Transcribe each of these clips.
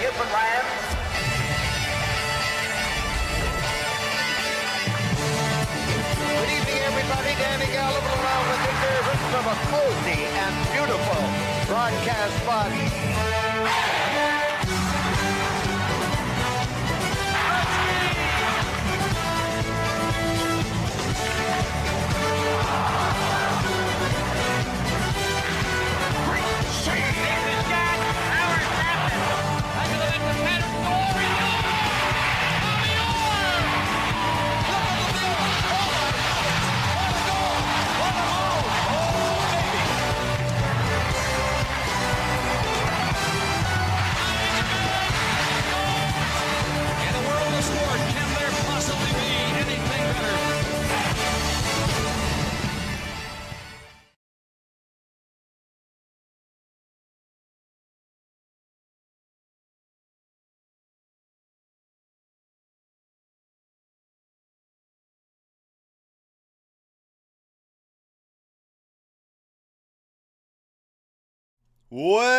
different lands. Good evening, everybody. Danny Gallagher along with the servants of a cozy and beautiful broadcast body. Well,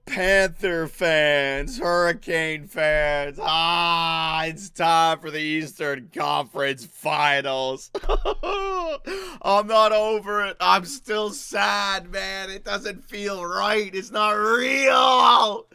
Panther fans, Hurricane fans, it's time for the Eastern Conference Finals. I'm not over it. I'm still sad, man. It doesn't feel right. It's not real.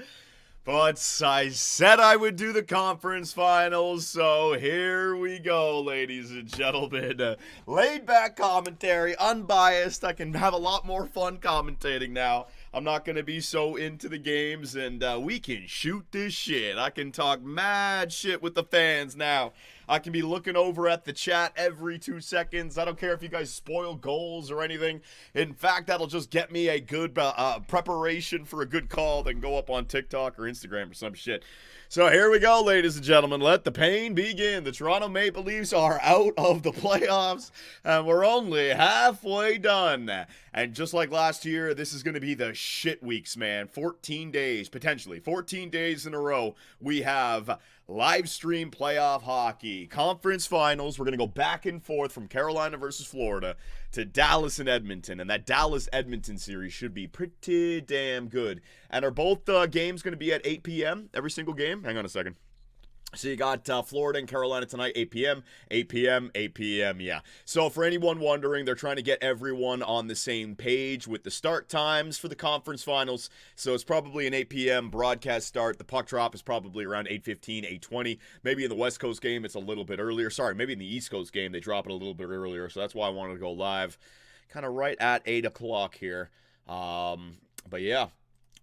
But I said I would do the conference finals, so here we go, ladies and gentlemen. Laid-back commentary, unbiased. I can have a lot more fun commentating now. I'm not going to be so into the games, and we can shoot this shit. I can talk mad shit with the fans now. I can be looking over at the chat every 2 seconds. I don't care if you guys spoil goals or anything. In fact, that'll just get me a good preparation for a good call that can go up on TikTok or Instagram or some shit. So here we go, ladies and gentlemen. Let the pain begin. The Toronto Maple Leafs are out of the playoffs, and we're only halfway done. And just like last year, this is going to be the shit weeks, man. 14 days, potentially 14 days in a row. We have live stream playoff hockey, conference finals. We're going to go back and forth from Carolina versus Florida to Dallas and Edmonton. And that Dallas-Edmonton series should be pretty damn good. And are both games going to be at 8 p.m. every single game? Hang on a second. So you got Florida and Carolina tonight, 8 p.m., 8 p.m., 8 p.m., yeah. So for anyone wondering, they're trying to get everyone on the same page with the start times for the conference finals. So it's probably an 8 p.m. broadcast start. The puck drop is probably around 8:15, 8:20. Maybe in the West Coast game, it's a little bit earlier. Sorry, maybe in the East Coast game, they drop it a little bit earlier. So that's why I wanted to go live kind of right at 8 o'clock here. But yeah.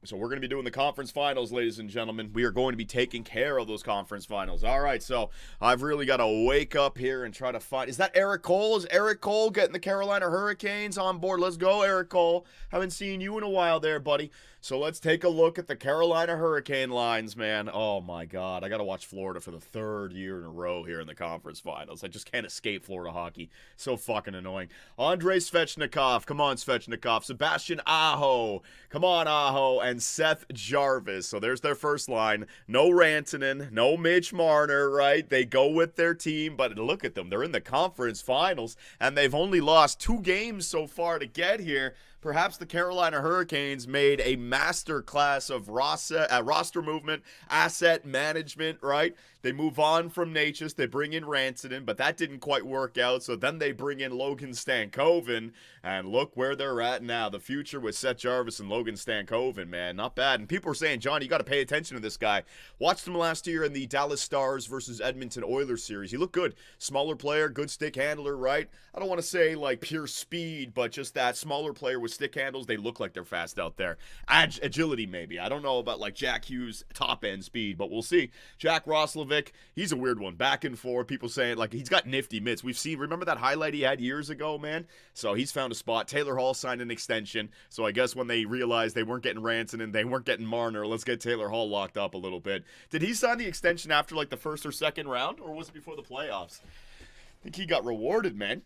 So we're going to be doing the conference finals, ladies and gentlemen. We are going to be taking care of those conference finals. All right, so I've really got to wake up here and try to find... Is that Eric Cole? Is Eric Cole getting the Carolina Hurricanes on board? Let's go, Eric Cole. Haven't seen you in a while there, buddy. So let's take a look at the Carolina Hurricane lines, man. Oh, my God. I got to watch Florida for the third year in a row here in the conference finals. I just can't escape Florida hockey. So fucking annoying. Andrei Svechnikov. Come on, Svechnikov. Sebastian Aho. Come on, Aho. And Seth Jarvis. So there's their first line. No Rantanen. No Mitch Marner, right? They go with their team, but look at them. They're in the conference finals, and they've only lost 2 games so far to get here. Perhaps the Carolina Hurricanes made a masterclass of roster movement, asset management, right? They move on from Natchez. They bring in Rantanen, but that didn't quite work out. So then they bring in Logan Stankoven, and look where they're at now. The future with Seth Jarvis and Logan Stankoven, man. Not bad. And people are saying, John, you got to pay attention to this guy. Watched him last year in the Dallas Stars versus Edmonton Oilers series. He looked good. Smaller player, good stick handler, right? I don't want to say like pure speed, but just that smaller player with stick handles. They look like they're fast out there. Agility, maybe. I don't know about like Jack Hughes' top-end speed, but we'll see. Jack Roslovic, he's a weird one. Back and forth. People saying, like, he's got nifty mitts. We've seen, remember that highlight he had years ago, man? So he's found a spot. Taylor Hall signed an extension. So I guess when they realized they weren't getting Rantanen, they weren't getting Marner, let's get Taylor Hall locked up a little bit. Did he sign the extension after, like, the first or second round? Or was it before the playoffs? I think he got rewarded, man.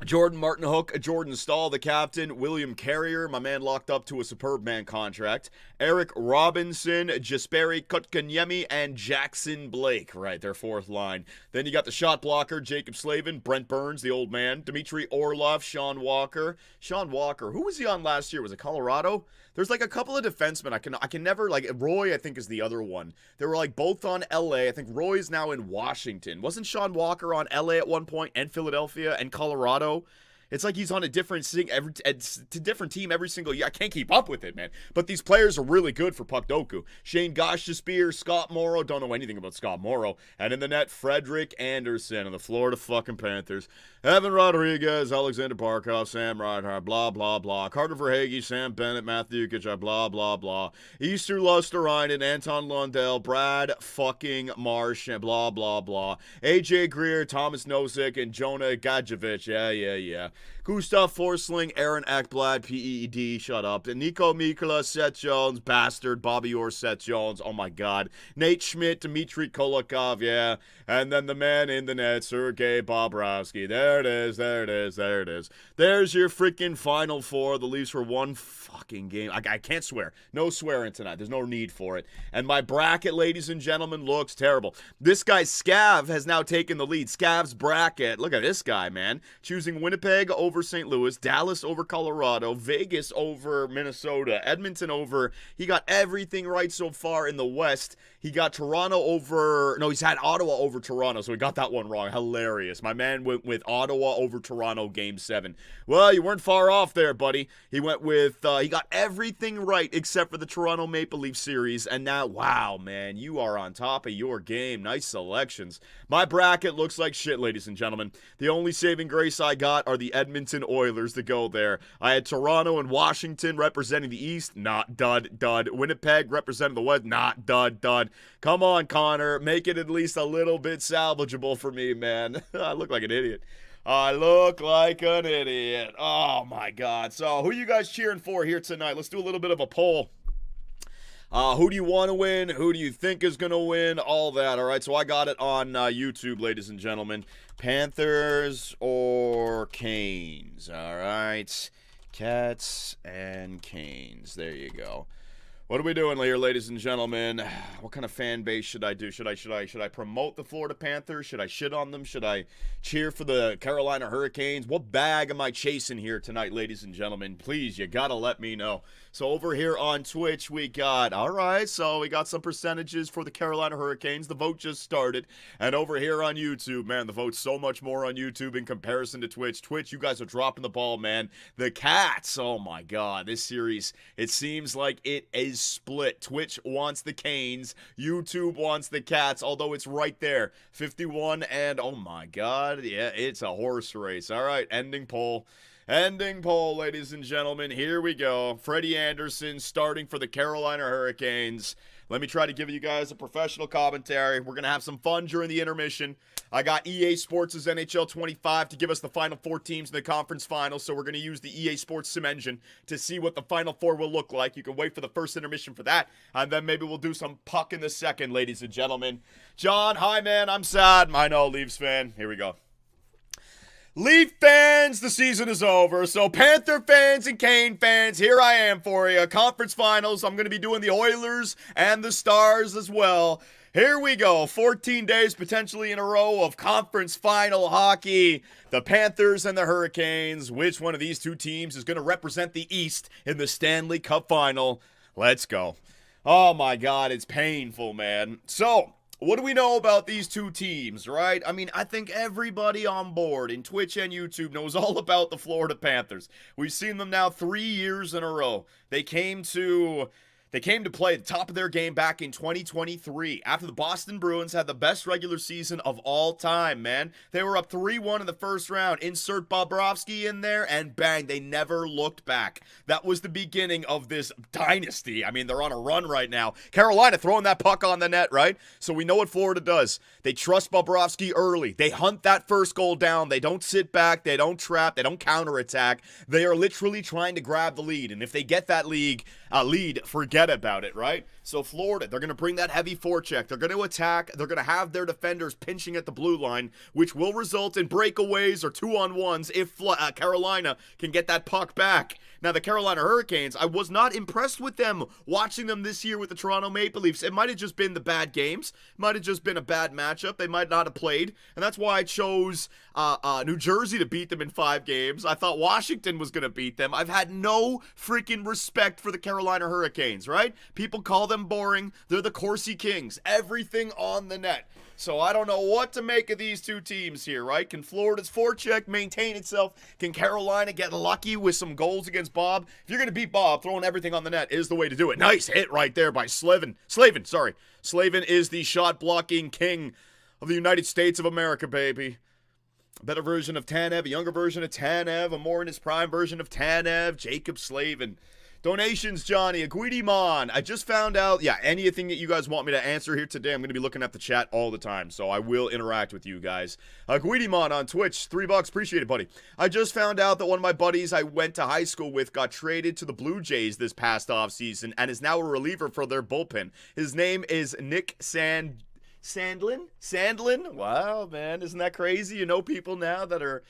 Jordan Martin Hook, Jordan Stahl, the captain. William Carrier, my man locked up to a Superbman contract. Eric Robinson, Jesperi Kotkaniemi, and Jackson Blake. Right, their fourth line. Then you got the shot blocker, Jacob Slavin, Brent Burns, the old man. Dmitry Orlov, Sean Walker. Sean Walker, who was he on last year? Was it Colorado? There's like a couple of defensemen. I can never, like, Roy, I think, is the other one. They were like both on LA. I think Roy's now in Washington. Wasn't Sean Walker on LA at one point, and Philadelphia, and Colorado? It's like he's on a different team every single year. I can't keep up with it, man. But these players are really good for Puck Doku. Shane Gostisbehere, Scott Morrow. Don't know anything about Scott Morrow. And in the net, Frederick Anderson of the Florida fucking Panthers. Evan Rodriguez, Alexander Barkov, Sam Reinhart, blah, blah, blah. Carter Verhaeghe, Sam Bennett, Matthew Kachuk, blah, blah, blah. Easter Lusterinen, Anton Lundell, Brad fucking Marsh, and blah, blah, blah. AJ Greer, Thomas Nosek, and Jonah Gadjevich. Yeah. Gustav Forsling, Aaron Ekblad, PED, shut up. And Nico Mikula, Seth Jones, bastard, Bobby Orr, Seth Jones, oh my god. Nate Schmidt, Dmitry Kolakov, yeah. And then the man in the net, Sergei Bobrovsky. There it is. There's your freaking Final Four. The Leafs were one fucking game. I can't swear. No swearing tonight. There's no need for it. And my bracket, ladies and gentlemen, looks terrible. This guy, Scav, has now taken the lead. Scav's bracket. Look at this guy, man. Choosing Winnipeg over St. Louis, Dallas over Colorado, Vegas over Minnesota, Edmonton over. He got everything right so far in the West. He got Toronto over. No, he's had Ottawa over Toronto, so he got that one wrong. Hilarious. My man went with Ottawa over Toronto Game 7. Well, you weren't far off there, buddy. He went with. He got everything right except for the Toronto Maple Leaf series, and now, wow, man, you are on top of your game. Nice selections. My bracket looks like shit, ladies and gentlemen. The only saving grace I got are the Edmonton Oilers to go there. I had Toronto and Washington representing the East. Not dud. Winnipeg representing the West. Not dud. Come on, Connor. Make it at least a little bit salvageable for me, man. I look like an idiot. Oh, my God. So, who are you guys cheering for here tonight? Let's do a little bit of a poll. Who do you want to win? Who do you think is going to win? All that, all right? So, I got it on YouTube, ladies and gentlemen. Panthers or Canes, all right? Cats and Canes. There you go. What are we doing here, ladies and gentlemen? What kind of fan base should I do? Should I promote the Florida Panthers? Should I shit on them? Should I cheer for the Carolina Hurricanes? What bag am I chasing here tonight, ladies and gentlemen? Please, you gotta let me know. So over here on Twitch, we got, all right, so we got some percentages for the Carolina Hurricanes. The vote just started. And over here on YouTube, man, the vote's so much more on YouTube in comparison to Twitch. Twitch, you guys are dropping the ball, man. The Cats, oh my God, this series, it seems like it is split. Twitch wants the Canes, YouTube wants the Cats, although it's right there. 51 and, oh my God, yeah, it's a horse race. All right, ending poll. Ending poll, ladies and gentlemen. Here we go. Freddie Anderson starting for the Carolina Hurricanes. Let me try to give you guys a professional commentary. We're going to have some fun during the intermission. I got EA Sports' NHL 25 to give us the final 4 teams in the conference finals, so we're going to use the EA Sports Sim Engine to see what the final 4 will look like. You can wait for the first intermission for that, and then maybe we'll do some puck in the second, ladies and gentlemen. John, hi, man. I'm sad. I know, Leafs fan. Here we go. Leaf fans, the season is over. So Panther fans and Kane fans, here I am for you. Conference finals. I'm going to be doing the Oilers and the Stars as well. Here we go. 14 days potentially in a row of conference final hockey. The Panthers and the Hurricanes. Which one of these two teams is going to represent the East in the Stanley Cup final? Let's go. Oh my God, it's painful, man. So, what do we know about these two teams, right? I mean, I think everybody on board in Twitch and YouTube knows all about the Florida Panthers. We've seen them now 3 years in a row. They came to play at the top of their game back in 2023 after the Boston Bruins had the best regular season of all time, man. They were up 3-1 in the first round. Insert Bobrovsky in there, and bang, they never looked back. That was the beginning of this dynasty. I mean, they're on a run right now. Carolina throwing that puck on the net, right? So we know what Florida does. They trust Bobrovsky early. They hunt that first goal down. They don't sit back. They don't trap. They don't counterattack. They are literally trying to grab the lead, and if they get that lead, forget forget about it, right? So Florida, they're going to bring that heavy forecheck. They're going to attack. They're going to have their defenders pinching at the blue line, which will result in breakaways or 2-on-1s if Carolina can get that puck back. Now, the Carolina Hurricanes, I was not impressed with them watching them this year with the Toronto Maple Leafs. It might have just been the bad games. It might have just been a bad matchup. They might not have played. And that's why I chose New Jersey to beat them in 5 games. I thought Washington was going to beat them. I've had no freaking respect for the Carolina Hurricanes, right? People call them boring. They're the Corsi Kings. Everything on the net. So I don't know what to make of these two teams here, right? Can Florida's forecheck maintain itself? Can Carolina get lucky with some goals against Bob? If you're going to beat Bob, throwing everything on the net is the way to do it. Nice hit right there by Slavin. Slavin is the shot-blocking king of the United States of America, baby. A better version of Tanev, a younger version of Tanev, a more in his prime version of Tanev, Jacob Slavin. Donations, Johnny. Aguidimon. I just found out, anything that you guys want me to answer here today, I'm going to be looking at the chat all the time, so I will interact with you guys. Aguidimon on Twitch, $3. Appreciate it, buddy. I just found out that one of my buddies I went to high school with got traded to the Blue Jays this past offseason and is now a reliever for their bullpen. His name is Nick Sandlin? Wow, man. Isn't that crazy? You know people now that are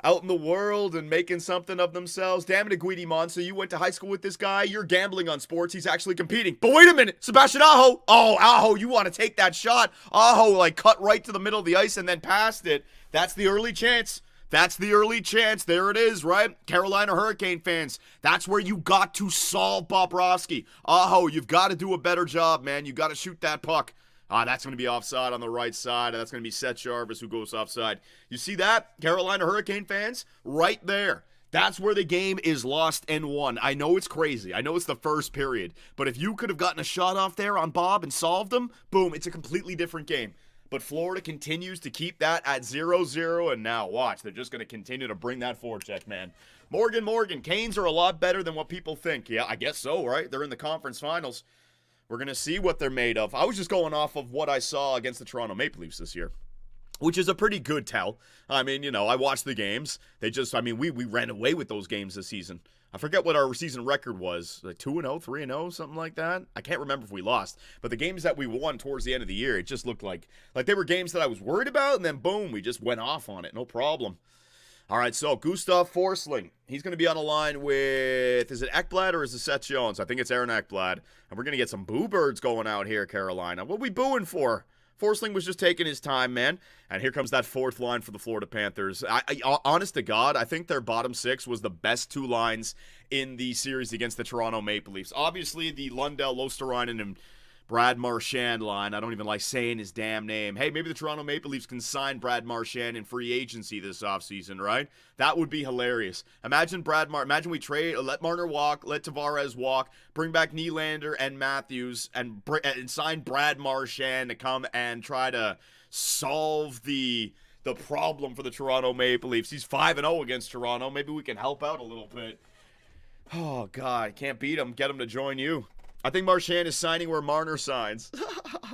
out in the world and making something of themselves. Damn it, Aguidimon. So you went to high school with this guy? You're gambling on sports. He's actually competing. But wait a minute. Sebastian Aho. Oh, Aho, you want to take that shot. Aho, cut right to the middle of the ice and then passed it. That's the early chance. There it is, right? Carolina Hurricane fans, that's where you got to solve Bobrovsky. Aho, you've got to do a better job, man. You got to shoot that puck. That's going to be offside on the right side. That's going to be Seth Jarvis who goes offside. You see that, Carolina Hurricane fans? Right there. That's where the game is lost and won. I know it's crazy. I know it's the first period. But if you could have gotten a shot off there on Bob and solved him, boom, it's a completely different game. But Florida continues to keep that at 0-0, and now watch. They're just going to continue to bring that forecheck, man. Morgan, Canes are a lot better than what people think. Yeah, I guess so, right? They're in the conference finals. We're going to see what they're made of. I was just going off of what I saw against the Toronto Maple Leafs this year, which is a pretty good tell. I mean, I watched the games. We ran away with those games this season. I forget what our season record was, like 2-0, 3-0, something like that. I can't remember if we lost. But the games that we won towards the end of the year, it just looked like they were games that I was worried about, and then boom, we just went off on it. No problem. All right, so Gustav Forsling. He's going to be on a line with, is it Ekblad or is it Seth Jones? I think it's Aaron Ekblad. And we're going to get some boo birds going out here, Carolina. What are we booing for? Forsling was just taking his time, man. And here comes that fourth line for the Florida Panthers. Honest to God, I think their bottom 6 was the best 2 lines in the series against the Toronto Maple Leafs. Obviously, the Lundell, Losterainen, and Brad Marchand line. I don't even like saying his damn name. Hey, maybe the Toronto Maple Leafs can sign Brad Marchand in free agency this offseason, right? That would be hilarious. Imagine we trade, let Marner walk, let Tavares walk, bring back Nylander and Matthews, and sign Brad Marchand to come and try to solve the problem for the Toronto Maple Leafs. He's 5-0 against Toronto. Maybe we can help out a little bit. Oh, God, can't beat him. Get him to join you. I think Marchand is signing where Marner signs.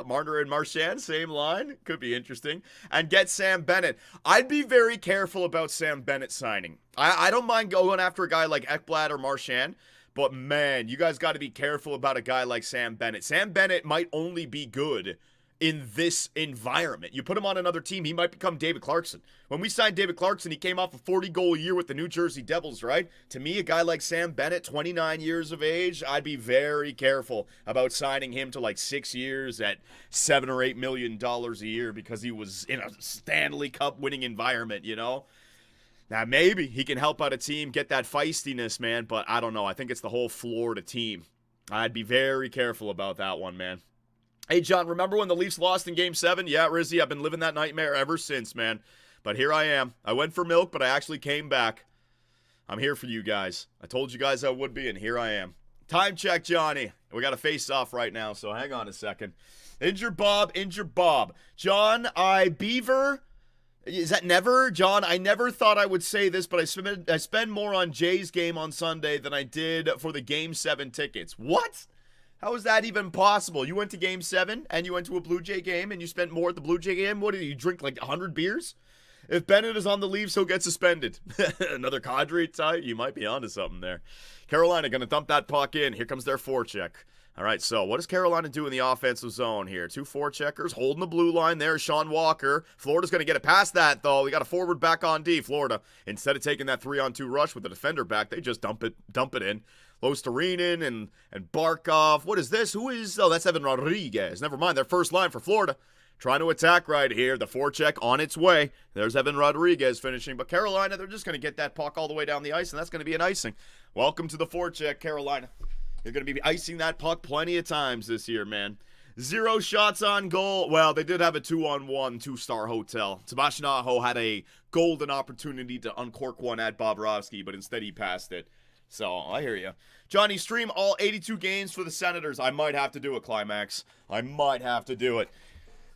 Marner and Marchand, same line. Could be interesting. And get Sam Bennett. I'd be very careful about Sam Bennett signing. I don't mind going after a guy like Ekblad or Marchand, but man, you guys got to be careful about a guy like Sam Bennett. Sam Bennett might only be good in this environment. You put him on another team, he might become David Clarkson. When we signed David Clarkson, he came off a 40-goal year with the New Jersey Devils, right? To me, a guy like Sam Bennett, 29 years of age, I'd be very careful about signing him to like 6 years at $7 or $8 million a year because he was in a Stanley Cup winning environment, Now, maybe he can help out a team, get that feistiness, man, but I don't know. I think it's the whole Florida team. I'd be very careful about that one, man. Hey, John, remember when the Leafs lost in Game 7? Yeah, Rizzy, I've been living that nightmare ever since, man. But here I am. I went for milk, but I actually came back. I'm here for you guys. I told you guys I would be, and here I am. Time check, Johnny. We got a face-off right now, so hang on a second. Injure Bob. John, is that never? John, I never thought I would say this, but I spend more on Jay's game on Sunday than I did for the Game 7 tickets. What? How is that even possible? You went to Game 7 and you went to a Blue Jay game and you spent more at the Blue Jay game? What did you drink, like 100 beers? If Bennett is on the Leafs, he'll get suspended. Another Kadri tie? You might be onto something there. Carolina going to dump that puck in. Here comes their forecheck. All right, so what does Carolina do in the offensive zone here? 2 forecheckers holding the blue line there. Sean Walker. Florida's going to get it past that, though. We got a forward back on D. Florida, instead of taking that 3-on-2 rush with the defender back, they just dump it in. Lostarinen and Barkov. What is this? Who is... Oh, that's Evan Rodriguez. Never mind, their first line for Florida. Trying to attack right here. The forecheck on its way. There's Evan Rodriguez finishing. But Carolina, they're just going to get that puck all the way down the ice, and that's going to be an icing. Welcome to the forecheck, Carolina. You're going to be icing that puck plenty of times this year, man. 0 shots on goal. Well, they did have a 2-on-1 2-star hotel. Sebastian Aho had a golden opportunity to uncork one at Bobrovsky, but instead he passed it. So, I hear you. Johnny, stream all 82 games for the Senators. I might have to do it, Climax. I might have to do it.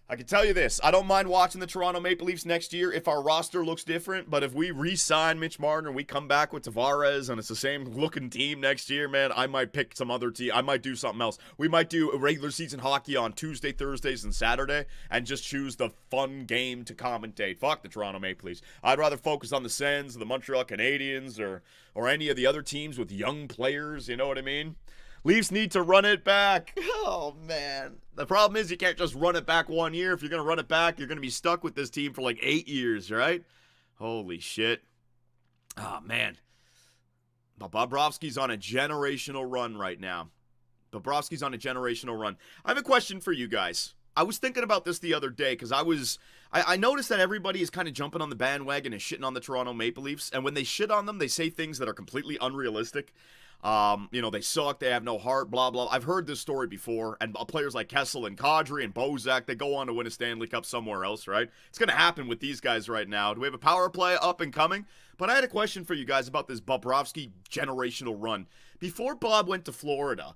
I can tell you this, I don't mind watching the Toronto Maple Leafs next year if our roster looks different, but if we re-sign Mitch Marner and we come back with Tavares and it's the same looking team next year, man, I might pick some other team. I might do something else. We might do a regular season hockey on Tuesday, Thursdays, and Saturday and just choose the fun game to commentate. Fuck the Toronto Maple Leafs. I'd rather focus on the Sens, the Montreal Canadiens, or any of the other teams with young players, you know what I mean? Leafs need to run it back. Oh, man. The problem is you can't just run it back 1 year. If you're going to run it back, you're going to be stuck with this team for like 8 years, right? Holy shit. Oh, man. But Bobrovsky's on a generational run right now. Bobrovsky's on a generational run. I have a question for you guys. I was thinking about this the other day because I noticed that everybody is kind of jumping on the bandwagon and shitting on the Toronto Maple Leafs. And when they shit on them, they say things that are completely unrealistic. They suck, they have no heart, blah, blah. I've heard this story before, and players like Kessel and Kadri and Bozak, they go on to win a Stanley Cup somewhere else, right? It's going to happen with these guys right now. Do we have a power play up and coming? But I had a question for you guys about this Bobrovsky generational run. Before Bob went to Florida,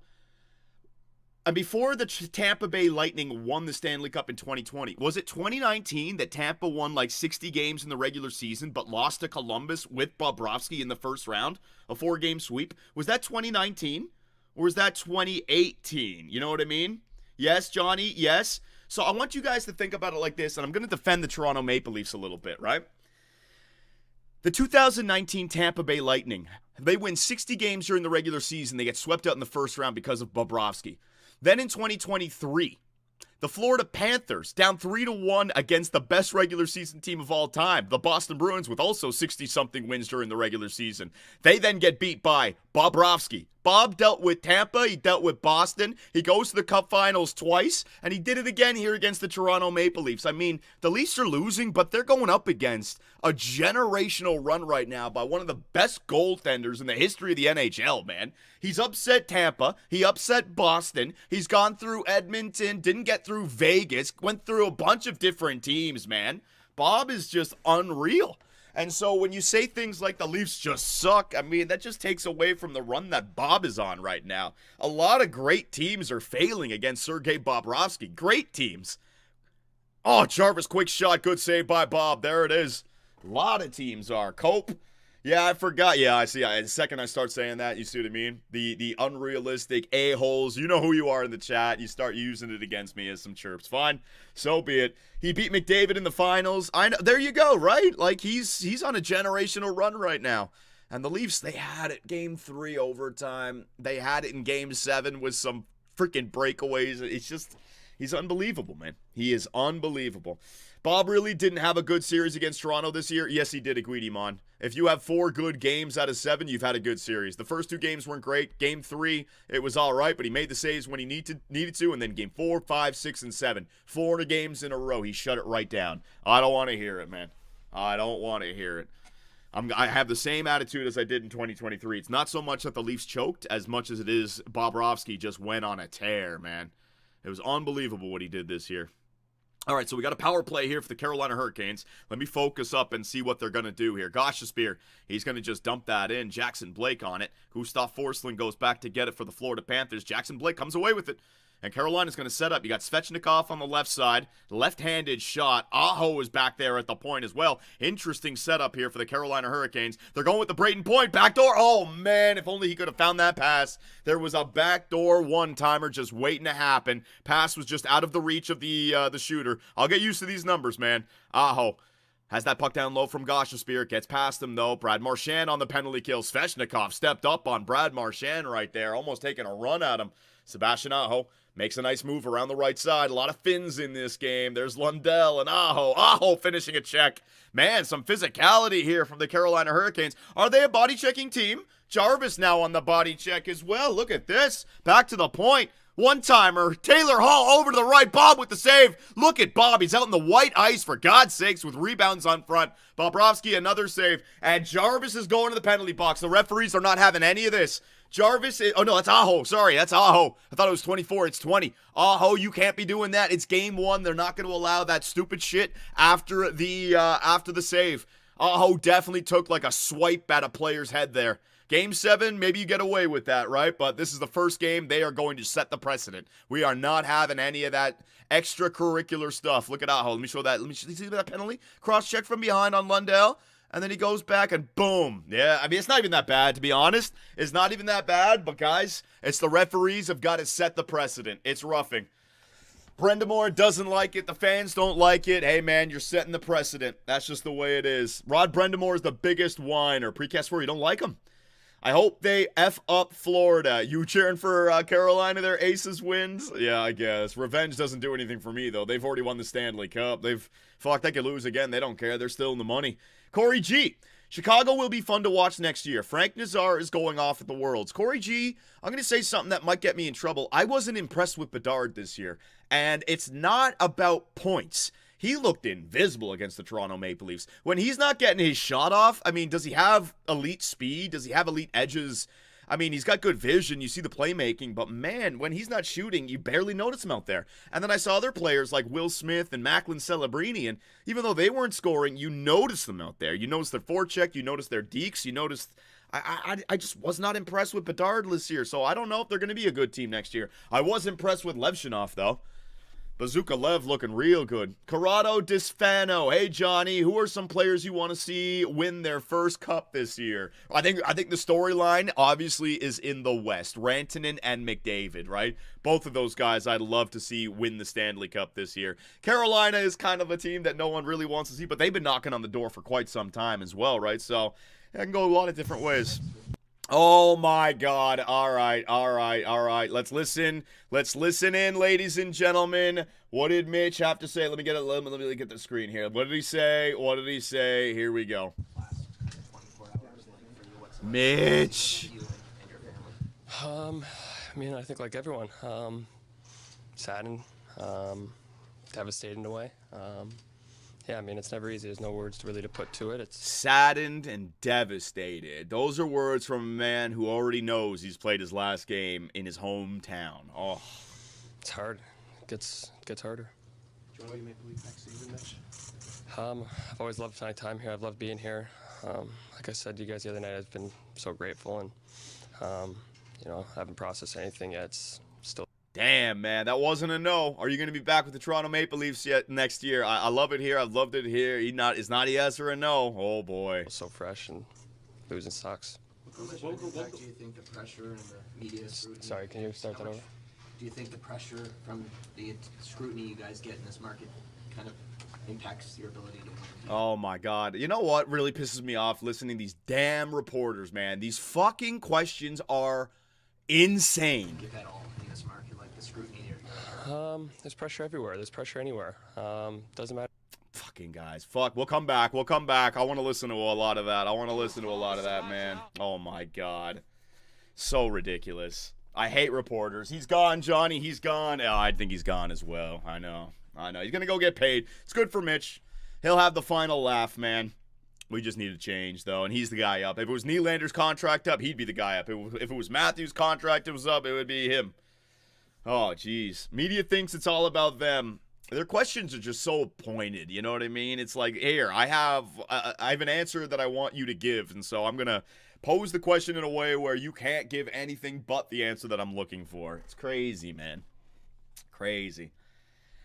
and before the Tampa Bay Lightning won the Stanley Cup in 2020, was it 2019 that Tampa won like 60 games in the regular season but lost to Columbus with Bobrovsky in the first round? A 4-game sweep? Was that 2019? Or was that 2018? You know what I mean? Yes, Johnny, yes. So I want you guys to think about it like this, and I'm going to defend the Toronto Maple Leafs a little bit, right? The 2019 Tampa Bay Lightning, they win 60 games during the regular season. They get swept out in the first round because of Bobrovsky. Then in 2023, the Florida Panthers down 3-1 against the best regular season team of all time, the Boston Bruins, with also 60-something wins during the regular season. They then get beat by Bobrovsky. Bob dealt with Tampa, he dealt with Boston, he goes to the Cup Finals twice, and he did it again here against the Toronto Maple Leafs. I mean, the Leafs are losing, but they're going up against a generational run right now by one of the best goaltenders in the history of the NHL, man. He's upset Tampa, he upset Boston, he's gone through Edmonton, didn't get through Vegas, went through a bunch of different teams, man. Bob is just unreal. And so when you say things like the Leafs just suck, I mean, that just takes away from the run that Bob is on right now. A lot of great teams are failing against Sergei Bobrovsky. Great teams. Oh, Jarvis, quick shot. Good save by Bob. There it is. A lot of teams are. Cope. Yeah, I forgot. Yeah, I see. The second I start saying that, you see what I mean? The unrealistic a-holes. You know who you are in the chat. You start using it against me as some chirps. Fine. So be it. He beat McDavid in the finals. I know. There you go, right? Like, he's on a generational run right now. And the Leafs, they had it Game 3 overtime. They had it in Game 7 with some freaking breakaways. It's just, he's unbelievable, man. He is unbelievable. Bob really didn't have a good series against Toronto this year. Yes, he did, Aguidimon. If you have 4 good games out of 7, you've had a good series. The first 2 games weren't great. Game 3, it was all right, but he made the saves when he needed to. And then Game 4, 5, 6, and 7. 4 games in a row, he shut it right down. I don't want to hear it, man. I don't want to hear it. I have the same attitude as I did in 2023. It's not so much that the Leafs choked as much as it is Bobrovsky just went on a tear, man. It was unbelievable what he did this year. All right, so we got a power play here for the Carolina Hurricanes. Let me focus up and see what they're going to do here. Gostisbehere, he's going to just dump that in. Jackson Blake on it. Gustav Forsling goes back to get it for the Florida Panthers. Jackson Blake comes away with it. And Carolina's going to set up. You got Svechnikov on the left side. Left-handed shot. Aho is back there at the point as well. Interesting setup here for the Carolina Hurricanes. They're going with the Brayton Point. Backdoor. Oh, man, if only he could have found that pass. There was a backdoor one-timer just waiting to happen. Pass was just out of the reach of the shooter. I'll get used to these numbers, man. Aho Has that puck down low from Goshaspir. Gets past him, though. Brad Marchand on the penalty kill. Svechnikov stepped up on Brad Marchand right there. Almost taking a run at him. Sebastian Aho makes a nice move around the right side. A lot of Finns in this game. There's Lundell and Aho. Aho finishing a check. Man, some physicality here from the Carolina Hurricanes. Are they a body-checking team? Jarvis now on the body check as well. Look at this. Back to the point. One-timer. Taylor Hall over to the right. Bob with the save. Look at Bob. He's out in the white ice, for God's sakes, with rebounds on front. Bobrovsky, another save. And Jarvis is going to the penalty box. The referees are not having any of this. Jarvis is, oh no, that's Aho. Sorry, that's Aho. I thought it was 24. It's 20. Aho, you can't be doing that. It's game one. They're not going to allow that stupid shit after the save. Aho definitely took like a swipe at a player's head there. Game 7, maybe you get away with that, right? But this is the first game. They are going to set the precedent. We are not having any of that extracurricular stuff. Look at Aho. Let me show that. Let me see that penalty. Cross-check from behind on Lundell. And then he goes back and boom. Yeah, I mean, it's not even that bad, to be honest. It's not even that bad. But, guys, it's the referees have got to set the precedent. It's roughing. Brendamore doesn't like it. The fans don't like it. Hey, man, you're setting the precedent. That's just the way it is. Rod Brendamore is the biggest whiner. Precast 4, you don't like him? I hope they F up Florida. You cheering for Carolina, their Aces wins? Yeah, I guess. Revenge doesn't do anything for me, though. They've already won the Stanley Cup. They could lose again. They don't care. They're still in the money. Corey G. Chicago will be fun to watch next year. Frank Nazar is going off at the Worlds. Corey G, I'm going to say something that might get me in trouble. I wasn't impressed with Bedard this year. And it's not about points. He looked invisible against the Toronto Maple Leafs. When he's not getting his shot off, I mean, does he have elite speed? Does he have elite edges? I mean, he's got good vision. You see the playmaking. But, man, when he's not shooting, you barely notice him out there. And then I saw other players like Will Smith and Macklin Celebrini. And even though they weren't scoring, you notice them out there. You notice their forecheck. You notice their dekes. You notice... I just was not impressed with Bedard this year. So I don't know if they're going to be a good team next year. I was impressed with Levshunov, though. Bazooka Lev looking real good. Corrado Disfano. Hey, Johnny, who are some players you want to see win their first cup this year? I think the storyline, obviously, is in the West. Rantanen and McDavid, right? Both of those guys I'd love to see win the Stanley Cup this year. Carolina is kind of a team that no one really wants to see, but they've been knocking on the door for quite some time as well, right? So, it can go a lot of different ways. Oh my God. All right. Let's listen in, ladies and gentlemen. What did Mitch have to say? Let me get the screen here. What did he say? Here we go. Mitch. I mean, I think like everyone, saddened, devastated in a way. Yeah, I mean, it's never easy. There's no words really to put to it. It's saddened and devastated. Those are words from a man who already knows he's played his last game in his hometown. Oh, it's hard. It gets harder. Do you want to make the league next season, Mitch? I've always loved my time here. I've loved being here. Like I said to you guys the other night, I've been so grateful, and I haven't processed anything yet. It's still. Damn, man, that wasn't a no. Are you going to be back with the Toronto Maple Leafs yet next year? I love it here. I've loved it here. It's not a yes or a no. Oh, boy. So fresh, and losing sucks. How much impact do you think the pressure and the media scrutiny... Sorry, can you start that over? Do you think the pressure from the scrutiny you guys get in this market kind of impacts your ability to win? Oh, my God. You know what really pisses me off? Listening to these damn reporters, man. These fucking questions are insane. Get that all in this market. Scrutiny here? There's pressure everywhere. There's pressure anywhere. Doesn't matter. Fucking guys. Fuck. We'll come back. I want to listen to a lot of that. Man. Oh, my God. So ridiculous. I hate reporters. He's gone, Johnny. He's gone. Oh, I think he's gone as well. I know. He's going to go get paid. It's good for Mitch. He'll have the final laugh, man. We just need to change, though, and he's the guy up. If it was Nylander's contract up, he'd be the guy up. If it was Matthews' contract was up, it would be him. Oh, geez. Media thinks it's all about them. Their questions are just so pointed, you know what I mean? It's like, here, I have an answer that I want you to give, and so I'm going to pose the question in a way where you can't give anything but the answer that I'm looking for. It's crazy, man. Crazy.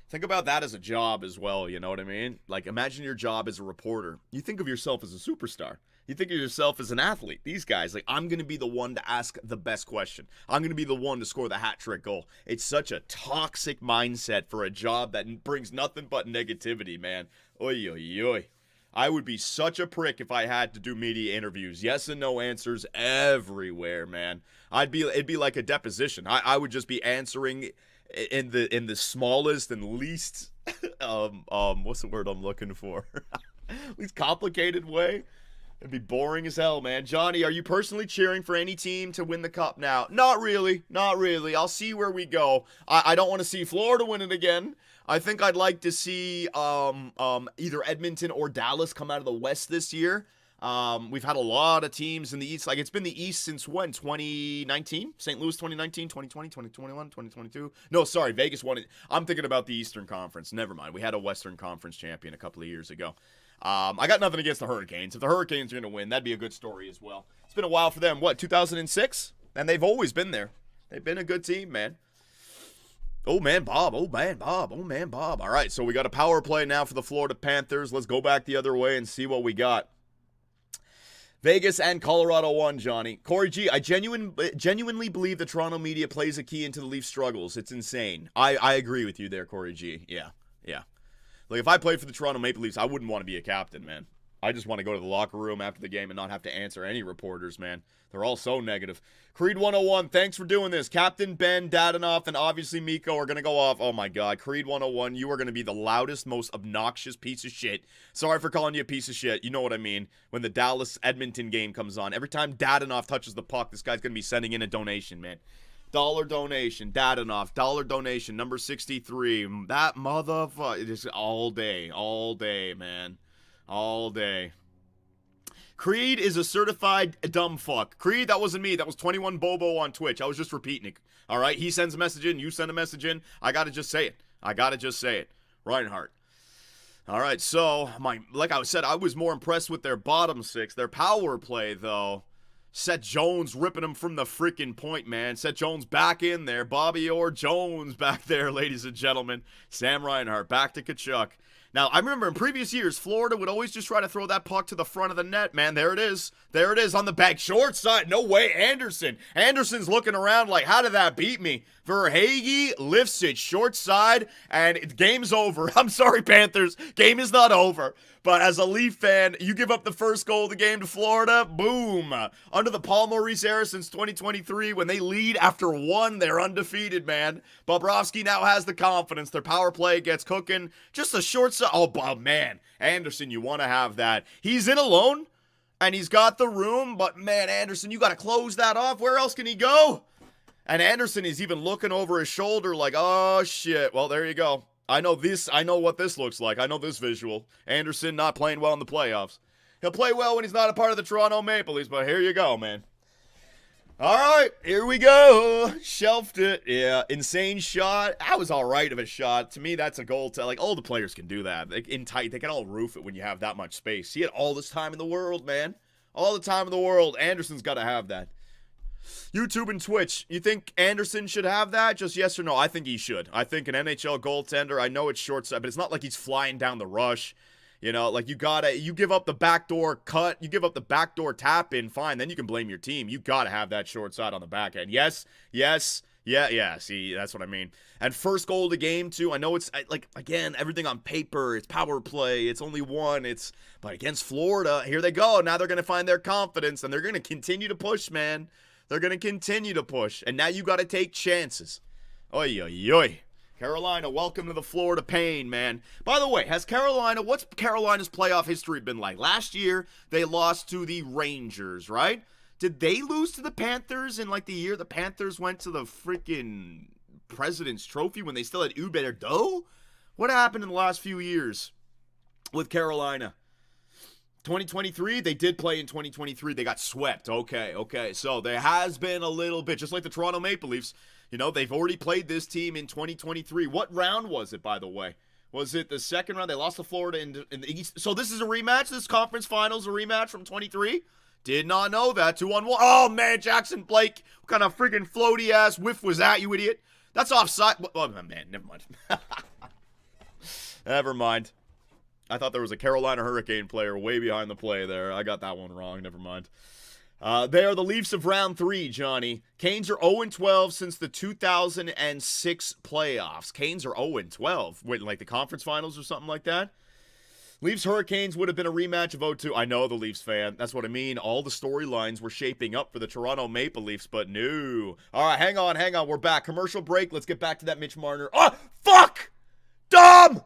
Think about that as a job as well, you know what I mean? Like, imagine your job as a reporter. You think of yourself as a superstar. You think of yourself as an athlete. These guys, like, I'm going to be the one to ask the best question. I'm going to be the one to score the hat-trick goal. It's such a toxic mindset for a job that brings nothing but negativity, man. Oy, oy, oy. I would be such a prick if I had to do media interviews. Yes and no answers everywhere, man. It'd be like a deposition. I would just be answering in the smallest and least what's the word I'm looking for? Least complicated way. It'd be boring as hell, man. Johnny, are you personally cheering for any team to win the cup now? Not really. Not really. I'll see where we go. I don't want to see Florida win it again. I think I'd like to see either Edmonton or Dallas come out of the West this year. We've had a lot of teams in the East. Like, it's been the East since when? 2019? St. Louis 2019, 2020, 2021, 2022? No, sorry. Vegas won it. I'm thinking about the Eastern Conference. Never mind. We had a Western Conference champion a couple of years ago. I got nothing against the Hurricanes. If the Hurricanes are going to win, that'd be a good story as well. It's been a while for them. What, 2006? And they've always been there. They've been a good team, man. Oh, man, Bob. Oh, man, Bob. Oh, man, Bob. All right, so we got a power play now for the Florida Panthers. Let's go back the other way and see what we got. Vegas and Colorado won, Johnny. Corey G, I genuinely believe the Toronto media plays a key into the Leafs' struggles. It's insane. I agree with you there, Corey G. Yeah. Like, if I played for the Toronto Maple Leafs, I wouldn't want to be a captain, man. I just want to go to the locker room after the game and not have to answer any reporters, man. They're all so negative. Creed 101, thanks for doing this. Captain Ben, Dadanoff, and obviously Miko are going to go off. Oh, my God. Creed 101, you are going to be the loudest, most obnoxious piece of shit. Sorry for calling you a piece of shit. You know what I mean. When the Dallas-Edmonton game comes on, every time Dadanoff touches the puck, this guy's going to be sending in a donation, man. Dollar donation, Dadanoff, dollar donation, number 63. That motherfucker, just all day, man. All day. Creed is a certified dumb fuck. Creed, that wasn't me. That was 21 Bobo on Twitch. I was just repeating it. All right? He sends a message in. You send a message in. I got to just say it. Reinhardt. All right, so, like I said, I was more impressed with their bottom six. Their power play, though. Seth Jones ripping him from the freaking point, man. Seth Jones back in there. Bobby Orr Jones back there, ladies and gentlemen. Sam Reinhart back to Kachuk. Now, I remember in previous years, Florida would always just try to throw that puck to the front of the net, man. There it is. There it is on the back. Short side. No way. Anderson's looking around like, how did that beat me? Verhaeghe lifts it short side, and game's over. I'm sorry, Panthers. Game is not over. But as a Leaf fan, you give up the first goal of the game to Florida, boom. Under the Paul Maurice era since 2023, when they lead after one, they're undefeated, man. Bobrovsky now has the confidence. Their power play gets cooking. Just a short side. Oh, Bob, man. Anderson, you want to have that. He's in alone, and he's got the room. But, man, Anderson, you got to close that off. Where else can he go? And Anderson is even looking over his shoulder like, oh, shit. Well, there you go. I know what this looks like. I know this visual. Anderson not playing well in the playoffs. He'll play well when he's not a part of the Toronto Maple Leafs, but here you go, man. All right, here we go. Shelved it. Yeah, insane shot. That was all right of a shot. To me, that's a goal. Like, all the players can do that. In tight, they can all roof it when you have that much space. He had all this time in the world, man. All the time in the world. Anderson's got to have that. YouTube and Twitch, you think Anderson should have that? Just yes or no? I think he should. I think an NHL goaltender, I know it's short side, but it's not like he's flying down the rush. You know, like you give up the backdoor cut, you give up the backdoor tap in, fine, then you can blame your team. You gotta have that short side on the back end. Yes, see, that's what I mean. And first goal of the game, too. I know it's, like, again, everything on paper, it's power play, it's only one, but against Florida, here they go. Now they're gonna find their confidence, and they're gonna continue to push, man. They're going to continue to push, and now you got to take chances. Oy, oy, oy. Carolina, welcome to the Florida pain, man. By the way, what's Carolina's playoff history been like? Last year, they lost to the Rangers, right? Did they lose to the Panthers in, like, the year the Panthers went to the freaking President's Trophy when they still had Huberdeau? What happened in the last few years with Carolina? 2023, they did play in 2023. They got swept. Okay. So there has been a little bit, just like the Toronto Maple Leafs. You know, they've already played this team in 2023. What round was it, by the way? Was it the second round? They lost to Florida in the East. So this is a rematch? This conference finals a rematch from 23? Did not know that. 2-on-1. Oh, man, Jackson Blake. What kind of freaking floaty-ass whiff was that, you idiot? That's offside. Oh, man, never mind. Never mind. I thought there was a Carolina Hurricane player way behind the play there. I got that one wrong. Never mind. They are the Leafs of round 3, Johnny. Canes are 0-12 since the 2006 playoffs. Canes are 0-12. Wait, like the conference finals or something like that? Leafs Hurricanes would have been a rematch of 0-2. I know, the Leafs fan. That's what I mean. All the storylines were shaping up for the Toronto Maple Leafs, but no. All right, hang on. We're back. Commercial break. Let's get back to that Mitch Marner. Oh, fuck! Dumb!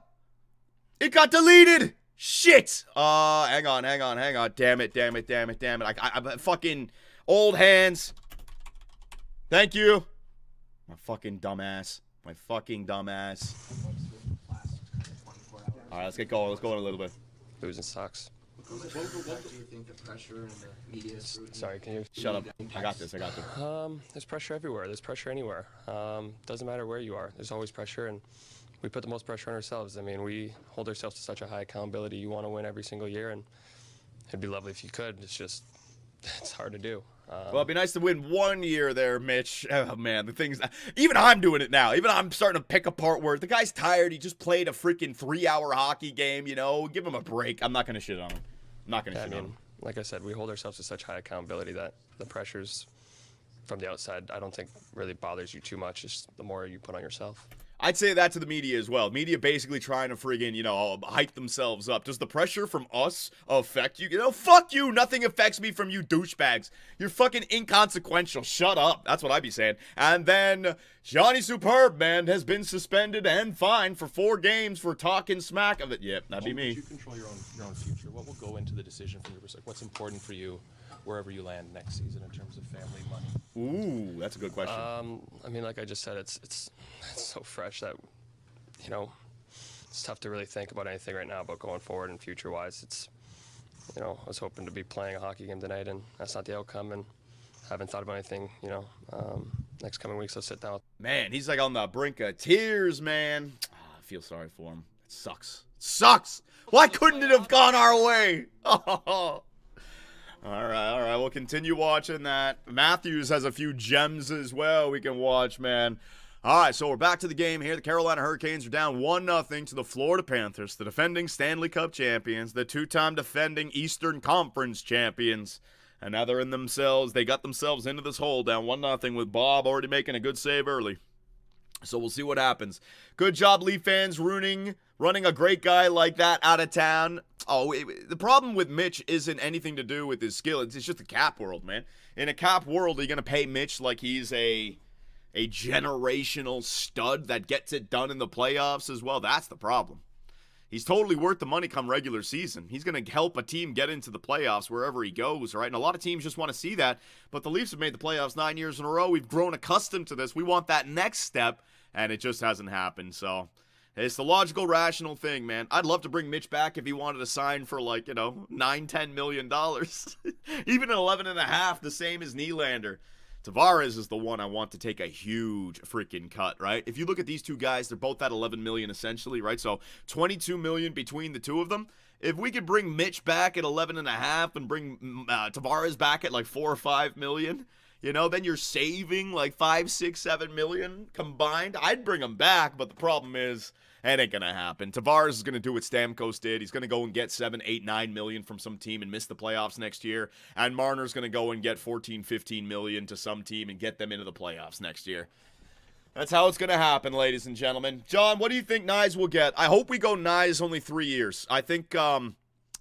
It got deleted! Shit! Hang on. Damn it. I fucking old hands. Thank you. My fucking dumbass. All right, let's get going. Let's go in a little bit. Losing sucks. What do you think the pressure and the media scrutiny? Sorry, can you? Shut up. I got this. There's pressure everywhere. There's pressure anywhere. Doesn't matter where you are. There's always pressure, and we put the most pressure on ourselves. I mean, we hold ourselves to such a high accountability. You want to win every single year, and it'd be lovely if you could. It's just, it's hard to do. Well, it'd be nice to win 1 year there, Mitch. Oh, man, the things... Even I'm doing it now. Even I'm starting to pick apart words. The guy's tired. He just played a freaking 3-hour hockey game, you know? Give him a break. I'm not going to shit on him. Like I said, we hold ourselves to such high accountability that the pressures from the outside, I don't think really bothers you too much. It's the more you put on yourself. I'd say that to the media as well. Media basically trying to friggin', you know, hype themselves up. Does the pressure from us affect you? You know, fuck you. Nothing affects me from you douchebags. You're fucking inconsequential. Shut up. That's what I'd be saying. And then Johnny Superbman has been suspended and fined for 4 games for talking smack of it. Yep, that'd be me. You control your own future. What will go into the decision from your perspective? What's important for you wherever you land next season in terms of family, money? Ooh, that's a good question. I mean, like I just said, it's so fresh that, you know, it's tough to really think about anything right now about going forward and future-wise. It's, you know, I was hoping to be playing a hockey game tonight, and that's not the outcome, and haven't thought about anything, you know. Next coming weeks, I'll sit down. Man, he's like on the brink of tears, man. Oh, I feel sorry for him. It sucks. Why couldn't it have gone our way? Oh. All right. We'll continue watching that. Matthews has a few gems as well we can watch, man. All right, so we're back to the game here. The Carolina Hurricanes are down 1-0 to the Florida Panthers, the defending Stanley Cup champions, the 2-time defending Eastern Conference champions. And now they're in themselves. They got themselves into this hole down 1-0 with Bob already making a good save early. So we'll see what happens. Good job, Leaf fans, running a great guy like that out of town. Oh, the problem with Mitch isn't anything to do with his skill. It's just the cap world, man. In a cap world, are you going to pay Mitch like he's a generational stud that gets it done in the playoffs as well? That's the problem. He's totally worth the money come regular season. He's going to help a team get into the playoffs wherever he goes, right? And a lot of teams just want to see that. But the Leafs have made the playoffs 9 years in a row. We've grown accustomed to this. We want that next step, and it just hasn't happened. So it's the logical, rational thing, man. I'd love to bring Mitch back if he wanted to sign for, like, you know, $9-10 million. Even at 11.5, the same as Nylander. Tavares is the one I want to take a huge freaking cut, right? If you look at these two guys, they're both at 11 million essentially, right? So 22 million between the two of them. If we could bring Mitch back at 11.5 and bring Tavares back at like 4 or 5 million, you know, then you're saving like 5, 6, 7 million combined. I'd bring them back, but the problem is, it ain't gonna happen. Tavares is gonna do what Stamkos did. He's gonna go and get 7, 8, 9 million from some team and miss the playoffs next year. And Marner's gonna go and get 14, 15 million to some team and get them into the playoffs next year. That's how it's gonna happen, ladies and gentlemen. John, what do you think Nyes will get? I hope we go Nyes only 3 years. I think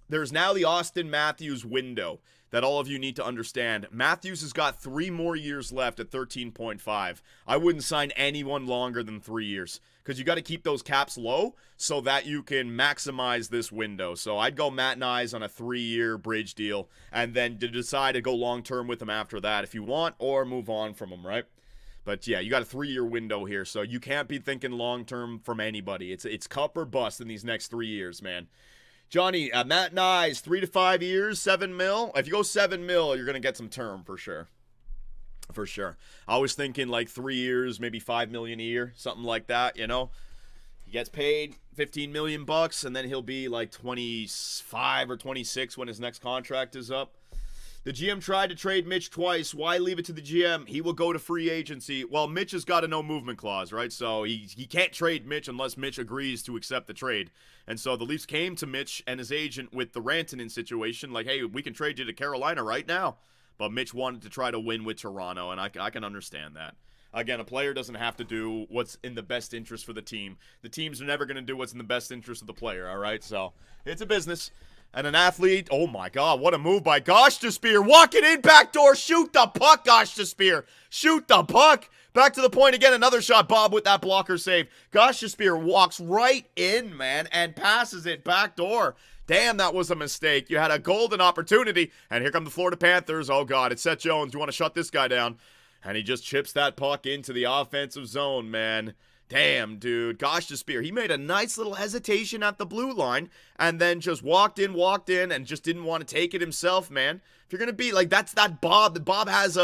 there's now the Austin Matthews window that all of you need to understand. Matthews has got 3 more years left at 13.5. I wouldn't sign anyone longer than 3 years because you got to keep those caps low so that you can maximize this window. So I'd go Matt Nyes on a 3-year bridge deal and then to decide to go long-term with him after that if you want, or move on from him, right? But yeah, you got a 3-year window here, so you can't be thinking long-term from anybody. It's cup or bust in these next 3 years, man. Johnny, Matt Nyes, 3 to 5 years, 7 mil. If you go 7 mil, you're going to get some term for sure. For sure. I was thinking like 3 years, maybe 5 million a year, something like that, you know. He gets paid 15 million bucks, and then he'll be like 25 or 26 when his next contract is up. The GM tried to trade Mitch twice. Why leave it to the GM? He will go to free agency. Well, Mitch has got a no movement clause, right? So he can't trade Mitch unless Mitch agrees to accept the trade. And so the Leafs came to Mitch and his agent with the Rantanen situation, like, hey, we can trade you to Carolina right now. But Mitch wanted to try to win with Toronto, and I can understand that. Again, a player doesn't have to do what's in the best interest for the team. The teams are never going to do what's in the best interest of the player, all right? So, it's a business. And an athlete, oh my God, what a move by Spear. Walking in, backdoor, shoot the puck, Spear. Shoot the puck. Back to the point again, another shot, Bob with that blocker save. Spear walks right in, man, and passes it backdoor. Damn, that was a mistake. You had a golden opportunity, and here come the Florida Panthers. Oh God, it's Seth Jones. You want to shut this guy down? And he just chips that puck into the offensive zone, man. Damn, dude. Spear, he made a nice little hesitation at the blue line and then just walked in, and just didn't want to take it himself, man. If you're going to be like, that's that Bob. Bob has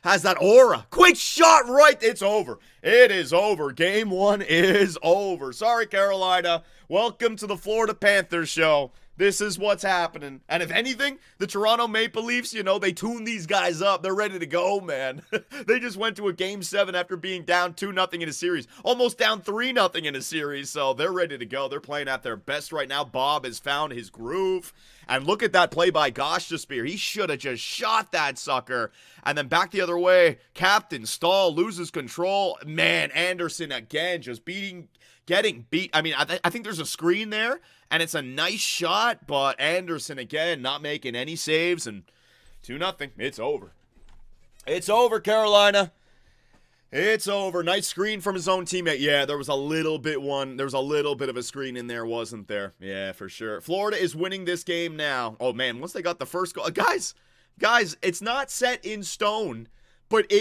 has that aura. Quick shot right. It's over. It is over. Game 1 is over. Sorry, Carolina. Welcome to the Florida Panthers show. This is what's happening. And if anything, the Toronto Maple Leafs, you know, they tune these guys up. They're ready to go, man. They just went to a Game 7 after being down 2-0 in a series. Almost down 3-0 in a series. So they're ready to go. They're playing at their best right now. Bob has found his groove. And look at that play by Spear. He should have just shot that sucker. And then back the other way, Captain Stahl loses control. Man, Anderson again just getting beat. I mean, I think there's a screen there, and it's a nice shot, but Anderson again not making any saves, and 2-0. It's over. It's over, Carolina. It's over. Nice screen from his own teammate. Yeah, there was a little bit of a screen in there, wasn't there? Yeah, for sure. Florida is winning this game now. Oh, man, once they got the first goal. Guys, it's not set in stone. But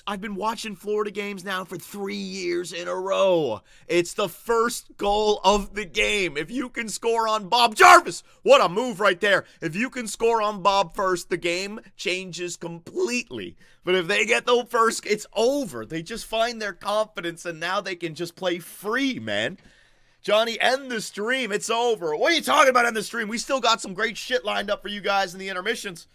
I've been watching Florida games now for 3 years in a row. It's the first goal of the game. If you can score on Bob Jarvis, what a move right there. If you can score on Bob first, the game changes completely. But if they get the first, it's over. They just find their confidence, and now they can just play free, man. Johnny, end the stream. It's over. What are you talking about, end the stream? We still got some great shit lined up for you guys in the intermissions.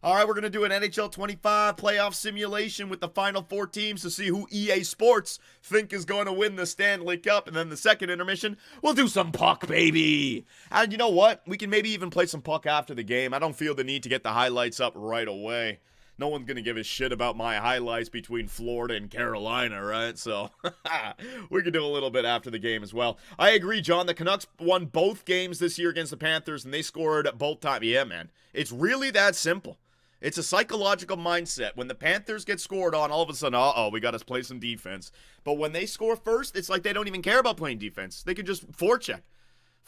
All right, we're going to do an NHL 25 playoff simulation with the final 4 teams to see who EA Sports think is going to win the Stanley Cup. And then the second intermission, we'll do some puck, baby. And you know what? We can maybe even play some puck after the game. I don't feel the need to get the highlights up right away. No one's going to give a shit about my highlights between Florida and Carolina, right? So we can do a little bit after the game as well. I agree, John. The Canucks won both games this year against the Panthers, and they scored both times. Yeah, man. It's really that simple. It's a psychological mindset. When the Panthers get scored on, all of a sudden, we got to play some defense. But when they score first, it's like they don't even care about playing defense. They can just forecheck.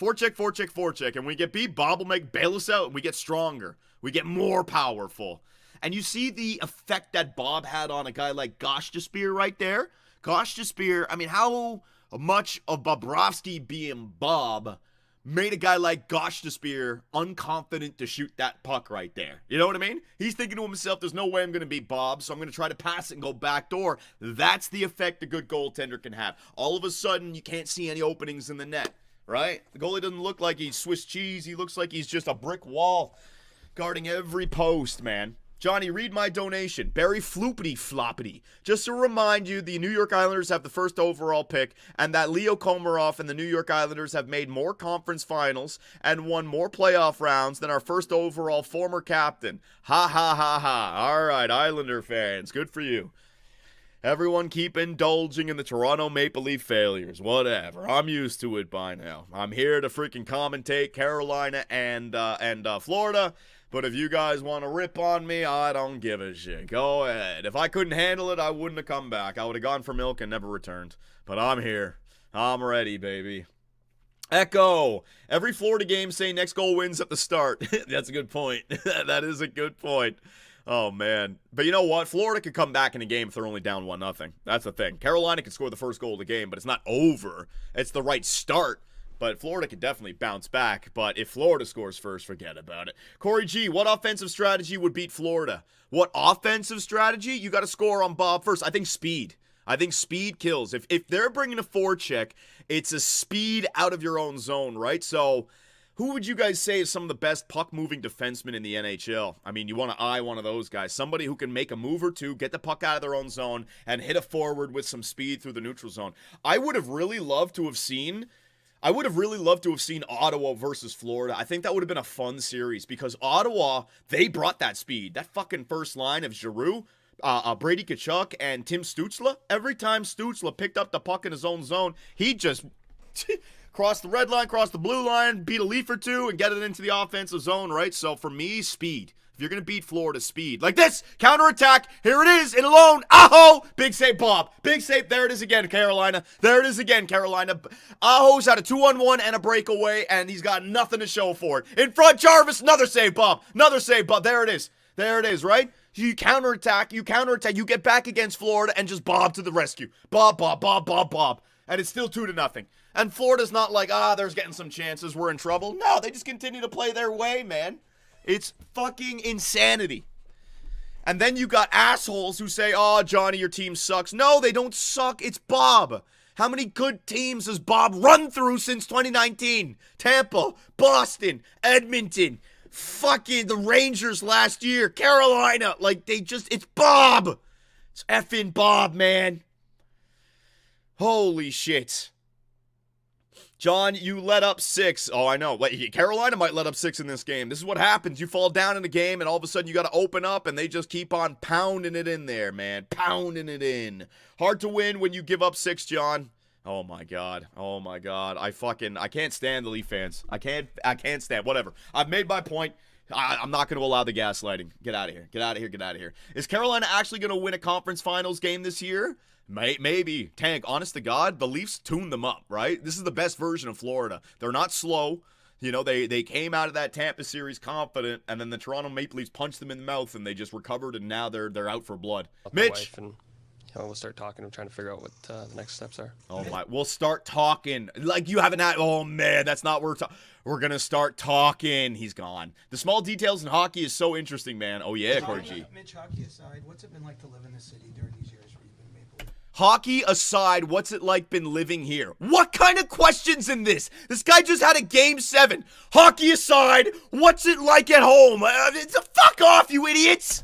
Forecheck. And we get beat, Bob will bail us out, and we get stronger. We get more powerful. And you see the effect that Bob had on a guy like Spear right there? Spear, I mean, how much of Bobrovsky being Bob made a guy like Spear unconfident to shoot that puck right there. You know what I mean? He's thinking to himself, there's no way I'm going to beat Bob, so I'm going to try to pass it and go backdoor. That's the effect a good goaltender can have. All of a sudden, you can't see any openings in the net, right? The goalie doesn't look like he's Swiss cheese. He looks like he's just a brick wall guarding every post, man. Johnny, read my donation. Barry Floopity Floppity. Just to remind you, the New York Islanders have the first overall pick, and that Leo Komarov and the New York Islanders have made more conference finals and won more playoff rounds than our first overall former captain. Ha ha ha ha. All right, Islander fans, good for you. Everyone keep indulging in the Toronto Maple Leaf failures. Whatever. I'm used to it by now. I'm here to freaking commentate Carolina and Florida. But if you guys want to rip on me, I don't give a shit. Go ahead. If I couldn't handle it, I wouldn't have come back. I would have gone for milk and never returned. But I'm here. I'm ready, baby. Echo. Every Florida game say next goal wins at the start. That's a good point. That is a good point. Oh, man. But you know what? Florida could come back in a game if they're only down 1-0. That's the thing. Carolina could score the first goal of the game, but it's not over. It's the right start. But Florida could definitely bounce back. But if Florida scores first, forget about it. Corey G, what offensive strategy would beat Florida? What offensive strategy? You got to score on Bob first. I think speed. I think speed kills. If they're bringing a forecheck, it's a speed out of your own zone, right? So who would you guys say is some of the best puck-moving defensemen in the NHL? I mean, you want to eye one of those guys. Somebody who can make a move or two, get the puck out of their own zone, and hit a forward with some speed through the neutral zone. I would have really loved to have seen Ottawa versus Florida. I think that would have been a fun series because Ottawa, they brought that speed. That fucking first line of Giroux, Brady Tkachuk and Tim Stützle. Every time Stützle picked up the puck in his own zone, he just cross the red line, cross the blue line, beat a leaf or two, and get it into the offensive zone, right? So for me, speed. If you're going to beat Florida, speed. Like this, counterattack, here it is, in alone, Aho! Big save, Bob. Big save, there it is again, Carolina. There it is again, Carolina. Aho's had a 2-on-1 and a breakaway, and he's got nothing to show for it. In front, Jarvis, another save, Bob. Another save, Bob. There it is. There it is, right? You counterattack, you get back against Florida, and just Bob to the rescue. Bob. And it's still 2-0. And Florida's not like, there's getting some chances, we're in trouble. No, they just continue to play their way, man. It's fucking insanity. And then you got assholes who say, Johnny, your team sucks. No, they don't suck. It's Bob. How many good teams has Bob run through since 2019? Tampa, Boston, Edmonton, fucking the Rangers last year, Carolina. Like, it's Bob. It's effing Bob, man. Holy shit. John, you let up 6. Oh, I know. Carolina might let up 6 in this game. This is what happens. You fall down in the game, and all of a sudden you got to open up, and they just keep on pounding it in there, man. Pounding it in. Hard to win when you give up 6, John. Oh, my God. I can't stand the Leaf fans. I can't stand. Whatever. I've made my point. I'm not going to allow the gaslighting. Get out of here. Is Carolina actually going to win a conference finals game this year? Maybe. Tank, honest to God, the Leafs tuned them up, right? This is the best version of Florida. They're not slow. You know, they came out of that Tampa series confident, and then the Toronto Maple Leafs punched them in the mouth, and they just recovered, and now they're out for blood. Mitch! And, we'll start talking and trying to figure out what the next steps are. Oh, my. We'll start talking. Like, you haven't had... Oh, man, that's not where we're going to start talking. He's gone. The small details in hockey is so interesting, man. Oh, yeah, Corey G. Mitch, hockey aside, what's it been like to live in this city during these years? Hockey aside, what's it like been living here? What kind of questions in this? This guy just had a game 7. Hockey aside, what's it like at home? Fuck off, you idiots!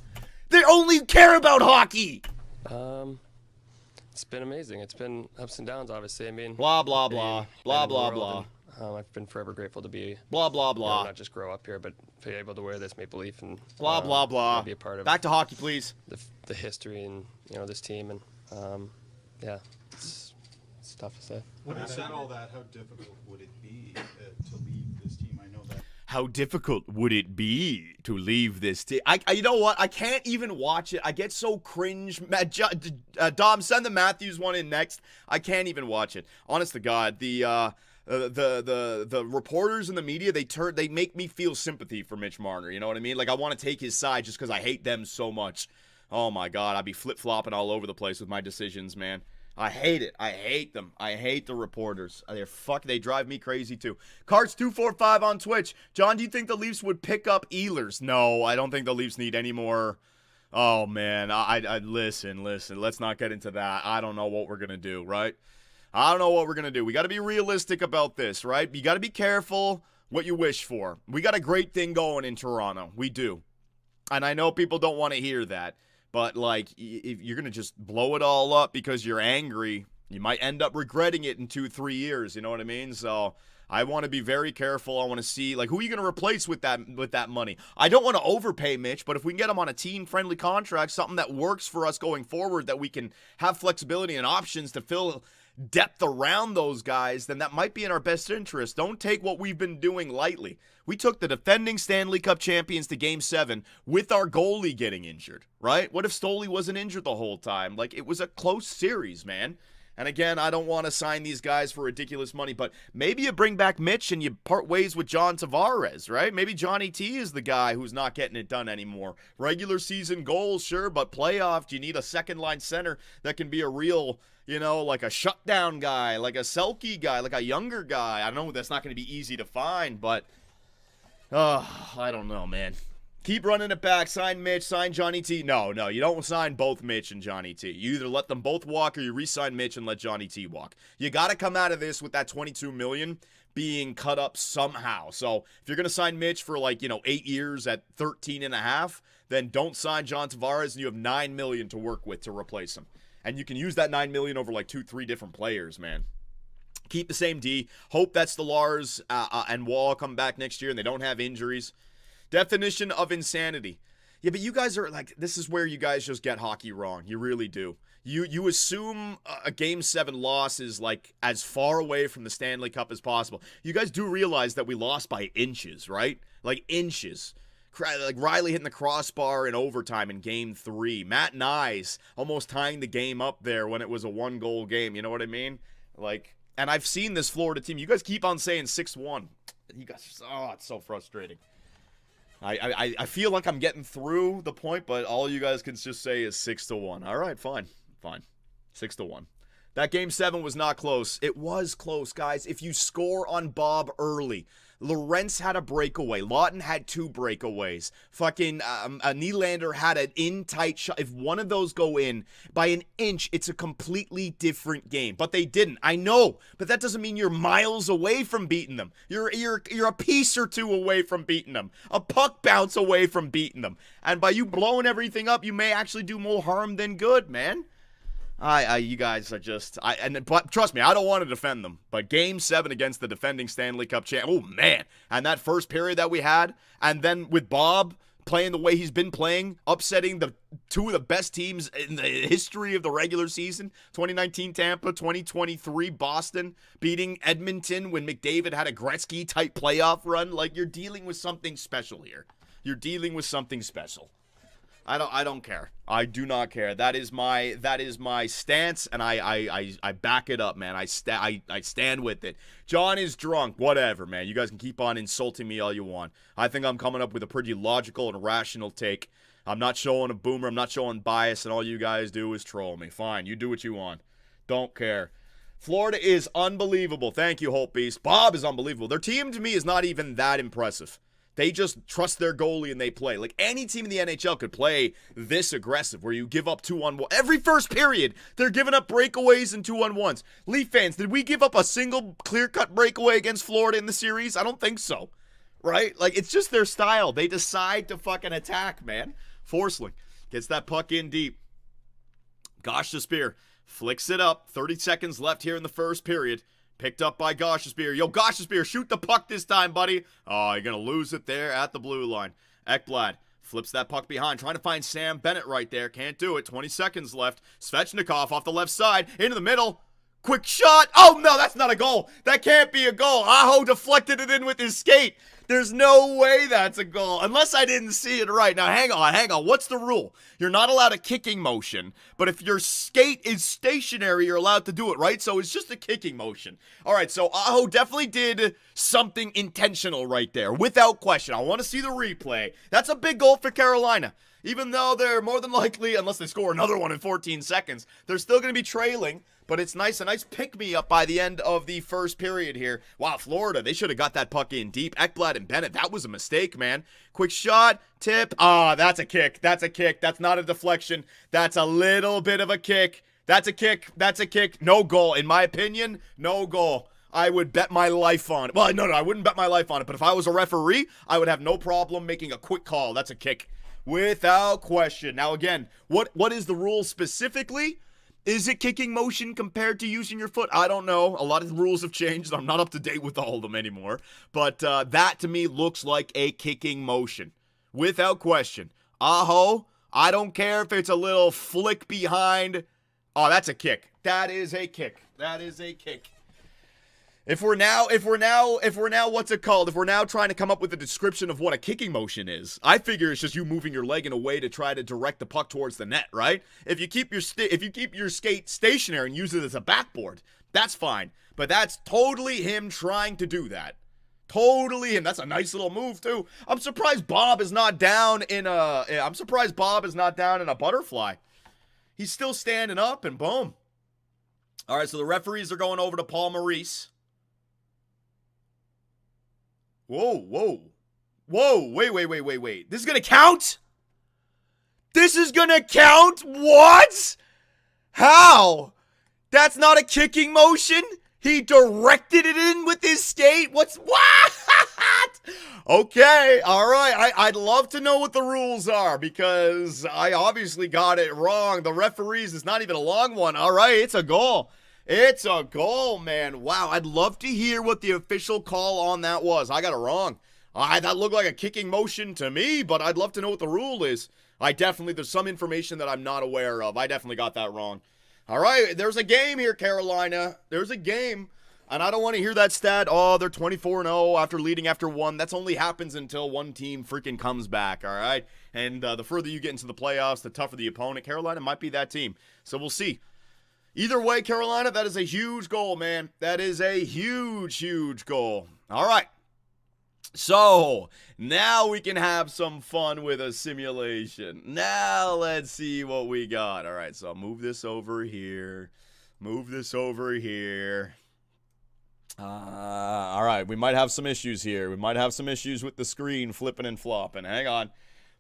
They only care about hockey! It's been amazing. It's been ups and downs, obviously. I mean... Blah, blah, blah. Blah, blah, blah. And, I've been forever grateful to be... Blah, blah, blah. Not just grow up here, but be able to wear this Maple Leaf and... Blah, blah, blah. Be a part of... Back to hockey, please. The history and, this team and... yeah, it's tough to say. Having said all that, how difficult would it be to leave this team? I know that. How difficult would it be to leave this team? You know what? I can't even watch it. I get so cringe. Dom, send the Matthews one in next. I can't even watch it. Honest to God, the reporters and the media, they make me feel sympathy for Mitch Marner. You know what I mean? Like, I want to take his side just because I hate them so much. Oh, my God. I'd be flip-flopping all over the place with my decisions, man. I hate it. I hate them. I hate the reporters. They drive me crazy, too. Carts245 on Twitch. John, do you think the Leafs would pick up Ehlers? No, I don't think the Leafs need any more. Oh, man. Listen. Let's not get into that. I don't know what we're going to do, right? I don't know what we're going to do. We got to be realistic about this, right? You got to be careful what you wish for. We got a great thing going in Toronto. We do. And I know people don't want to hear that. But, like, if you're going to just blow it all up because you're angry, you might end up regretting it in 2-3 years. You know what I mean? So I want to be very careful. I want to see, like, who are you going to replace with that money? I don't want to overpay Mitch, but if we can get him on a team-friendly contract, something that works for us going forward, that we can have flexibility and options to fill depth around those guys, then that might be in our best interest. Don't take what we've been doing lightly. We took the defending Stanley Cup champions to Game 7 with our goalie getting injured, right? What if Stoley wasn't injured the whole time? Like, it was a close series, man. And again, I don't want to sign these guys for ridiculous money, but maybe you bring back Mitch and you part ways with John Tavares, right? Maybe Johnny T is the guy who's not getting it done anymore. Regular season goals, sure, but playoff, you need a second-line center that can be a real, like a shutdown guy, like a Selke guy, like a younger guy. I know that's not going to be easy to find, but I don't know, man. Keep running it back. Sign Mitch. Sign Johnny T. No, you don't sign both Mitch and Johnny T. You either let them both walk or you re-sign Mitch and let Johnny T walk. You got to come out of this with that $22 million being cut up somehow. So if you're going to sign Mitch for 8 years at 13.5, then don't sign John Tavares and you have $9 million to work with to replace him. And you can use that $9 million over 2-3 different players, man. Keep the same D. Hope that's the Lars and Wall come back next year and they don't have injuries. Definition of insanity. Yeah, but you guys are like, this is where you guys just get hockey wrong. You really do. You assume a Game 7 loss is like as far away from the Stanley Cup as possible. You guys do realize that we lost by inches, right? Like inches. Like Riley hitting the crossbar in overtime in Game 3. Matt Nyes almost tying the game up there when it was a 1-goal game. You know what I mean? Like, and I've seen this Florida team. You guys keep on saying 6-1. You guys, oh, it's so frustrating. I feel like I'm getting through the point, but all you guys can just say is 6-1. All right, fine. 6-1. That Game 7 was not close. It was close, guys. If you score on Bob early, Lorentz had a breakaway. Lawton had 2 breakaways. Fucking Nylander had an in-tight shot. If one of those go in by an inch, it's a completely different game. But they didn't. I know, but that doesn't mean you're miles away from beating them. You're a piece or 2 away from beating them. A puck bounce away from beating them. And by you blowing everything up, you may actually do more harm than good, man. You guys are just, but trust me, I don't want to defend them. But Game 7 against the defending Stanley Cup champ, oh man! And that first period that we had, and then with Bob playing the way he's been playing, upsetting the 2 of the best teams in the history of the regular season, 2019 Tampa, 2023 Boston, beating Edmonton when McDavid had a Gretzky-type playoff run. Like, you're dealing with something special here. You're dealing with something special. I don't care. I do not care. That is my stance, and I back it up, man. I stand with it. John is drunk. Whatever, man. You guys can keep on insulting me all you want. I think I'm coming up with a pretty logical and rational take. I'm not showing a boomer. I'm not showing bias, and all you guys do is troll me. Fine. You do what you want. Don't care. Florida is unbelievable. Thank you, Hope Beast. Bob is unbelievable. Their team, to me, is not even that impressive. They just trust their goalie and they play. Like, any team in the NHL could play this aggressive where you give up 2-on-1. Every first period, they're giving up breakaways and 2-on-1s. Leaf fans, did we give up a single clear-cut breakaway against Florida in the series? I don't think so. Right? Like, it's just their style. They decide to fucking attack, man. Forsling gets that puck in deep. Gosh, the spear flicks it up. 30 seconds left here in the first period. Picked up by Goshespear. Yo, Goshespear, shoot the puck this time, buddy. Oh, you're going to lose it there at the blue line. Ekblad flips that puck behind, trying to find Sam Bennett right there. Can't do it. 20 seconds left. Svechnikov off the left side, into the middle. Quick shot. Oh, no, that's not a goal. That can't be a goal. Aho deflected it in with his skate. There's no way that's a goal, unless I didn't see it right. Now, hang on. What's the rule? You're not allowed a kicking motion, but if your skate is stationary, you're allowed to do it, right? So it's just a kicking motion. All right, so Aho definitely did something intentional right there, without question. I want to see the replay. That's a big goal for Carolina. Even though they're more than likely, unless they score another one in 14 seconds, they're still going to be trailing. But it's nice, a nice pick-me-up by the end of the first period here. Wow, Florida, they should have got that puck in deep. Ekblad and Bennett, that was a mistake, man. Quick shot, tip. Ah, that's a kick. That's a kick. That's not a deflection. That's a little bit of a kick. That's a kick. That's a kick. No goal. In my opinion, no goal. I would bet my life on it. Well, no, I wouldn't bet my life on it. But if I was a referee, I would have no problem making a quick call. That's a kick. Without question. Now, again, what is the rule specifically? Is it kicking motion compared to using your foot? I don't know. A lot of the rules have changed. I'm not up to date with all of them anymore. But that, to me, looks like a kicking motion. Without question. Aho, I don't care if it's a little flick behind. Oh, that's a kick. That is a kick. That is a kick. If we're now, what's it called? If we're now trying to come up with a description of what a kicking motion is, I figure it's just you moving your leg in a way to try to direct the puck towards the net, right? If you keep your skate stationary and use it as a backboard, that's fine. But that's totally him trying to do that. Totally him. That's a nice little move too. I'm surprised Bob is not down in a butterfly. He's still standing up and boom. All right, so the referees are going over to Paul Maurice. Whoa, wait. This is going to count? This is going to count? What? How? That's not a kicking motion? He directed it in with his skate? What? Okay, all right. I'd love to know what the rules are because I obviously got it wrong. The referees, it's not even a long one. All right, it's a goal. It's a goal, man. Wow, I'd love to hear what the official call on that was. I got it wrong. That looked like a kicking motion to me, but I'd love to know what the rule is. There's some information that I'm not aware of. I definitely got that wrong. All right, there's a game here, Carolina. There's a game. And I don't want to hear that stat, oh, they're 24-0 after leading after one. That's only happens until one team freaking comes back, all right? And the further you get into the playoffs, the tougher the opponent. Carolina might be that team. So we'll see. Either way, Carolina, that is a huge goal, man. That is a huge, huge goal. All right. So, now we can have some fun with a simulation. Now, let's see what we got. All right, so I'll move this over here. Move this over here. All right, we might have some issues here. We might have some issues with the screen flipping and flopping. Hang on.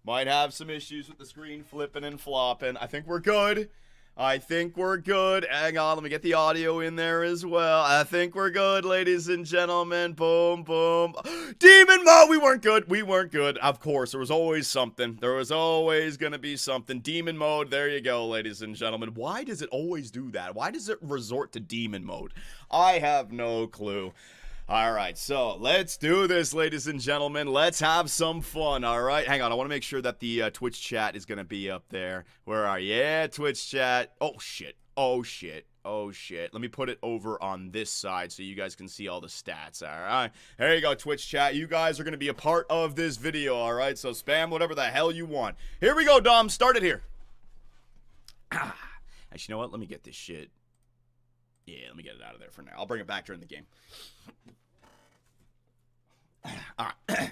Might have some issues with the screen flipping and flopping. I think we're good. Hang on, let me get the audio in there as well. I think we're good, ladies and gentlemen. Boom, boom. Demon mode! We weren't good. Of course, there was always something. There was always going to be something. Demon mode, there you go, ladies and gentlemen. Why does it always do that? Why does it resort to demon mode? I have no clue. All right, so let's do this, ladies and gentlemen. Let's have some fun, all right? Hang on, I want to make sure that the Twitch chat is going to be up there. Where are you? Yeah, Twitch chat. Oh, shit. Let me put it over on this side so you guys can see all the stats, all right? There you go, Twitch chat. You guys are going to be a part of this video, all right? So spam whatever the hell you want. Here we go, Dom. Start it here. Actually, you know what? Let me get this shit. Yeah, let me get it out of there for now. I'll bring it back during the game. All right.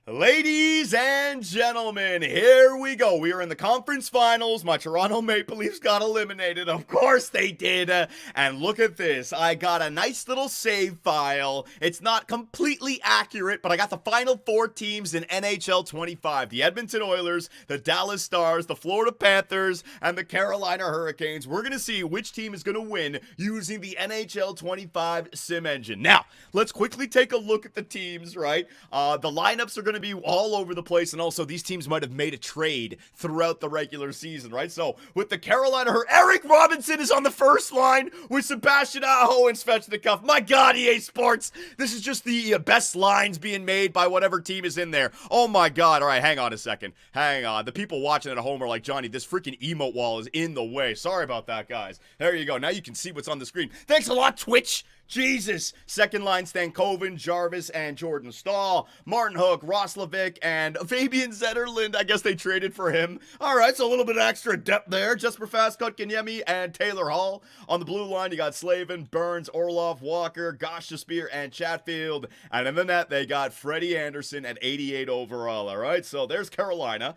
Ladies and gentlemen, here we go. We are in the conference finals. My Toronto Maple Leafs got eliminated. Of course they did. And look at this. I got a nice little save file. It's not completely accurate, but I got the final four teams in NHL 25. The Edmonton Oilers, the Dallas Stars, the Florida Panthers, and the Carolina Hurricanes. We're going to see which team is going to win using the NHL 25 sim engine. Now, let's quickly take a look at the teams, right? The lineups are going to be all over the place, and also these teams might have made a trade throughout the regular season, right? So with the Carolina, Eric Robinson is on the first line with Sebastian Aho and Svechnikov. My God, EA Sports, this is just the best lines being made by whatever team is in there. Oh my God! All right, hang on a second. Hang on. The people watching at home are like, Johnny, this freaking emote wall is in the way. Sorry about that, guys. There you go. Now you can see what's on the screen. Thanks a lot, Twitch. Jesus. Second line, Stankoven, Jarvis, and Jordan Stahl. Martin Hook, Roslovic, and Fabian Zetterlund. I guess they traded for him. All right, so a little bit of extra depth there. Jesper Fast, Kotkaniemi, and Taylor Hall. On the blue line, you got Slavin, Burns, Orlov, Walker, Gostisbehere, and Chatfield. And in the net, they got Freddie Anderson at 88 overall. All right, so there's Carolina.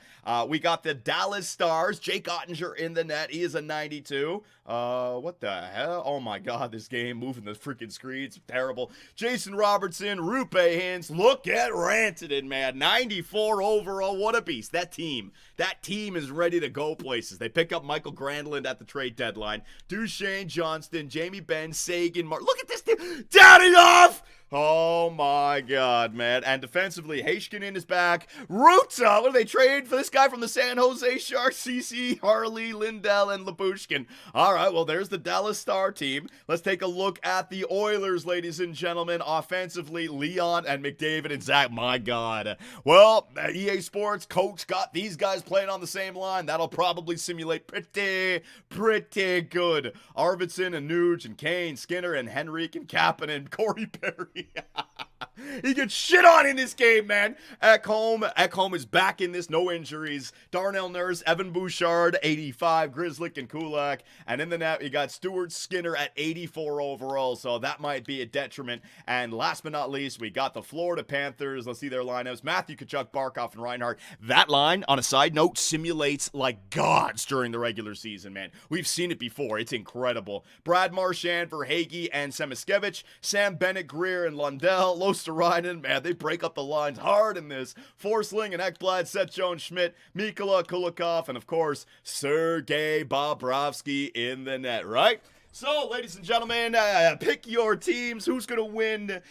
We got the Dallas Stars. Jake Ottinger in the net. He is a 92. What the hell? Oh my God, this game moving the freaking screens, terrible. Jason Robertson, Rupe Hintz, look at Rantanen, man, 94 overall, what a beast. That team is ready to go places. They pick up Michael Granlund at the trade deadline. Duchesne, Johnston, Jamie Benn, Sagan, look at this team, Daddy-off! Oh my God, man. And defensively, Heiskanen is back. Ruta, what do they trade for this guy from the San Jose Sharks? CC, Harley, Lindell, and Labushkin. All right, well, there's the Dallas Star team. Let's take a look at the Oilers, ladies and gentlemen. Offensively, Leon and McDavid and Zach. My God. Well, EA Sports coach got these guys playing on the same line. That'll probably simulate pretty good. Arvidsson and Nuge and Kane, Skinner and Henrique and Kapanen and Corey Perry. He gets shit on in this game, man. Ekholm is back in this, no injuries. Darnell Nurse, Evan Bouchard, 85, Grzelcyk and Kulak. And in the net, you got Stuart Skinner at 84 overall, so that might be a detriment. And last but not least, we got the Florida Panthers. Let's see their lineups. Matthew Tkachuk, Barkov, and Reinhart. That line, on a side note, simulates like gods during the regular season, man. We've seen it before. It's incredible. Brad Marchand, Verhaeghe, and Semiskevich. Sam Bennett, Greer, and Lundell. Losterainen, man, they break up the lines hard in this. Forsling and Ekblad, Seth Jones, Schmidt, Mikula, Kulikov, and of course, Sergei Bobrovsky in the net, right? So, ladies and gentlemen, pick your teams. Who's going to win?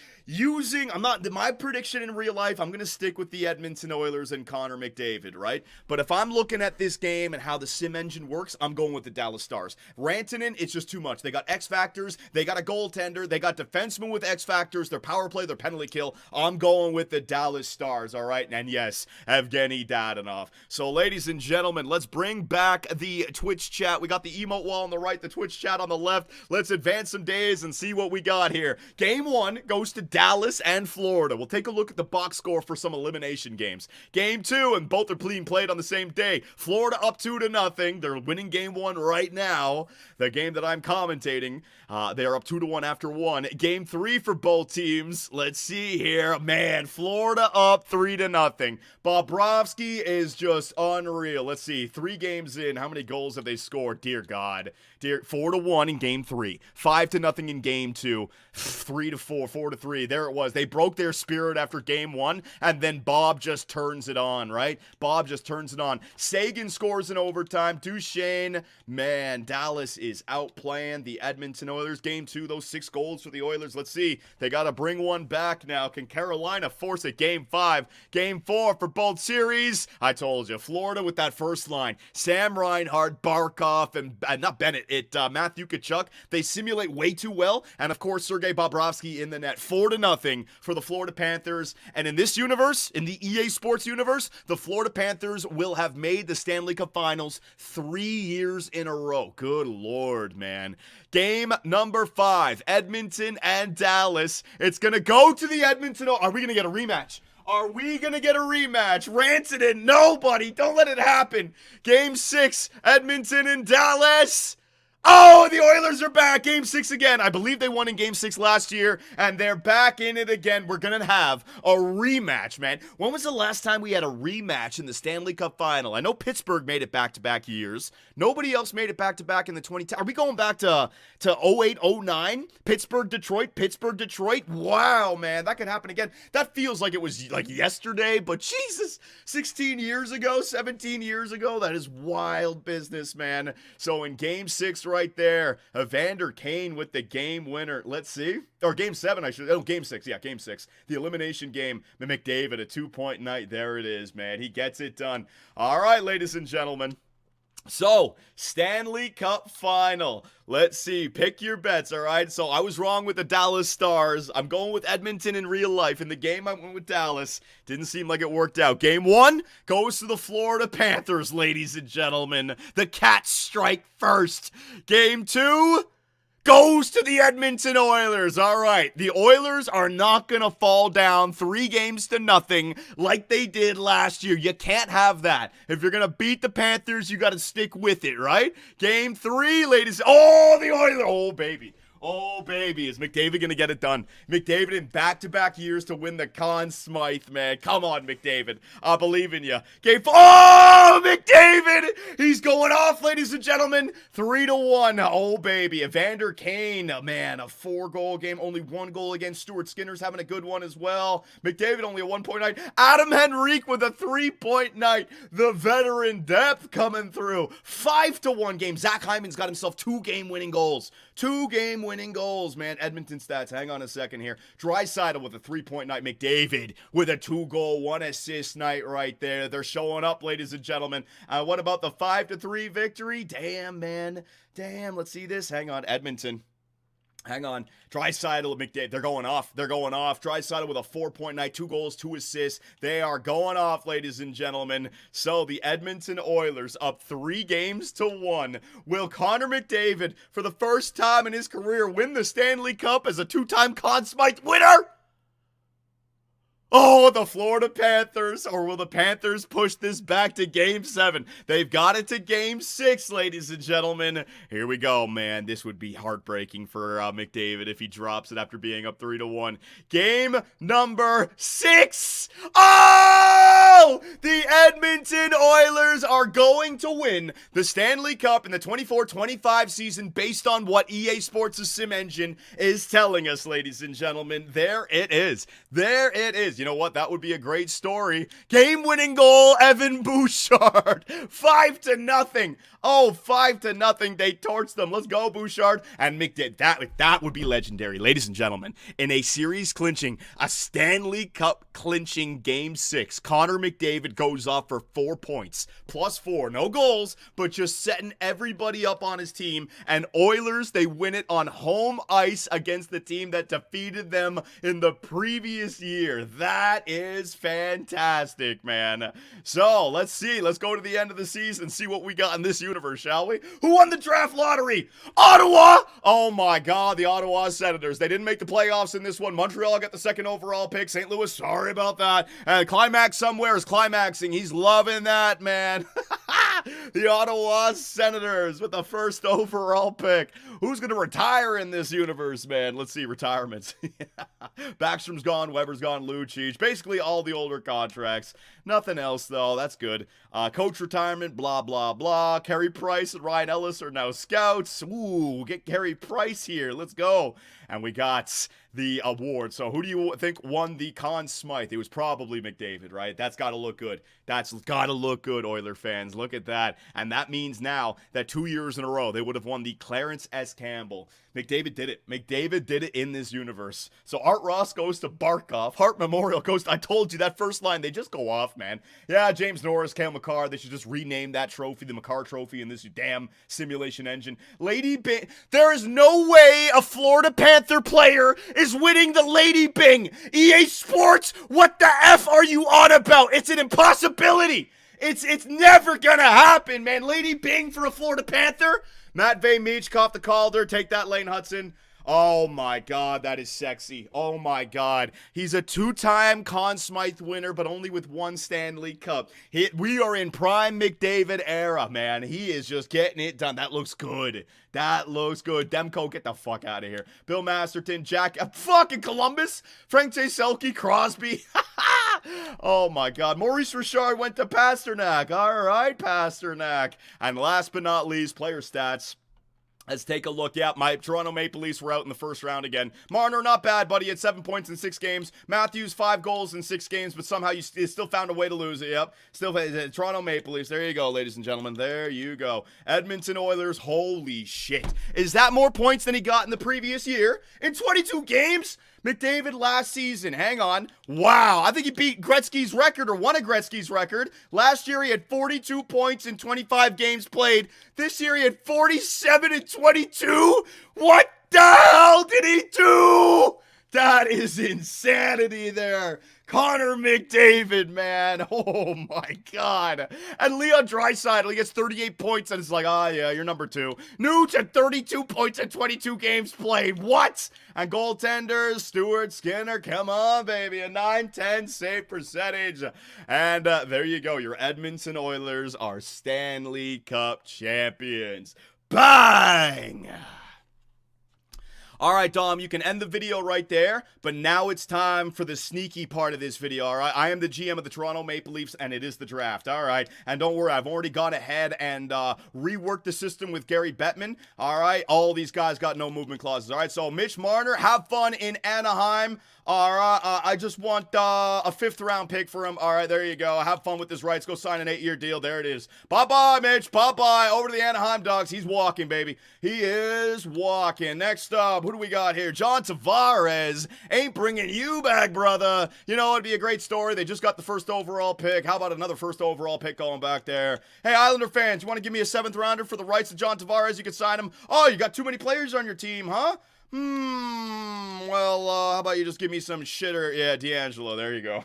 My prediction in real life, I'm going to stick with the Edmonton Oilers and Connor McDavid, right? But if I'm looking at this game and how the sim engine works, I'm going with the Dallas Stars. Rantanen, it's just too much. They got X factors, they got a goaltender, they got defensemen with X factors, their power play, their penalty kill. I'm going with the Dallas Stars, all right? And yes, Evgeny Dadonov. So, ladies and gentlemen, let's bring back the Twitch chat. We got the emote wall on the right, the Twitch chat on the left. Let's advance some days and see what we got here. Game 1 goes to Dallas and Florida. We'll take a look at the box score for some elimination games. Game 2, and both are being played on the same day. Florida up 2-0. They're winning game 1 right now. The game that I'm commentating, they are up 2-1 after 1. Game 3 for both teams. Let's see here. Man, Florida up 3-0. Bobrovsky is just unreal. Let's see. 3 games in. How many goals have they scored? Dear God. 4-1 in game 3. 5-0 in game 2. 3-4. 4-3. There it was. They broke their spirit after game 1, and then Bob just turns it on, right? Bob just turns it on. Sagan scores in overtime. Duchesne, man, Dallas is outplaying the Edmonton Oilers. Game 2, those 6 goals for the Oilers. Let's see. They got to bring one back now. Can Carolina force it? Game 5. Game 4 for both series. I told you. Florida with that first line. Sam Reinhart, Barkov, and not Bennett. Matthew Tkachuk. They simulate way too well. And of course, Sergei Bobrovsky in the net. 4-0 for the Florida Panthers. And in this universe, in the EA Sports universe, the Florida Panthers will have made the Stanley Cup Finals 3 years in a row. Good Lord, man. Game number 5, Edmonton and Dallas. It's going to go to the Edmonton. Are we going to get a rematch? Are we going to get a rematch? Rantanen, nobody. Don't let it happen. Game 6, Edmonton and Dallas. Oh, the Oilers are back. Game 6 again. I believe they won in Game 6 last year, and they're back in it again. We're going to have a rematch, man. When was the last time we had a rematch in the Stanley Cup Final? I know Pittsburgh made it back-to-back years. Nobody else made it back-to-back in the 2010s. Are we going back to 08, 09? Pittsburgh, Detroit. Wow, man, that could happen again. That feels like it was like yesterday, but Jesus, 16 years ago, 17 years ago, that is wild business, man. So in Game 6 right there, Evander Kane with the game winner. Let's see. Or Game 7, I should. Oh, Game 6. Yeah, Game 6. The elimination game. McDavid, a 2-point night. There it is, man. He gets it done. All right, ladies and gentlemen. So, Stanley Cup Final. Let's see. Pick your bets, all right? So, I was wrong with the Dallas Stars. I'm going with Edmonton in real life. In the game, I went with Dallas. Didn't seem like it worked out. Game 1 goes to the Florida Panthers, ladies and gentlemen. The Cats strike first. Game 2 goes to the Edmonton Oilers. All right, the Oilers are not going to fall down 3-0 like they did last year. You can't have that. If you're going to beat the Panthers, you got to stick with it, right? Game 3, ladies. Oh, the Oilers. Oh, baby. Oh, baby, is McDavid going to get it done? McDavid in back-to-back years to win the Conn Smythe, man. Come on, McDavid. I believe in you. Game 4. Oh, McDavid! He's going off, ladies and gentlemen. 3-1. Oh, baby. Evander Kane, man, a 4-goal game. Only 1 goal against Stuart Skinner's having a good one as well. McDavid only a 1-point night. Adam Henrique with a 3-point night. The veteran depth coming through. 5-1 game. Zach Hyman's got himself 2 game-winning goals. 2 game-winning goals, man. Edmonton stats. Hang on a second here. Draisaitl with a 3-point night. McDavid with a 2-goal, 1-assist night right there. They're showing up, ladies and gentlemen. What about the 5-3 victory? Damn, man. Damn, let's see this. Hang on, Edmonton. Hang on. Draisaitl, McDavid, they're going off. Draisaitl with a 4-point night, 2 goals, 2 assists. They are going off, ladies and gentlemen. So the Edmonton Oilers up 3-1. Will Connor McDavid, for the first time in his career, win the Stanley Cup as a 2-time Conn Smythe winner? Oh, the Florida Panthers, or will the Panthers push this back to Game 7? They've got it to Game 6, ladies and gentlemen. Here we go, man. This would be heartbreaking for McDavid if he drops it after being up 3-1. Game number 6. Oh! The Edmonton Oilers are going to win the Stanley Cup in the 24-25 season based on what EA Sports' sim engine is telling us, ladies and gentlemen. There it is. There it is. is. You know what? That would be a great story. Game-winning goal, Evan Bouchard. 5-0. Oh, 5-0. They torched them. Let's go, Bouchard. And McDavid. That would be legendary, ladies and gentlemen. In a series clinching, a Stanley Cup clinching Game 6, Connor McDavid goes off for 4 points. +4. No goals, but just setting everybody up on his team. And Oilers, they win it on home ice against the team that defeated them in the previous year. That is fantastic, man. So, let's see. Let's go to the end of the season, see what we got in this universe, shall we? Who won the draft lottery? Ottawa! Oh my God, the Ottawa Senators. They didn't make the playoffs in this one. Montreal got the 2nd overall pick. St. Louis, sorry about that. Climax somewhere is climaxing. He's loving that, man. The Ottawa Senators with the 1st overall pick. Who's going to retire in this universe, man? Let's see, retirements. Backstrom's gone, Weber's gone, Lucic. Basically all the older contracts. Nothing else, though. That's good. Coach retirement, blah, blah, blah. Carey Price and Ryan Ellis are now scouts. Ooh, get Carey Price here. Let's go. And we got the award. So who do you think won the Conn Smythe? It was probably McDavid, right? That's got to look good. That's got to look good, Oiler fans. Look at that. And that means now that 2 years in a row, they would have won the Clarence S. Campbell. McDavid did it. McDavid did it in this universe. So Art Ross goes to Barkov. Hart Memorial goes to, I told you, that first line, they just go off, man. Yeah, James Norris, Cale Makar, they should just rename that trophy the Makar Trophy in this damn simulation engine. Lady Bing, there is no way a Florida Panther player is winning the Lady Bing. EA Sports, what the F are you on about? It's an impossibility. It's never gonna happen, man. Lady Bing for a Florida Panther? Matvey Michkov the Calder, take that, Lane Hudson. Oh my God, that is sexy. Oh my God. He's a 2-time Conn Smythe winner, but only with 1 Stanley Cup. We are in prime McDavid era, man. He is just getting it done. That looks good. That looks good. Demko, get the fuck out of here. Bill Masterton, Jack, fucking Columbus, Frank J. Selke, Crosby. Oh my God. Maurice Richard went to Pasternak. All right, Pasternak. And last but not least, player stats. Let's take a look. Yeah, my Toronto Maple Leafs were out in the first round again. Marner, not bad, buddy. He had 7 points in 6 games. Matthews, 5 goals in 6 games, but somehow you still found a way to lose it. Yep. Still, Toronto Maple Leafs. There you go, ladies and gentlemen. There you go. Edmonton Oilers. Holy shit. Is that more points than he got in the previous year? In 22 games? McDavid last season, hang on. Wow, I think he beat Gretzky's record or won a Gretzky's record. Last year he had 42 points in 25 games played. This year he had 47 in 22. What the hell did he do? That is insanity there. Connor McDavid, man. Oh, my God. And Leon Draisaitl, he gets 38 points, and it's like, oh, yeah, you're number 2. Nuge at 32 points in 22 games played. What? And goaltenders, Stewart, Skinner, come on, baby. A 9-10 save percentage. And there you go. Your Edmonton Oilers are Stanley Cup champions. Bang! All right, Dom, you can end the video right there, but now it's time for the sneaky part of this video, all right? I am the GM of the Toronto Maple Leafs, and it is the draft, all right? And don't worry, I've already gone ahead and reworked the system with Gary Bettman, all right? All these guys got no movement clauses, all right? So, Mitch Marner, have fun in Anaheim. All right, I just want a 5th-round pick for him. All right, there you go. Have fun with his rights. Go sign an 8-year deal. There it is. Bye-bye, Mitch. Bye-bye. Over to the Anaheim Ducks. He's walking, baby. He is walking. Next up, who do we got here? John Tavares ain't bringing you back, brother. You know, it'd be a great story. They just got the 1st overall pick. How about another 1st overall pick going back there? Hey, Islander fans, you want to give me a 7th-rounder for the rights of John Tavares? You can sign him. Oh, you got too many players on your team, huh? Well, how about you just give me some shitter? Yeah, D'Angelo, there you go.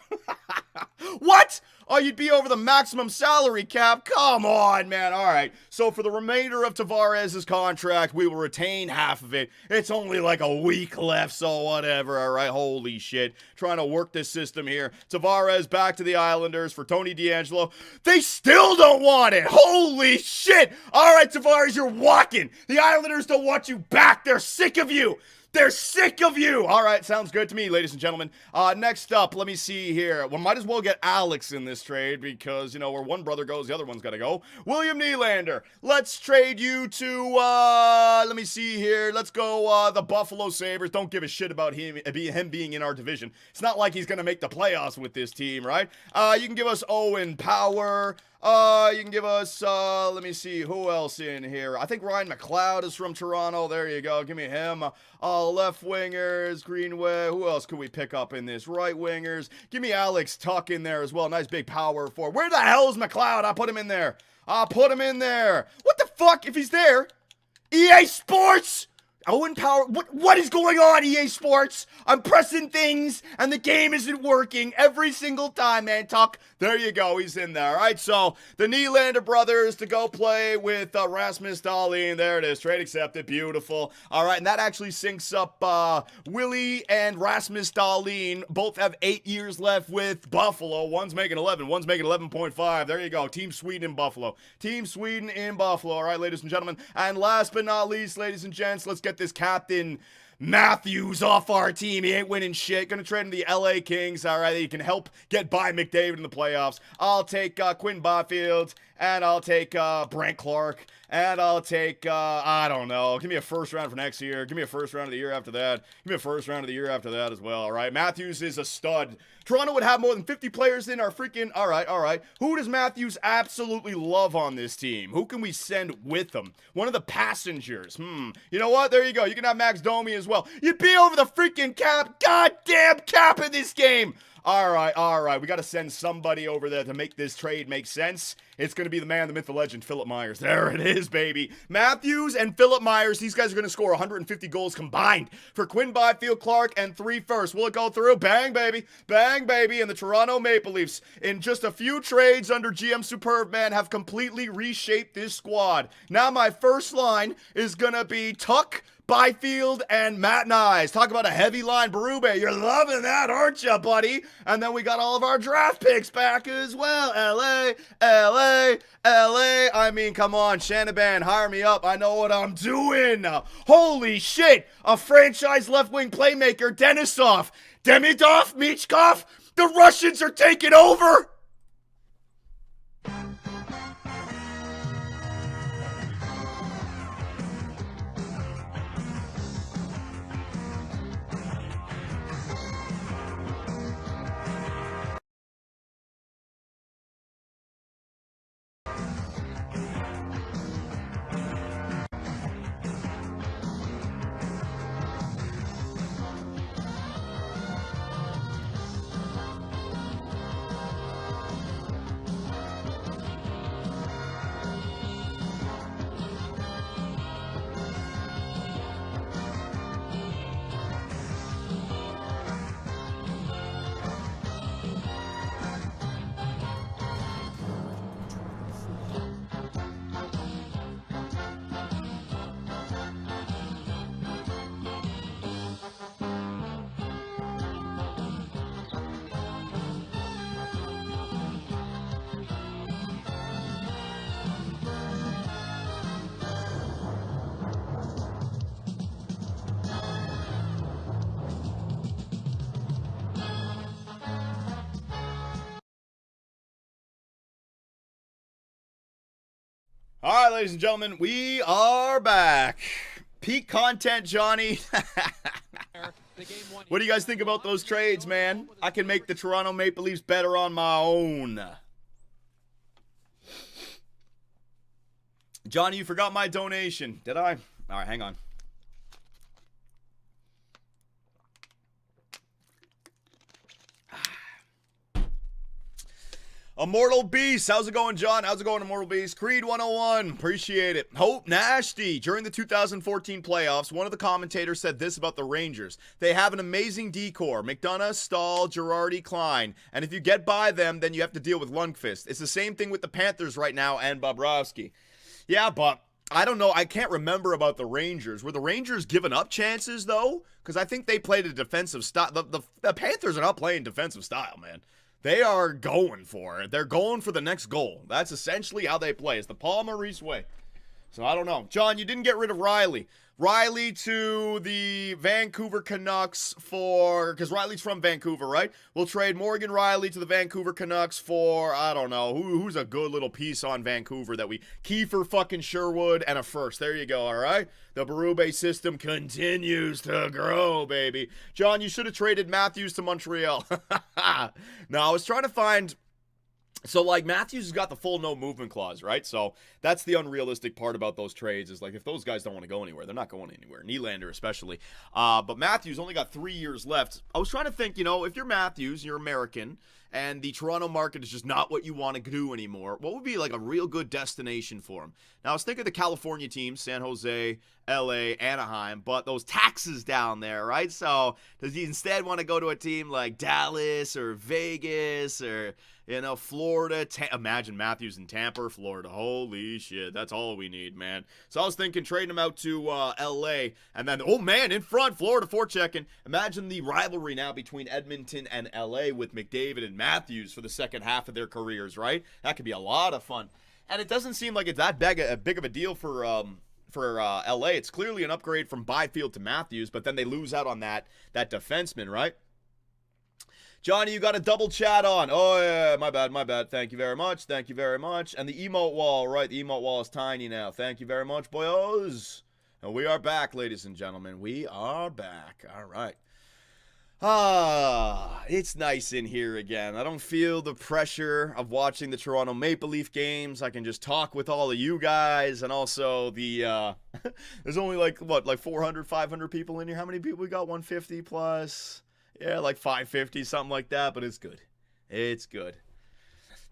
What? Oh, you'd be over the maximum salary cap? Come on, man. All right. So for the remainder of Tavares' contract, we will retain half of it. It's only like a week left, so whatever. All right. Holy shit. Trying to work this system here. Tavares back to the Islanders for Tony D'Angelo. They still don't want it. Holy shit. All right, Tavares, you're walking. The Islanders don't want you back. They're sick of you. They're sick of you. All right, sounds good to me, ladies and gentlemen. Next up, let me see here. We might as well get Alex in this trade because, you know, where one brother goes, the other one's got to go. William Nylander, let's trade you to, let me see here. Let's go the Buffalo Sabres. Don't give a shit about him being in our division. It's not like he's going to make the playoffs with this team, right? You can give us Owen Power. You can give us, let me see, who else in here? I think Ryan McLeod is from Toronto. There you go. Give me him. Left wingers, Greenway. Who else could we pick up in this? Right wingers. Give me Alex Tuck in there as well. Nice big power forward. Where the hell is McLeod? I'll put him in there. I'll put him in there. What the fuck? If he's there, EA Sports! Owen Power, what is going on, EA Sports? I'm pressing things, and the game isn't working every single time, man. Tuck, there you go, he's in there. All right, so the Nylander brothers to go play with Rasmus Dahlin. There it is, trade accepted, beautiful. All right, and that actually syncs up Willie and Rasmus Dahlin. Both have 8 years left with Buffalo. One's making 11, one's making 11.5. There you go, Team Sweden in Buffalo. Team Sweden in Buffalo, all right, ladies and gentlemen. And last but not least, ladies and gents, let's get this Captain Matthews off our team. He ain't winning shit. Gonna trade him to the LA Kings. All right, he can help get by McDavid in the playoffs. I'll take Quinn Byfield, and I'll take Brent Clark, and I'll take, I don't know. Give me a first round for next year. Give me a first round of the year after that. Give me a first round of the year after that as well, all right? Matthews is a stud. Toronto would have more than 50 players in our freaking, all right. Who does Matthews absolutely love on this team? Who can we send with him? One of the passengers. You know what? There you go. You can have Max Domi as well. You'd be over the freaking cap. Goddamn cap in this game. All right. We got to send somebody over there to make this trade make sense. It's going to be the man, the myth, the legend, Philip Myers. There it is, baby. Matthews and Philip Myers, these guys are going to score 150 goals combined for Quinn Byfield, Clark, and 3 firsts. Will it go through? Bang, baby. Bang, baby. And the Toronto Maple Leafs, in just a few trades under GM Superbman, have completely reshaped this squad. Now my first line is going to be Tuck, Byfield, and Matt Nyes. Talk about a heavy line, Berube. You're loving that, aren't you, buddy? And then we got all of our draft picks back as well. LA. I mean, come on, Shanaban, hire me up. I know what I'm doing. Holy shit. A franchise left-wing playmaker, Denisov. Demidov, Michkov. The Russians are taking over. All right, ladies and gentlemen, we are back. Peak content, Johnny. What do you guys think about those trades, man? I can make the Toronto Maple Leafs better on my own. Johnny, you forgot my donation. Did I? All right, hang on. Immortal Beast, how's it going, John? How's it going, Immortal Beast? Creed 101, appreciate it. Hope Nasty, during the 2014 playoffs, one of the commentators said this about the Rangers. They have an amazing decor, McDonough, Stahl, Girardi, Klein. And if you get by them, then you have to deal with Lundqvist. It's the same thing with the Panthers right now and Bobrovsky. Yeah, but I don't know. I can't remember about the Rangers. Were the Rangers giving up chances, though? Because I think they played a defensive style. The Panthers are not playing defensive style, man. They are going for it. They're going for the next goal. That's essentially how they play. It's the Paul Maurice way. So I don't know. John, you didn't get rid of Riley. Riley to the Vancouver Canucks because Riley's from Vancouver, right? We'll trade Morgan Riley to the Vancouver Canucks for, I don't know, who's a good little piece on Vancouver Kiefer fucking Sherwood and a first. There you go, all right? The Berube system continues to grow, baby. John, you should have traded Matthews to Montreal. No, I was trying to find... So, like, Matthews has got the full no movement clause, right? So, that's the unrealistic part about those trades is, like, if those guys don't want to go anywhere, they're not going anywhere. Nylander especially. But Matthews only got 3 years left. I was trying to think, if you're Matthews, you're American, and the Toronto market is just not what you want to do anymore, what would be, like, a real good destination for him? Now, I was thinking the California teams, San Jose, LA, Anaheim, but those taxes down there, right? So, does he instead want to go to a team like Dallas or Vegas or... Florida. Imagine Matthews in Tampa, Florida. Holy shit. That's all we need, man. So I was thinking trading him out to L.A. And then, oh, man, in front, Florida forechecking. Imagine the rivalry now between Edmonton and L.A. with McDavid and Matthews for the second half of their careers, right? That could be a lot of fun. And it doesn't seem like it's that big of a deal for LA. It's clearly an upgrade from Byfield to Matthews, but then they lose out on that defenseman, right? Johnny, you got a double chat on. Oh, yeah, my bad. Thank you very much. And the emote wall, right? The emote wall is tiny now. Thank you very much, boyos. And we are back, ladies and gentlemen. We are back. All right. It's nice in here again. I don't feel the pressure of watching the Toronto Maple Leaf games. I can just talk with all of you guys. And also the, there's only like 400, 500 people in here. How many people we got? 150 plus? Yeah, like 550, something like that, but it's good. It's good.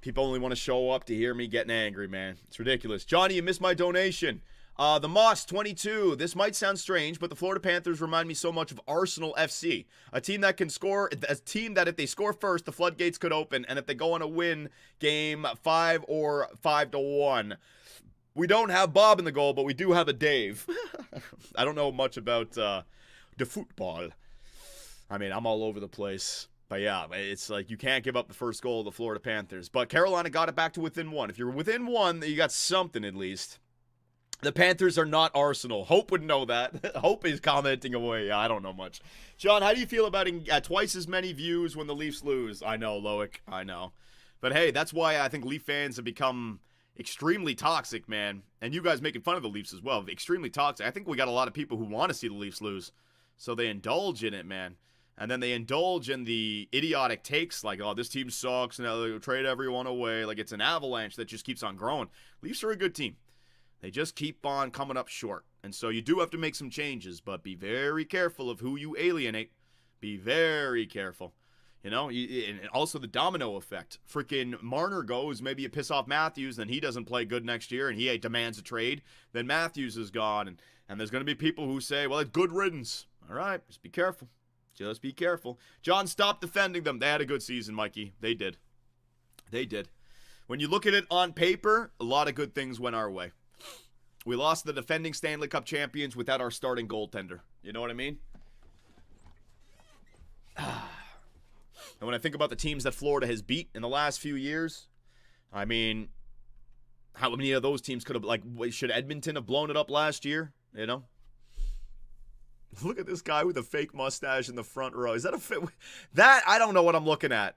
People only want to show up to hear me getting angry, man. It's ridiculous. Johnny, you missed my donation. The Moss 22. This might sound strange, but the Florida Panthers remind me so much of Arsenal FC. A team that can score, a team that if they score first, the floodgates could open, and if they go on a win game 5 or 5-1. We don't have Bob in the goal, but we do have a Dave. I don't know much about the football. I mean, I'm all over the place. But yeah, it's like you can't give up the first goal of the Florida Panthers. But Carolina got it back to within one. If you're within one, you got something at least. The Panthers are not Arsenal. Hope would know that. Hope is commenting away. Yeah, I don't know much. John, how do you feel about twice as many views when the Leafs lose? I know, Loic. I know. But hey, that's why I think Leaf fans have become extremely toxic, man. And you guys making fun of the Leafs as well. Extremely toxic. I think we got a lot of people who want to see the Leafs lose. So they indulge in it, man. And then they indulge in the idiotic takes like, oh, this team sucks, and they'll trade everyone away. Like, it's an avalanche that just keeps on growing. Leafs are a good team. They just keep on coming up short. And so you do have to make some changes, but be very careful of who you alienate. Be very careful. And also the domino effect. Freaking Marner goes, maybe you piss off Matthews, then he doesn't play good next year, and he demands a trade. Then Matthews is gone, and there's going to be people who say, well, it's good riddance. All right, just be careful. Just be careful. John, stop defending them. They had a good season, Mikey. They did. They did. When you look at it on paper, a lot of good things went our way. We lost the defending Stanley Cup champions without our starting goaltender. You know what I mean? And when I think about the teams that Florida has beat in the last few years, I mean, how many of those teams could have, should Edmonton have blown it up last year? You know? Look at this guy with a fake mustache in the front row. Is that that? I don't know what I'm looking at.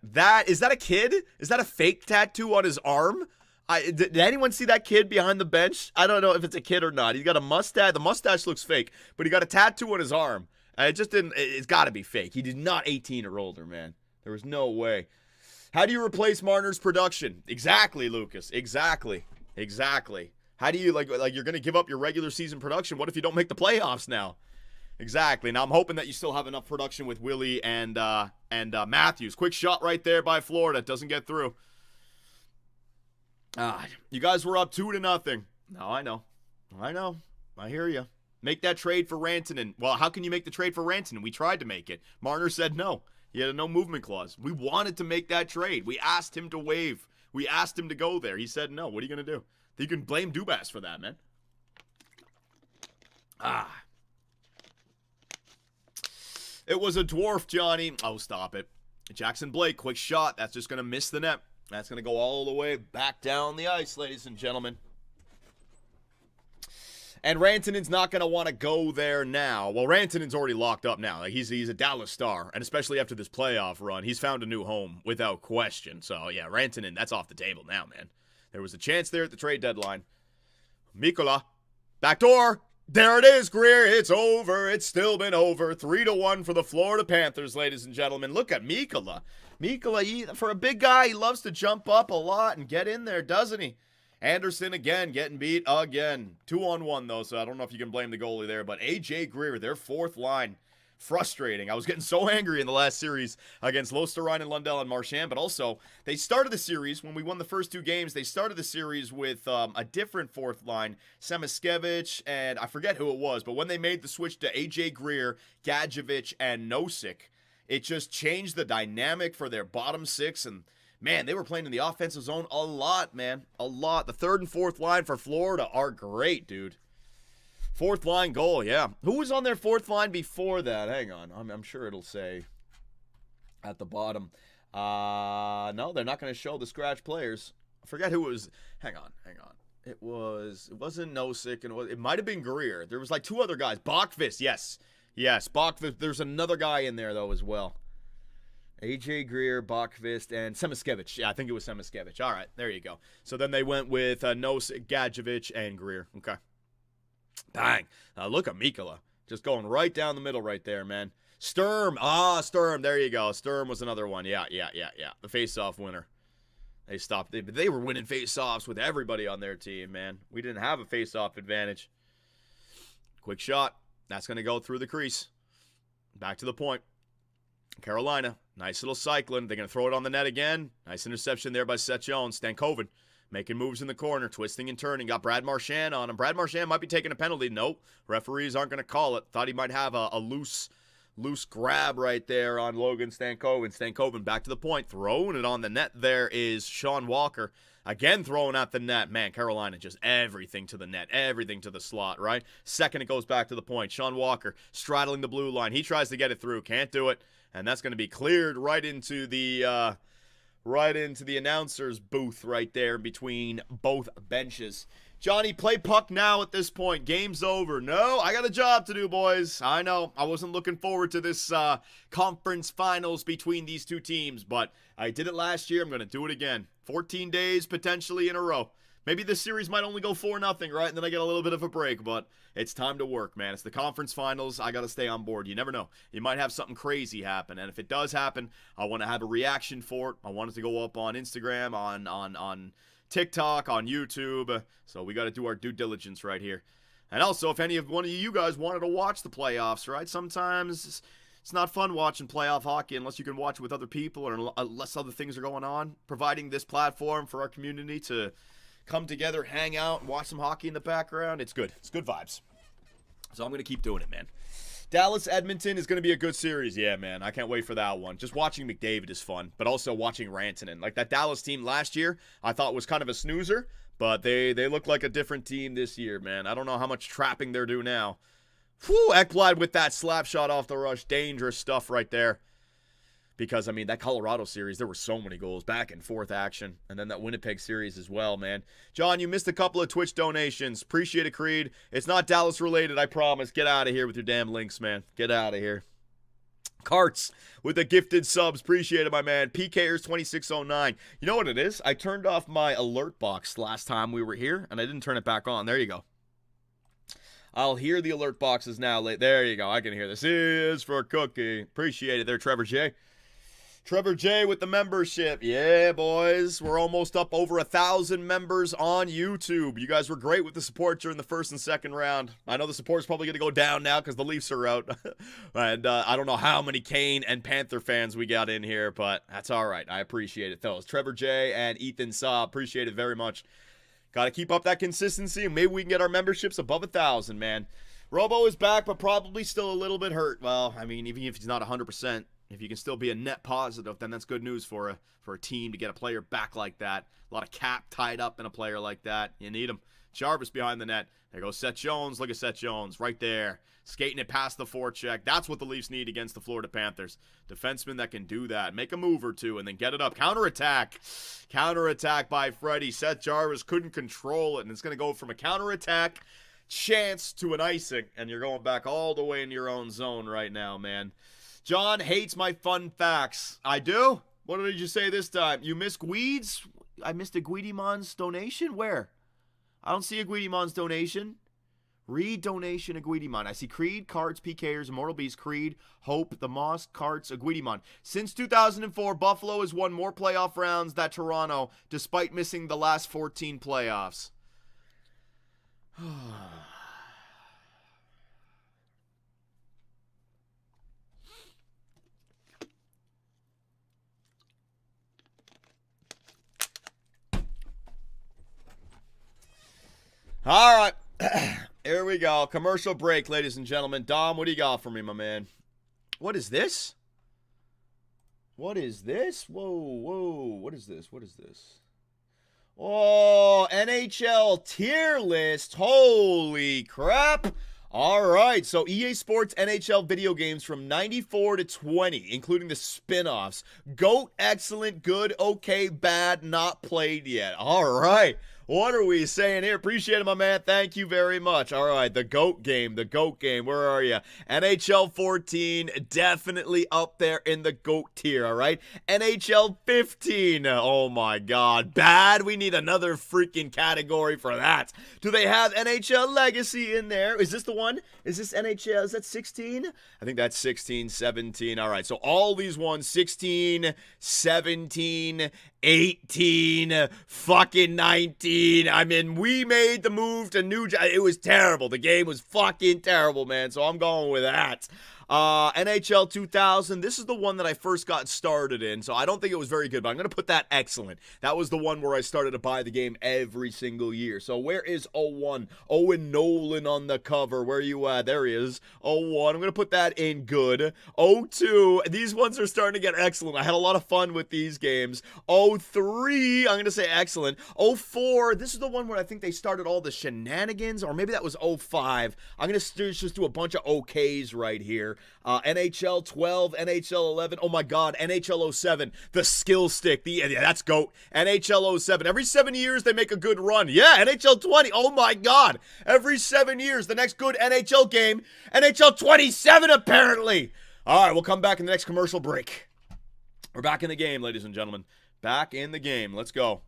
Is that a kid? Is that a fake tattoo on his arm? Did anyone see that kid behind the bench? I don't know if it's a kid or not. He's got a mustache. The mustache looks fake, but he got a tattoo on his arm. It's got to be fake. He did not 18 or older, man. There was no way. How do you replace Marner's production? Exactly, Lucas. Exactly. How do you, like you're going to give up your regular season production? What if you don't make the playoffs now? Exactly. Now, I'm hoping that you still have enough production with Willie and Matthews. Quick shot right there by Florida. Doesn't get through. You guys were up 2-0. No, I know. I hear you. Make that trade for Rantanen. Well, how can you make the trade for Rantanen? We tried to make it. Marner said no. He had a no movement clause. We wanted to make that trade. We asked him to waive. We asked him to go there. He said no. What are you going to do? You can blame Dubas for that, man. It was a dwarf, Johnny. Oh, stop it. Jackson Blake, quick shot. That's just going to miss the net. That's going to go all the way back down the ice, ladies and gentlemen. And Rantanen's not going to want to go there now. Well, Rantanen's already locked up now. Like, he's a Dallas Star, and especially after this playoff run, he's found a new home without question. So, yeah, Rantanen, that's off the table now, man. There was a chance there at the trade deadline. Mikkola, backdoor. There it is, Greer. It's over. It's still been over. 3-1 for the Florida Panthers, ladies and gentlemen. Look at Mikkola. Mikkola, for a big guy, he loves to jump up a lot and get in there, doesn't he? Anderson again getting beat again. 2-on-1 though, so I don't know if you can blame the goalie there. But AJ Greer, their fourth line, frustrating. I was getting so angry in the last series against Losterrein and Lundell and Marchand. But also, they started the series, when we won the first 2 games, they started the series with a different fourth line, Semiskevich, and I forget who it was. But when they made the switch to AJ Greer, Gadjevich, and Nosek, it just changed the dynamic for their bottom 6, and man, they were playing in the offensive zone a lot, man. A lot. The third and fourth line for Florida are great, dude. Fourth line goal, yeah. Who was on their fourth line before that? Hang on. I'm sure it'll say at the bottom. No, they're not going to show the scratch players. I forget who it was. Hang on. It wasn't Nosek, and it might have been Greer. There was like 2 other guys. Bachvist, yes. Yes, Bachvist. There's another guy in there, though, as well. AJ Greer, Bachvist, and Semiskevich. Yeah, I think it was Semiskevich. All right, there you go. So then they went with Nosek, Gadjevich, and Greer. Okay. Bang. Look at Mikkola. Just going right down the middle right there, man. Sturm. Sturm. There you go. Sturm was another one. Yeah. The face-off winner. They stopped. They were winning face-offs with everybody on their team, man. We didn't have a face-off advantage. Quick shot. That's going to go through the crease. Back to the point. Carolina, nice little cycling. They're going to throw it on the net again. Nice interception there by Seth Jones. Stankoven making moves in the corner, twisting and turning. Got Brad Marchand on him. Brad Marchand might be taking a penalty. Nope. Referees aren't going to call it. Thought he might have a loose grab right there on Logan Stankoven. Stankoven back to the point. Throwing it on the net there is Sean Walker. Again throwing at the net. Man, Carolina just everything to the net. Everything to the slot, right? Second it goes back to the point. Sean Walker straddling the blue line. He tries to get it through. Can't do it. And that's going to be cleared right into the announcer's booth right there between both benches. Johnny, play puck now at this point. Game's over. No, I got a job to do, boys. I know. I wasn't looking forward to this conference finals between these 2 teams, but I did it last year. I'm going to do it again. 14 days potentially in a row. Maybe this series might only go 4-0, right? And then I get a little bit of a break, but it's time to work, man. It's the conference finals. I got to stay on board. You never know. You might have something crazy happen, and if it does happen, I want to have a reaction for it. I want it to go up on Instagram, on TikTok, on YouTube. So we got to do our due diligence right here. And also, if any of one of you guys wanted to watch the playoffs, right? Sometimes it's not fun watching playoff hockey unless you can watch it with other people or unless other things are going on. Providing this platform for our community to come together, hang out, and watch some hockey in the background. It's good. It's good vibes. So I'm going to keep doing it, man. Dallas-Edmonton is going to be a good series. Yeah, man. I can't wait for that one. Just watching McDavid is fun, but also watching Rantanen. Like that Dallas team last year, I thought was kind of a snoozer, but they look like a different team this year, man. I don't know how much trapping they're due now. Whew, Ekblad with that slap shot off the rush. Dangerous stuff right there. Because, I mean, that Colorado series, there were so many goals. Back and forth action. And then that Winnipeg series as well, man. John, you missed a couple of Twitch donations. Appreciate it, Creed. It's not Dallas related, I promise. Get out of here with your damn links, man. Get out of here. Carts with the gifted subs. Appreciate it, my man. PKers 2609. You know what it is? I turned off my alert box last time we were here, and I didn't turn it back on. There you go. I'll hear the alert boxes now. There you go. I can hear this. Is for Cookie. Appreciate it there, Trevor J. Trevor J with the membership. Yeah, boys. We're almost up over 1,000 members on YouTube. You guys were great with the support during the first and second round. I know the support's probably going to go down now because the Leafs are out. And I don't know how many Kane and Panther fans we got in here, but that's all right. I appreciate it, though. It's Trevor J and Ethan Saw. Appreciate it very much. Got to keep up that consistency, and maybe we can get our memberships above 1,000, man. Robo is back, but probably still a little bit hurt. Well, I mean, even if he's not 100%, if you can still be a net positive, then that's good news for a team to get a player back like that. A lot of cap tied up in a player like that. You need him. Jarvis behind the net. There goes Seth Jones. Look at Seth Jones right there. Skating it past the forecheck. That's what the Leafs need against the Florida Panthers. Defenseman that can do that. Make a move or two and then get it up. Counterattack. Counterattack by Freddie. Seth Jarvis couldn't control it, and it's going to go from a counterattack chance to an icing, and you're going back all the way in your own zone right now, man. John hates my fun facts. I do? What did you say this time? You miss Guides? I missed a Guidemon's donation? Where? I don't see a Guidemon's donation. Read donation, a Guidemon. I see Creed, Cards, PKers, Immortal Beast, Creed, Hope, The Moss, Carts, a Guidemon. Since 2004, Buffalo has won more playoff rounds than Toronto, despite missing the last 14 playoffs. All right. Here we go. Commercial break, ladies and gentlemen. Dom, what do you got for me, my man? What is this? What is this? Whoa, whoa. What is this? What is this? Oh, NHL tier list. Holy crap. All right, so EA Sports NHL video games from 94 to 20, including the spin-offs. GOAT, excellent, good, okay, bad, not played yet. All right. What are we saying here? Appreciate it, my man. Thank you very much. All right, the GOAT game. Where are you? NHL 14, definitely up there in the GOAT tier, all right? NHL 15, oh my God. Bad, we need another freaking category for that. Do they have NHL Legacy in there? Is this the one? Is this NHL, is that 16? I think that's 16, 17. All right, so all these ones, 16, 17, 18, fucking 19. I mean, we made the move to New Jersey. It was terrible. The game was fucking terrible, man. So I'm going with that. NHL 2000, this is the one that I first got started in, so I don't think it was very good, but I'm going to put that excellent. That was the one where I started to buy the game every single year. So where is 01? Owen Nolan on the cover. Where are you at? There he is. 01. I'm going to put that in good. 02, these ones are starting to get excellent. I had a lot of fun with these games. 03, I'm going to say excellent. 04, this is the one where I think they started all the shenanigans, or maybe that was 05. I'm going to just do a bunch of okays right here. NHL 12, NHL 11, oh my God, NHL 07, the skill stick, yeah, that's GOAT. NHL 07, every 7 years they make a good run. Yeah, NHL 20, oh my God, every 7 years, the next good NHL game, NHL 27 apparently. All right, we'll come back in the next commercial break. We're back in the game, ladies and gentlemen. Back in the game, let's go.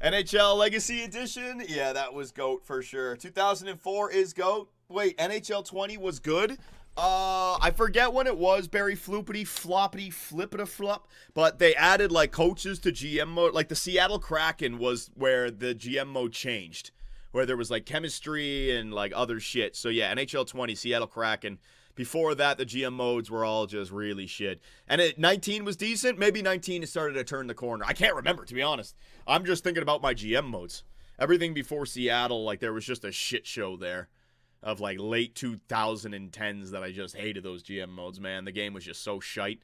NHL Legacy Edition, yeah, that was GOAT for sure. 2004 is GOAT. Wait, NHL 20 was good? I forget when it was, Barry Floopity, Floppity, Flippity Flop, but they added, like, coaches to GM mode. Like, the Seattle Kraken was where the GM mode changed, where there was, like, chemistry and, like, other shit. So, yeah, NHL 20, Seattle Kraken. Before that, the GM modes were all just really shit. And 19 was decent. Maybe 19 started to turn the corner. I can't remember, to be honest. I'm just thinking about my GM modes. Everything before Seattle, like, there was just a shit show there. Of like late 2010s that I just hated those GM modes, man. The game was just so shite.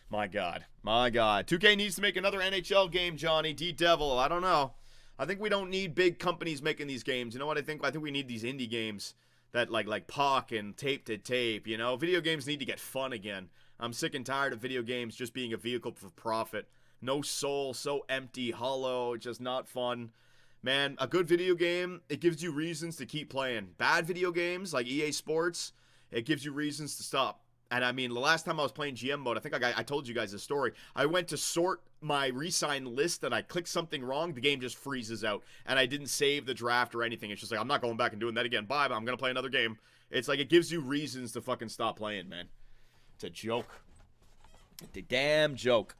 My God. 2K needs to make another NHL game, Johnny. D-Devil, I don't know. I think we don't need big companies making these games. You know what I think? I think we need these indie games that like Puck and Tape to Tape, you know? Video games need to get fun again. I'm sick and tired of video games just being a vehicle for profit. No soul, so empty, hollow, just not fun. Man, a good video game, it gives you reasons to keep playing. Bad video games, like EA Sports, it gives you reasons to stop. And I mean, the last time I was playing GM mode, I think I told you guys this story. I went to sort my re-sign list and I clicked something wrong. The game just freezes out. And I didn't save the draft or anything. It's just like, I'm not going back and doing that again. Bye, I'm going to play another game. It's like, it gives you reasons to fucking stop playing, man. It's a joke. It's a damn joke.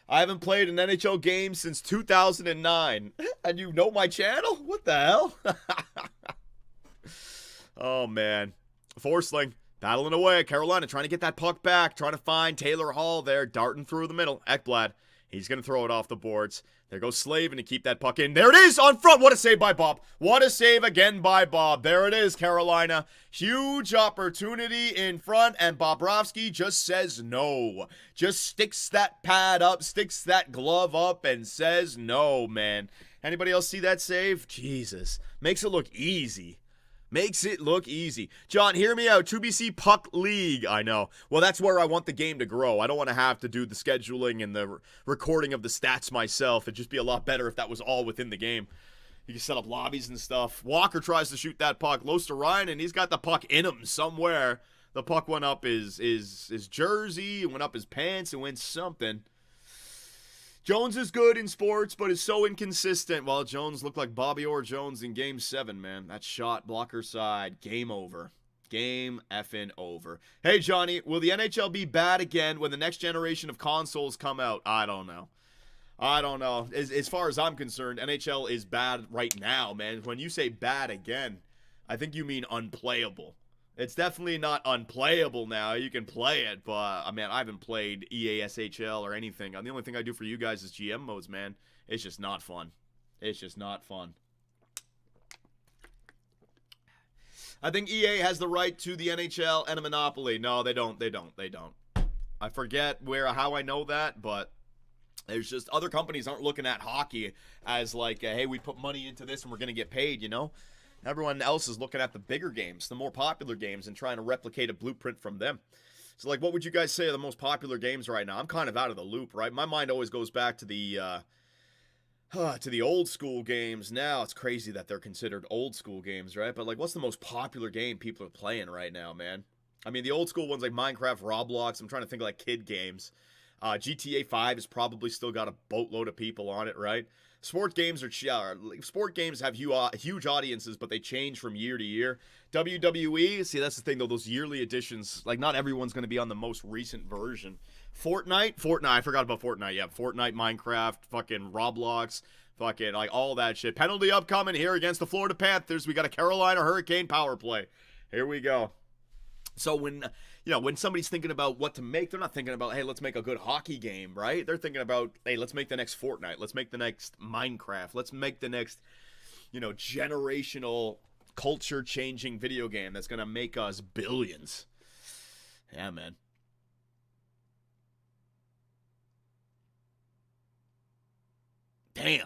I haven't played an NHL game since 2009. And you know my channel? What the hell? Oh, man. Forsling. Battling away. Carolina trying to get that puck back. Trying to find Taylor Hall there. Darting through the middle. Ekblad. He's going to throw it off the boards. There goes Slavin to keep that puck in. There it is on front. What a save by Bob. What a save again by Bob. There it is, Carolina. Huge opportunity in front, and Bobrovsky just says no. Just sticks that pad up, sticks that glove up, and says no, man. Anybody else see that save? Jesus. Makes it look easy. Makes it look easy. John, hear me out. 2BC Puck League. I know. Well, that's where I want the game to grow. I don't want to have to do the scheduling and the recording of the stats myself. It'd just be a lot better if that was all within the game. You can set up lobbies and stuff. Walker tries to shoot that puck. Close to Ryan, and he's got the puck in him somewhere. The puck went up his jersey, went up his pants, and went something. Jones is good in sports, but is so inconsistent. Well, Jones looked like Bobby Orr Jones in Game 7, man. That shot, blocker side, game over. Game effing over. Hey, Johnny, will the NHL be bad again when the next generation of consoles come out? I don't know. As far as I'm concerned, NHL is bad right now, man. When you say bad again, I think you mean unplayable. It's definitely not unplayable now. You can play it, but, I haven't played EA SHL or anything. The only thing I do for you guys is GM modes, man. It's just not fun. It's just not fun. I think EA has the right to the NHL and a monopoly. No, they don't. I forget how I know that, but there's just other companies aren't looking at hockey as like, hey, we put money into this and we're going to get paid, you know? Everyone else is looking at the bigger games, the more popular games, and trying to replicate a blueprint from them. So, like, what would you guys say are the most popular games right now? I'm kind of out of the loop, right? My mind always goes back to the old school games. Now it's crazy that they're considered old school games, right? But, like, what's the most popular game people are playing right now, man? I mean, the old school ones like Minecraft, Roblox. I'm trying to think of, like, kid games. GTA 5 has probably still got a boatload of people on it, right? Sport games have huge audiences, but they change from year to year. WWE, see, that's the thing, though, those yearly editions, like, not everyone's going to be on the most recent version. Fortnite, I forgot about Fortnite, yeah. Fortnite, Minecraft, fucking Roblox, fucking, like, all that shit. Penalty upcoming here against the Florida Panthers. We got a Carolina Hurricane power play. Here we go. So when somebody's thinking about what to make, they're not thinking about, hey, let's make a good hockey game, right? They're thinking about, hey, let's make the next Fortnite. Let's make the next Minecraft. Let's make the next, generational culture-changing video game that's going to make us billions. Yeah, man. Damn.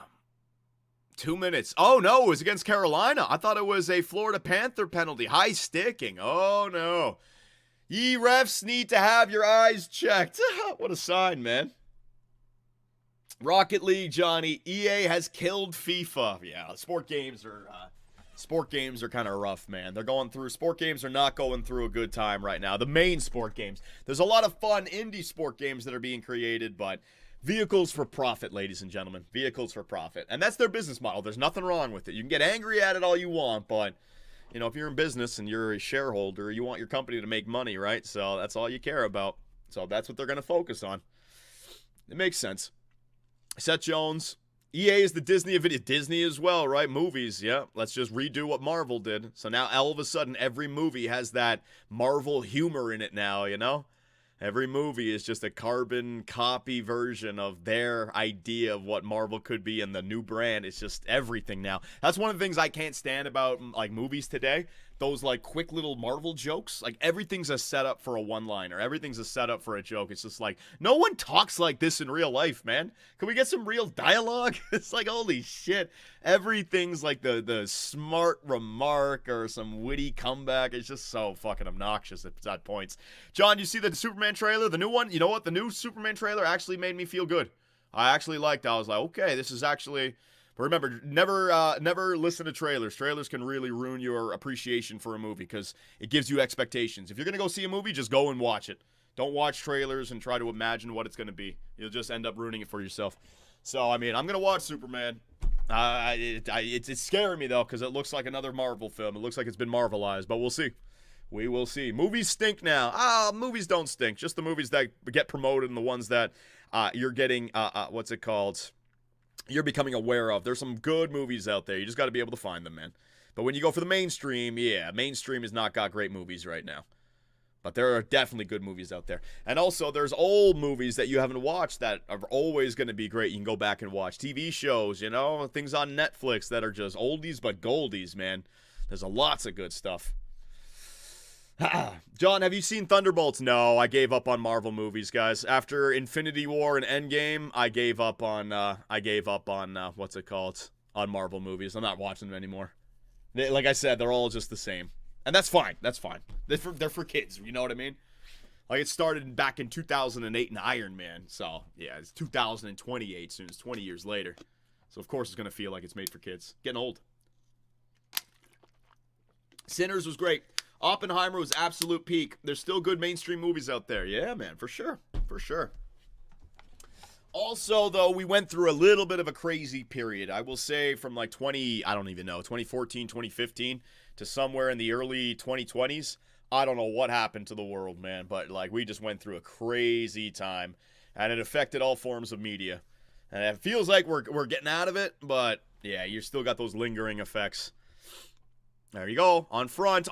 2 minutes. Oh, no, it was against Carolina. I thought it was a Florida Panther penalty. High sticking. Oh, no. Ye refs need to have your eyes checked. What a sign, man. Rocket League, Johnny. EA has killed FIFA. Yeah, sport games are kind of rough, man. Sport games are not going through a good time right now. The main sport games. There's a lot of fun indie sport games that are being created, but vehicles for profit, ladies and gentlemen. Vehicles for profit. And that's their business model. There's nothing wrong with it. You can get angry at it all you want, but, if you're in business and you're a shareholder, you want your company to make money, right? So that's all you care about. So that's what they're going to focus on. It makes sense. Seth Jones. EA is the Disney of video. Disney as well, right? Movies, yeah. Let's just redo what Marvel did. So now all of a sudden every movie has that Marvel humor in it now, Every movie is just a carbon copy version of their idea of what Marvel could be, and the new brand is just everything now. That's one of the things I can't stand about, like, movies today. Those, like, quick little Marvel jokes. Like, everything's a setup for a one-liner. Everything's a setup for a joke. It's just like, no one talks like this in real life, man. Can we get some real dialogue? It's like, holy shit. Everything's like the smart remark or some witty comeback. It's just so fucking obnoxious at points. John, you see the Superman trailer? The new one? You know what? The new Superman trailer actually made me feel good. I actually liked it. I was like, okay, this is actually... But remember, never listen to trailers. Trailers can really ruin your appreciation for a movie because it gives you expectations. If you're going to go see a movie, just go and watch it. Don't watch trailers and try to imagine what it's going to be. You'll just end up ruining it for yourself. So, I'm going to watch Superman. It's scaring me, though, because it looks like another Marvel film. It looks like it's been Marvelized, but we'll see. We will see. Movies stink now. Movies don't stink. Just the movies that get promoted and the ones that you're getting, you're becoming aware of. There's some good movies out there. You just got to be able to find them, man. But when you go for the mainstream, mainstream has not got great movies right now. But there are definitely good movies out there. And also, there's old movies that you haven't watched that are always going to be great. You can go back and watch TV shows, things on Netflix that are just oldies but goldies, man. There's lots of good stuff. John, have you seen Thunderbolts? No, I gave up on Marvel movies, guys. After Infinity War and Endgame, I gave up on on Marvel movies. I'm not watching them anymore. Like I said, they're all just the same. And that's fine. That's fine. They're for kids, you know what I mean? Like, it started back in 2008 in Iron Man. So, yeah, it's 2028 soon. It's 20 years later. So, of course, it's going to feel like it's made for kids. Getting old. Sinners was great. Oppenheimer was absolute peak. There's still good mainstream movies out there. Yeah, man, for sure. For sure. Also, though, we went through a little bit of a crazy period. I will say from like 2014, 2015 to somewhere in the early 2020s. I don't know what happened to the world, man, but like we just went through a crazy time, and it affected all forms of media. And it feels like we're getting out of it, but yeah, you still got those lingering effects. There you go. In front,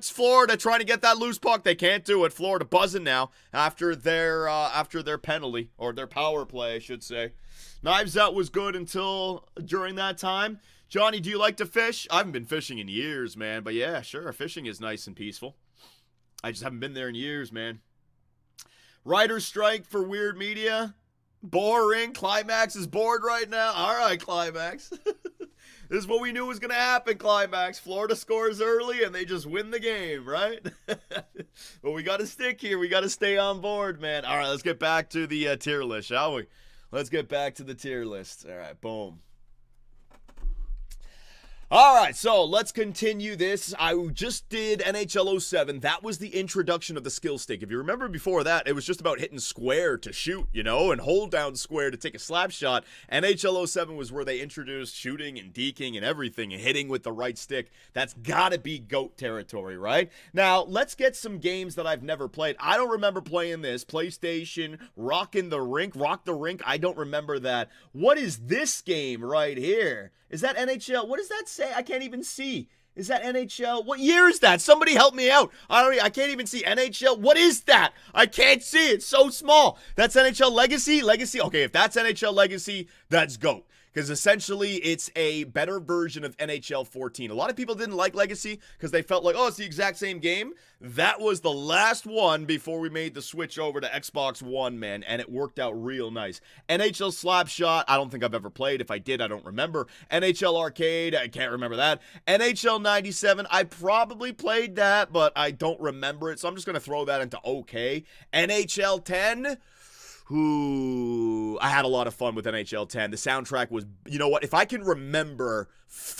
Florida trying to get that loose puck. They can't do it. Florida buzzing now after their penalty, or their power play, I should say. Knives Out was good until during that time. Johnny, do you like to fish? I haven't been fishing in years, man. But yeah, sure, fishing is nice and peaceful. I just haven't been there in years, man. Writer's strike for weird media. Boring. Climax is bored right now. All right, Climax. This is what we knew was going to happen, Climax. Florida scores early, and they just win the game, right? But we got to stick here. We got to stay on board, man. All right, let's get back to the tier list, shall we? Let's get back to the tier list. All right, boom. All right, so let's continue this. I just did NHL 07. That was the introduction of the skill stick. If you remember before that, it was just about hitting square to shoot, you know, and hold down square to take a slap shot. NHL 07 was where they introduced shooting and deking and everything and hitting with the right stick. That's got to be GOAT territory, right? Now, let's get some games that I've never played. I don't remember playing this. PlayStation, Rock the Rink. I don't remember that. What is this game right here? Is that NHL? What does that say? I can't even see. Is that NHL? What year is that? Somebody help me out. I can't even see NHL. What is that? I can't see. It's so small. That's NHL Legacy? Legacy. Okay, if that's NHL Legacy, that's GOAT. Because essentially, it's a better version of NHL 14. A lot of people didn't like Legacy because they felt like, oh, it's the exact same game. That was the last one before we made the switch over to Xbox One, man, and it worked out real nice. NHL Slapshot, I don't think I've ever played. If I did, I don't remember. NHL Arcade, I can't remember that. NHL 97, I probably played that, but I don't remember it, so I'm just going to throw that into okay. NHL 10... Ooh, I had a lot of fun with NHL 10. The soundtrack was, you know what? If I can remember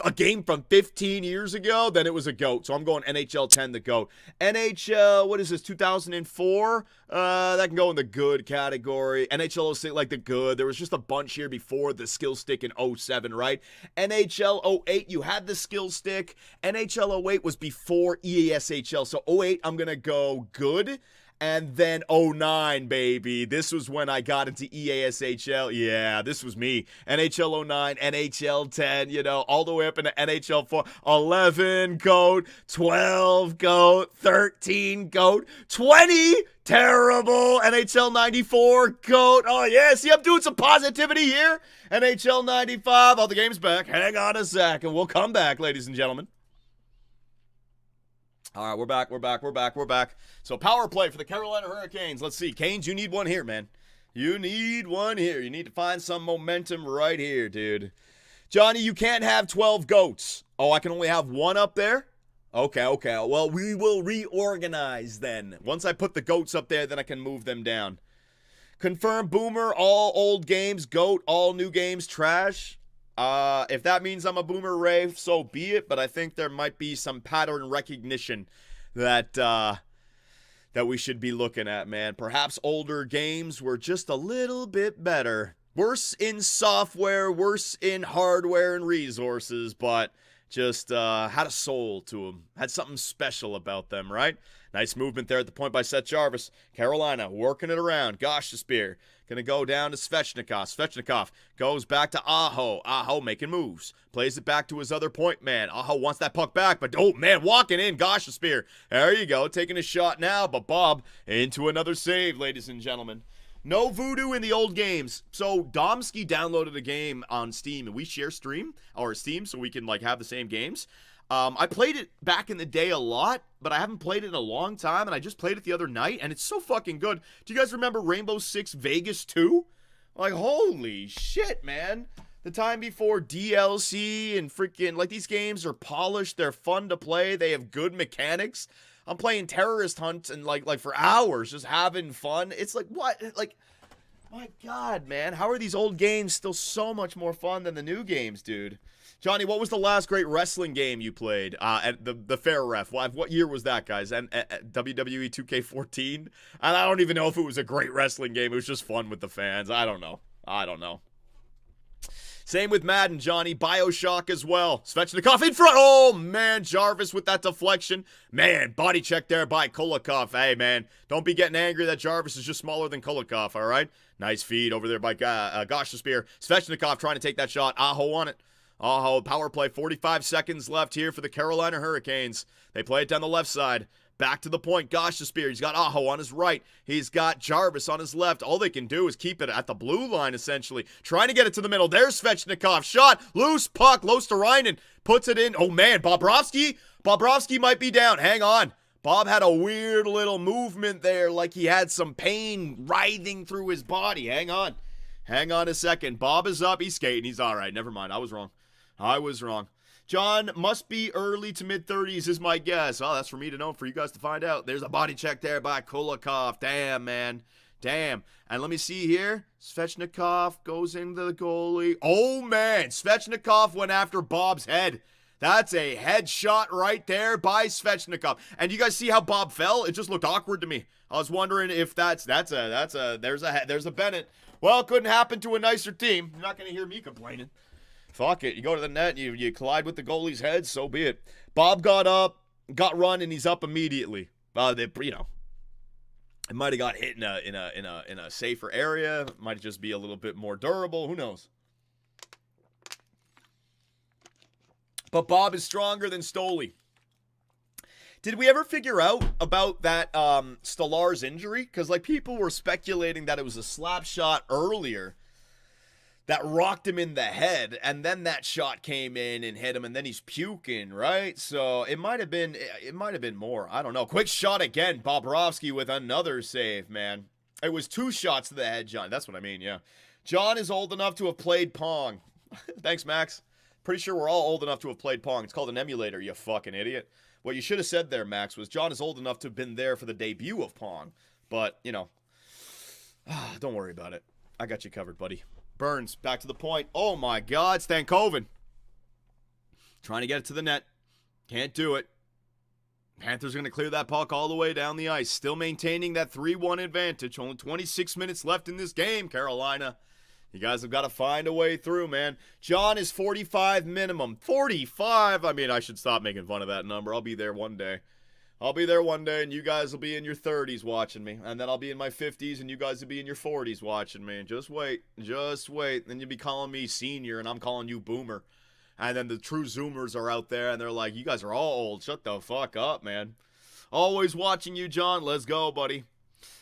a game from 15 years ago, then it was a GOAT. So I'm going NHL 10 the GOAT. NHL, what is this, 2004? That can go in the good category. NHL 06, like the good. There was just a bunch here before the skill stick in 07, right? NHL 08, you had the skill stick. NHL 08 was before EASHL. So 08, I'm going to go good. And then 09, baby. This was when I got into EASHL. Yeah, this was me. NHL 09, NHL 10, you know, all the way up into NHL 4. 11, GOAT. 12, GOAT. 13, GOAT. 20, terrible. NHL 94, GOAT. Oh, yeah, see, I'm doing some positivity here. NHL 95, all the game's back. Hang on a sec, and we'll come back, ladies and gentlemen. All right, we're back. So power play for the Carolina Hurricanes. Let's see. Canes, you need one here, man. You need one here. You need to find some momentum right here, dude. Johnny, you can't have 12 GOATs. Oh, I can only have one up there? Okay. Well, we will reorganize then. Once I put the GOATs up there, then I can move them down. Confirm Boomer, all old games, GOAT, all new games, trash. If that means I'm a Boomer Ray, so be it, but I think there might be some pattern recognition that we should be looking at, man. Perhaps older games were just a little bit better. Worse in software, worse in hardware and resources, but just had a soul to them. Had something special about them, right? Nice movement there at the point by Seth Jarvis. Carolina working it around. Gosh, the spear. Going to go down to Svechnikov. Svechnikov goes back to Aho. Aho making moves. Plays it back to his other point man. Aho wants that puck back, but oh man, walking in. Gosh, the spear. There you go. Taking a shot now, but Bob into another save, ladies and gentlemen. No voodoo in the old games. So Domsky downloaded a game on Steam, and we share Steam so we can like have the same games. I played it back in the day a lot, but I haven't played it in a long time, and I just played it the other night, and it's so fucking good. Do you guys remember Rainbow Six Vegas 2? Like, holy shit, man. The time before DLC and freaking, like, these games are polished, they're fun to play, they have good mechanics. I'm playing Terrorist Hunt and, like for hours, just having fun. It's like, what? Like, My God, man. How are these old games still so much more fun than the new games, dude? Johnny, what was the last great wrestling game you played? At the Fair Ref. What year was that, guys? And WWE 2K14? And I don't even know if it was a great wrestling game. It was just fun with the fans. I don't know. Same with Madden, Johnny. BioShock as well. Svechnikov in front. Oh, man. Jarvis with that deflection. Man, body check there by Kulikov. Hey, man, don't be getting angry that Jarvis is just smaller than Kulikov, all right? Nice feed over there by Gostisbehere. Svechnikov trying to take that shot. Aho on it. Aho, power play. 45 seconds left here for the Carolina Hurricanes. They play it down the left side. Back to the point. Gostisbehere. He's got Aho on his right. He's got Jarvis on his left. All they can do is keep it at the blue line, essentially. Trying to get it to the middle. There's Svechnikov. Shot. Loose puck. Losterainen puts it in. Oh, man. Bobrovsky. Bobrovsky might be down. Hang on. Bob had a weird little movement there, like he had some pain writhing through his body. Hang on. Hang on a second. Bob is up. He's skating. He's all right. Never mind. I was wrong. John must be early to mid-30s is my guess. Oh, that's for me to know, for you guys to find out. There's a body check there by Kulikov. Damn, man. Damn. And let me see here. Svechnikov goes into the goalie. Oh, man. Svechnikov went after Bob's head. That's a headshot right there by Svechnikov. And you guys see how Bob fell? It just looked awkward to me. I was wondering if there's a Bennett. Well, it couldn't happen to a nicer team. You're not going to hear me complaining. Fuck it. You go to the net, you collide with the goalie's head, so be it. Bob got up, got run, and he's up immediately. It might have got hit in a safer area. It might just be a little bit more durable. Who knows? But Bob is stronger than Stoli. Did we ever figure out about that Stolar's injury? Because people were speculating that it was a slap shot earlier that rocked him in the head, and then that shot came in and hit him, and then he's puking, right? So it might have been more. I don't know. Quick shot again. Bobrovsky with another save, man. It was 2 shots to the head, John. That's what I mean, yeah. John is old enough to have played Pong. Thanks, Max. Pretty sure we're all old enough to have played Pong. It's called an emulator, you fucking idiot. What you should have said there, Max, was John is old enough to have been there for the debut of Pong. But, don't worry about it. I got you covered, buddy. Burns, back to the point. Oh, my God. Stankoven. Trying to get it to the net. Can't do it. Panthers are going to clear that puck all the way down the ice. Still maintaining that 3-1 advantage. Only 26 minutes left in this game, Carolina. You guys have got to find a way through, man. John is 45 minimum. 45? I mean, I should stop making fun of that number. I'll be there one day. And you guys will be in your 30s watching me. And then I'll be in my 50s, and you guys will be in your 40s watching me. And just wait. Then you'll be calling me senior, and I'm calling you boomer. And then the true Zoomers are out there, and they're like, you guys are all old. Shut the fuck up, man. Always watching you, John. Let's go, buddy.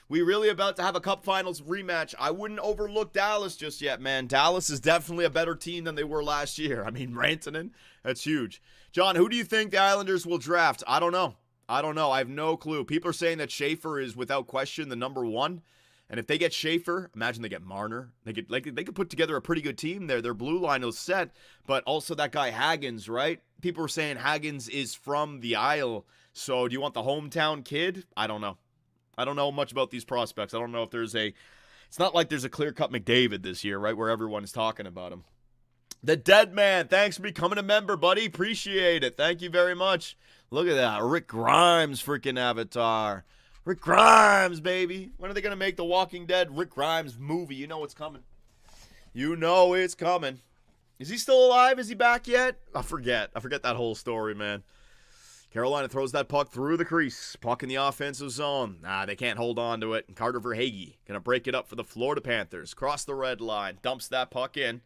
We really about to have a Cup Finals rematch. I wouldn't overlook Dallas just yet, man. Dallas is definitely a better team than they were last year. I mean, Rantanen, that's huge. John, who do you think the Islanders will draft? I don't know. I have no clue. People are saying that Schaefer is without question the number 1. And if they get Schaefer, imagine they get Marner. They could put together a pretty good team there. Their blue line is set. But also that guy Haggins, right? People were saying Haggins is from the Isle. So do you want the hometown kid? I don't know. I don't know much about these prospects. I don't know if it's not like there's a clear-cut McDavid this year, right, where everyone is talking about him. The Dead Man, thanks for becoming a member, buddy. Appreciate it. Thank you very much. Look at that. Rick Grimes freaking avatar. Rick Grimes, baby. When are they going to make the Walking Dead Rick Grimes movie? You know it's coming. Is he still alive? Is he back yet? I forget that whole story, man. Carolina throws that puck through the crease. Puck in the offensive zone. They can't hold on to it. And Carter Verhaeghe going to break it up for the Florida Panthers. Cross the red line. Dumps that puck in.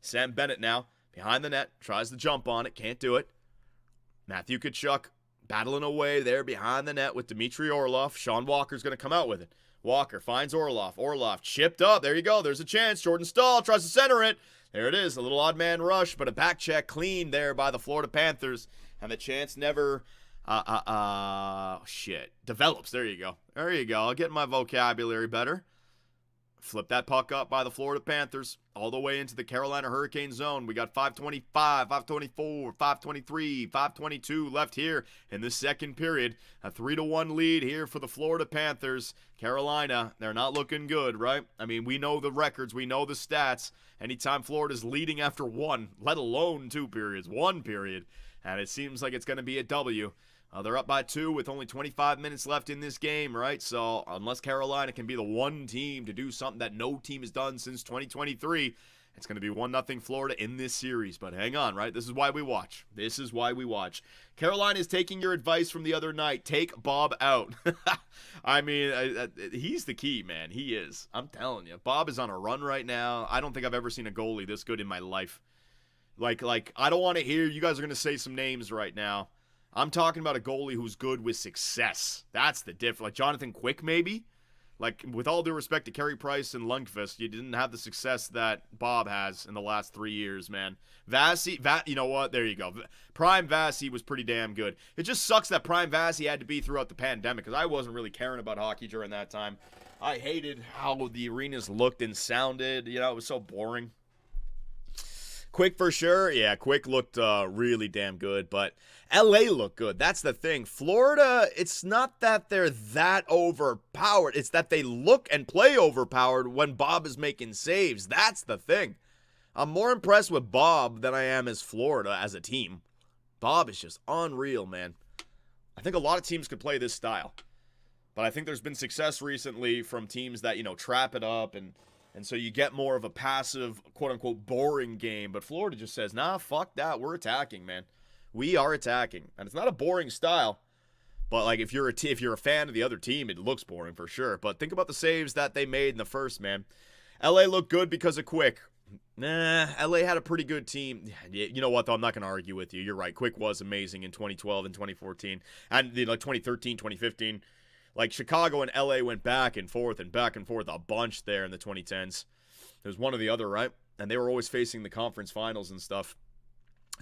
Sam Bennett now behind the net. Tries to jump on it. Can't do it. Matthew Tkachuk battling away there behind the net with Dmitry Orlov. Sean Walker's going to come out with it. Walker finds Orlov. Orlov chipped up. There you go. There's a chance. Jordan Staal tries to center it. There it is. A little odd man rush, but a back check clean there by the Florida Panthers. And the chance never, develops. There you go. I'll get my vocabulary better. Flip that puck up by the Florida Panthers all the way into the Carolina Hurricane zone. We got 5:25, 5:24, 5:23, 5:22 left here in the second period. A 3-1 lead here for the Florida Panthers. Carolina, they're not looking good, right? I mean, we know the records. We know the stats. Anytime Florida's leading after one, let alone 2 periods, 1 period, and it seems like it's going to be a W. They're up by 2 with only 25 minutes left in this game, right? So unless Carolina can be the one team to do something that no team has done since 2023, it's going to be 1-0 Florida in this series. But hang on, right? This is why we watch. This is why we watch. Carolina is taking your advice from the other night. Take Bob out. I mean, he's the key, man. He is. I'm telling you. Bob is on a run right now. I don't think I've ever seen a goalie this good in my life. Like I don't want to hear, you guys are going to say some names right now. I'm talking about a goalie who's good with success. That's the difference. Like Jonathan Quick, maybe? Like, with all due respect to Carey Price and Lundqvist, you didn't have the success that Bob has in the last 3 years, man. You know what? There you go. Prime Vasi was pretty damn good. It just sucks that Prime Vasi had to be throughout the pandemic, because I wasn't really caring about hockey during that time. I hated how the arenas looked and sounded. You know, it was so boring. Quick for sure. Yeah, Quick looked really damn good, but LA looked good. That's the thing. Florida, it's not that they're that overpowered. It's that they look and play overpowered when Bob is making saves. That's the thing. I'm more impressed with Bob than I am as Florida as a team. Bob is just unreal, man. I think a lot of teams could play this style, but I think there's been success recently from teams that, you know, trap it up and so you get more of a passive, quote-unquote, boring game. But Florida just says, nah, fuck that. We're attacking, man. We are attacking. And it's not a boring style. But, like, if you're a fan of the other team, it looks boring for sure. But think about the saves that they made in the first, man. LA looked good because of Quick. Nah, LA had a pretty good team. You know what, though? I'm not going to argue with you. You're right. Quick was amazing in 2012 and 2014. And, like, 2013, 2015. Like, Chicago and LA went back and forth a bunch there in the 2010s. There's one or the other, right? And they were always facing the conference finals and stuff.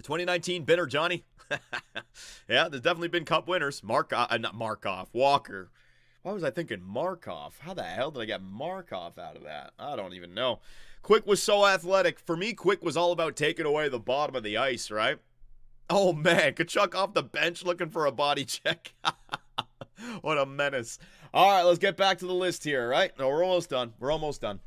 2019, bitter, Johnny. Yeah, there's definitely been cup winners. Walker. Why was I thinking Markov? How the hell did I get Markov out of that? I don't even know. Quick was so athletic. For me, Quick was all about taking away the bottom of the ice, right? Oh, man. Kachuk off the bench looking for a body check. What a menace. All right, let's get back to the list here, right? No, we're almost done.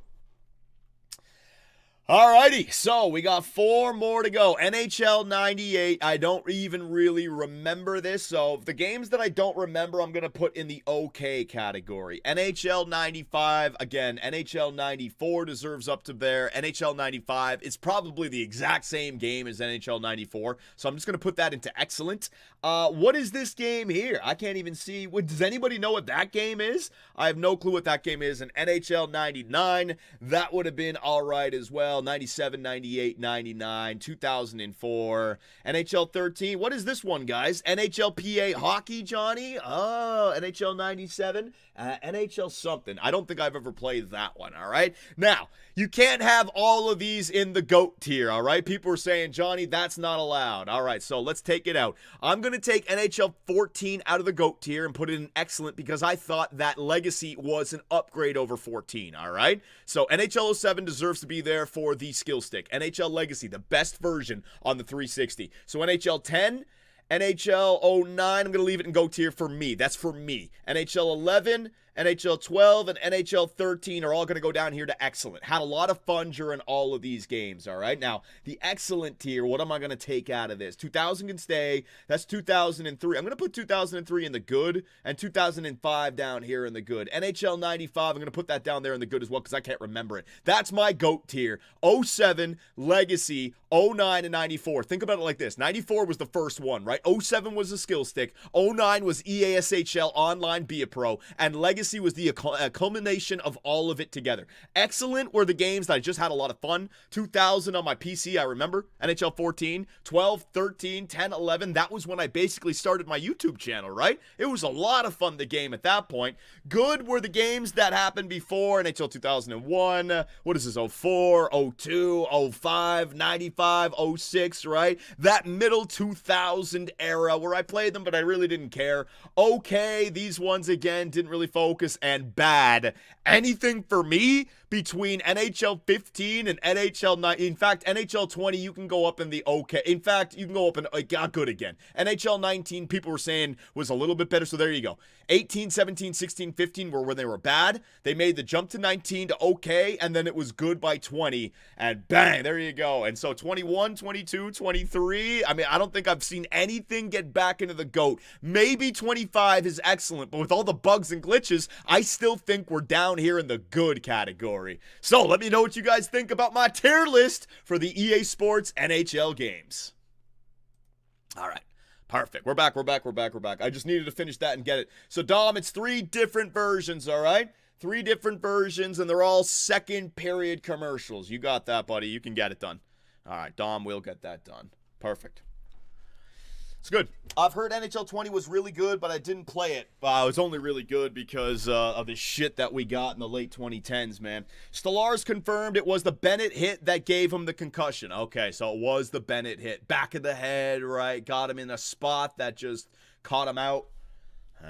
All righty, so we got 4 more to go. NHL 98, I don't even really remember this, so the games that I don't remember, I'm going to put in the okay category. NHL 95, again, NHL 94 deserves up to there. NHL 95, it's probably the exact same game as NHL 94, so I'm just going to put that into excellent. What is this game here? I can't even see. Does anybody know what that game is? I have no clue what that game is. And NHL 99, that would have been all right as well. 97, 98, 99, 2004, NHL 13. What is this one, guys? NHLPA hockey, Johnny? Oh, NHL 97, NHL something. I don't think I've ever played that one, all right? Now, you can't have all of these in the GOAT tier, all right? People are saying, Johnny, that's not allowed. All right, so let's take it out. I'm going to take NHL 14 out of the GOAT tier and put it in excellent because I thought that Legacy was an upgrade over 14, all right? So NHL 07 deserves to be there for the skill stick. NHL Legacy, the best version on the 360. So NHL 10, NHL 09, I'm going to leave it in GOAT tier for me. That's for me. NHL 11, NHL 12, and NHL 13 are all going to go down here to excellent. Had a lot of fun during all of these games, all right? Now, the excellent tier, what am I going to take out of this? 2000 can stay. That's 2003. I'm going to put 2003 in the good and 2005 down here in the good. NHL 95, I'm going to put that down there in the good as well because I can't remember it. That's my GOAT tier. 07, Legacy, 09, and 94. Think about it like this. 94 was the first one, right? 07 was the skill stick. 09 was EASHL Online Be a Pro. And Legacy was the culmination of all of it together. Excellent were the games that I just had a lot of fun. 2000 on my PC, I remember. NHL 14, 12, 13, 10, 11. That was when I basically started my YouTube channel, right? It was a lot of fun, the game at that point. Good were the games that happened before NHL 2001. What is this? 04, 02, 05, 95. 05, 06, right? That middle 2000 era where I played them, but I really didn't care. Okay, these ones again didn't really focus, and bad. Anything for me between NHL 15 and NHL 9. In fact, NHL 20, you can go up in the okay. In fact, you can go up in got good again. NHL 19, people were saying was a little bit better, so there you go. 18, 17, 16, 15 were when they were bad. They made the jump to 19 to okay, and then it was good by 20, and bang, there you go. And so 21, 22, 23, I mean, I don't think I've seen anything get back into the GOAT. Maybe 25 is excellent, but with all the bugs and glitches, I still think we're down here in the good category. So let me know what you guys think about my tier list for the EA Sports NHL games. All right. Perfect. We're back. I just needed to finish that and get it. So, Dom, it's 3 different versions, all right? 3 different versions, and they're all second period commercials. You got that, buddy. You can get it done. All right, Dom, we'll get that done. Perfect. It's good. I've heard NHL 20 was really good, but I didn't play it. It was only really good because of the shit that we got in the late 2010s, man. Stolarz confirmed it was the Bennett hit that gave him the concussion. Okay, so it was the Bennett hit. Back of the head, right? Got him in a spot that just caught him out.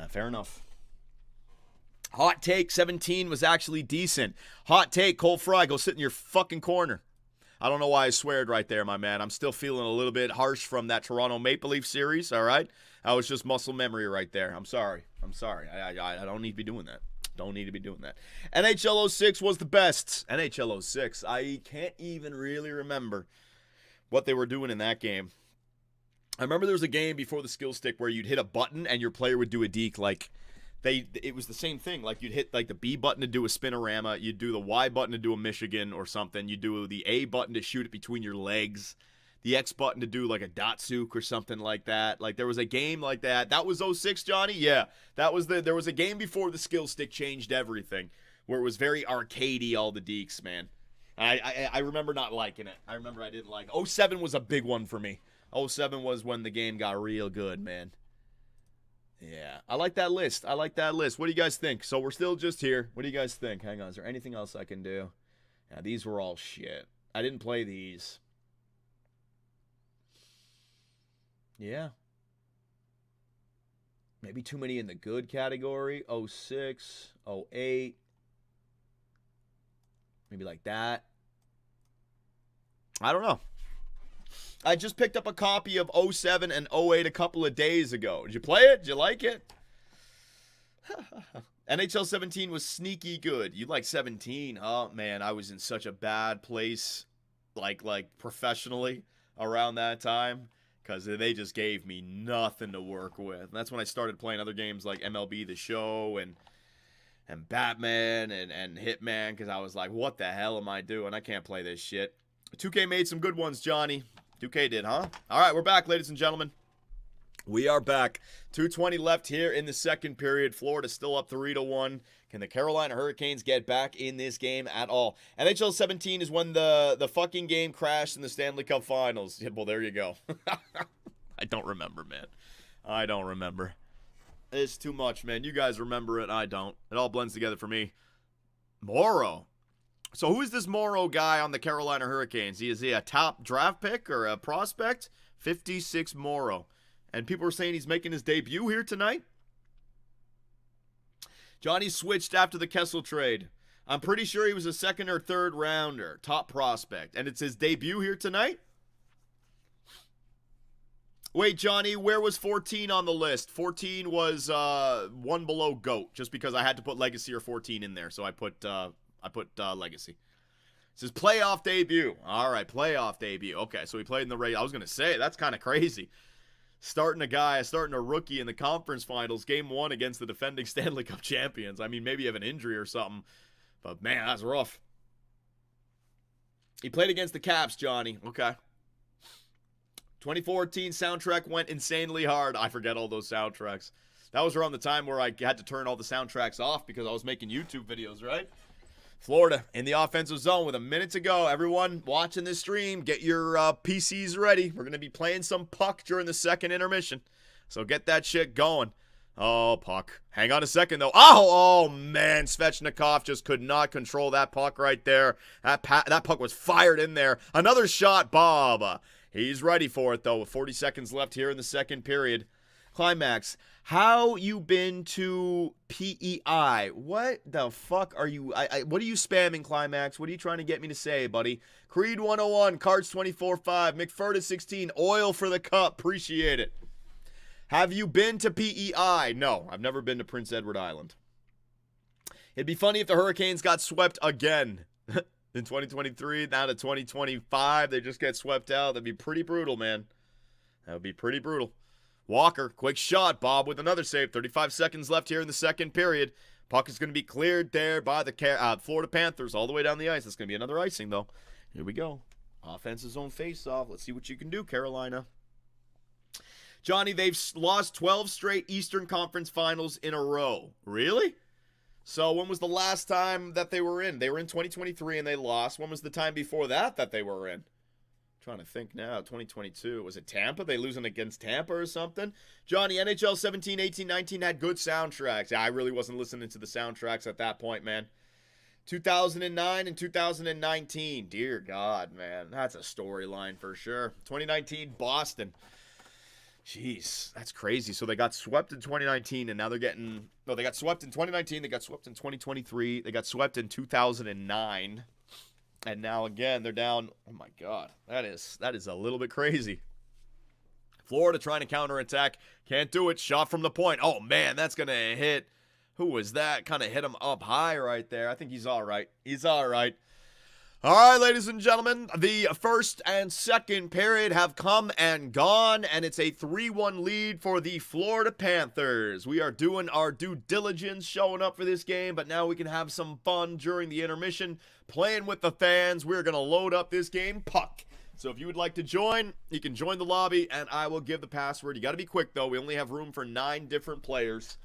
Fair enough. Hot take, 17 was actually decent. Hot take, Cole Fry, go sit in your fucking corner. I don't know why I sweared right there, my man. I'm still feeling a little bit harsh from that Toronto Maple Leaf series, all right? That was just muscle memory right there. I'm sorry. I don't need to be doing that. NHL 06 was the best. NHL 06. I can't even really remember what they were doing in that game. I remember there was a game before the skill stick where you'd hit a button and your player would do a deke like... It was the same thing. Like, you'd hit, like, the B button to do a spinorama. You'd do the Y button to do a Michigan or something. You'd do the A button to shoot it between your legs. The X button to do, like, a Datsuk or something like that. Like, there was a game like that. That was 06, Johnny? Yeah. There was a game before the skill stick changed everything, where it was very arcadey, all the deeks, man. I remember not liking it. I remember I didn't like it. 07 was a big one for me. 07 was when the game got real good, man. Yeah, I like that list. What do you guys think? So we're still just here. What do you guys think? Hang on, is there anything else I can do? Yeah, these were all shit. I didn't play these. Yeah. Maybe too many in the good category. 06, 08. Maybe like that. I don't know. I just picked up a copy of 07 and 08 a couple of days ago. Did you play it? Did you like it? NHL 17 was sneaky good. You like 17? Oh, man, I was in such a bad place, like professionally around that time, because they just gave me nothing to work with. And that's when I started playing other games like MLB The Show and Batman and Hitman, because I was like, what the hell am I doing? I can't play this shit. 2K made some good ones, Johnny. 2K did, huh? All right, we're back, ladies and gentlemen. We are back. 2:20 left here in the second period. Florida still up 3-1. Can the Carolina Hurricanes get back in this game at all? NHL 17 is when the fucking game crashed in the Stanley Cup Finals. Yeah, well, there you go. I don't remember, man. I don't remember. It's too much, man. You guys remember it. I don't. It all blends together for me. Morrow. So who is this Morrow guy on the Carolina Hurricanes? Is he a top draft pick or a prospect? 56 Morrow. And people are saying he's making his debut here tonight? Johnny switched after the Kessel trade. I'm pretty sure he was a second or third rounder, top prospect. And it's his debut here tonight? Wait, Johnny, where was 14 on the list? 14 was one below GOAT, just because I had to put Legacy or 14 in there. So I put Legacy. It says playoff debut. All right, playoff debut. Okay, so he played in the race. I was going to say, that's kind of crazy. Starting a rookie in the conference finals, game 1 against the defending Stanley Cup champions. I mean, maybe you have an injury or something, but man, that's rough. He played against the Caps, Johnny. Okay. 2014 soundtrack went insanely hard. I forget all those soundtracks. That was around the time where I had to turn all the soundtracks off because I was making YouTube videos, right? Florida in the offensive zone with a minute to go. Everyone watching this stream, get your PCs ready. We're going to be playing some puck during the second intermission. So get that shit going. Oh, puck. Hang on a second, though. Oh, man. Svechnikov just could not control that puck right there. That puck was fired in there. Another shot, Bob. He's ready for it, though, with 40 seconds left here in the second period. Climax, how you been to PEI? What the fuck are you... what are you spamming, Climax? What are you trying to get me to say, buddy? Creed 101, Cards 24-5, McFurtis 16, oil for the cup. Appreciate it. Have you been to PEI? No, I've never been to Prince Edward Island. It'd be funny if the Hurricanes got swept again in 2023. Now to 2025, they just get swept out. That'd be pretty brutal, man. That would be pretty brutal. Walker, quick shot. Bob with another save. 35 seconds left here in the second period. Puck is going to be cleared there by the Florida Panthers all the way down the ice. That's going to be another icing, though. Here we go. Offense's own face-off. Let's see what you can do, Carolina. Johnny, they've lost 12 straight Eastern Conference Finals in a row. Really? So when was the last time that they were in? They were in 2023 and they lost. When was the time before that they were in? I'm trying to think now. 2022. Was it Tampa? They losing against Tampa or something? Johnny, NHL 17, 18, 19 had good soundtracks. Yeah, I really wasn't listening to the soundtracks at that point, man. 2009 and 2019. Dear God, man. That's a storyline for sure. 2019, Boston. Jeez, that's crazy. So they got swept in 2019, and now they're getting... No, they got swept in 2019. They got swept in 2023. They got swept in 2009. And now, again, they're down... Oh, my God. That is a little bit crazy. Florida trying to counterattack. Can't do it. Shot from the point. Oh, man, that's going to hit... Who was that? Kind of hit him up high right there. I think he's all right. He's all right. All right, ladies and gentlemen, the first and second period have come and gone, and it's a 3-1 lead for the Florida Panthers. We are doing our due diligence showing up for this game, but now we can have some fun during the intermission, playing with the fans. We're going to load up this game, puck. So if you would like to join, you can join the lobby, and I will give the password. You got to be quick, though. We only have room for 9 different players.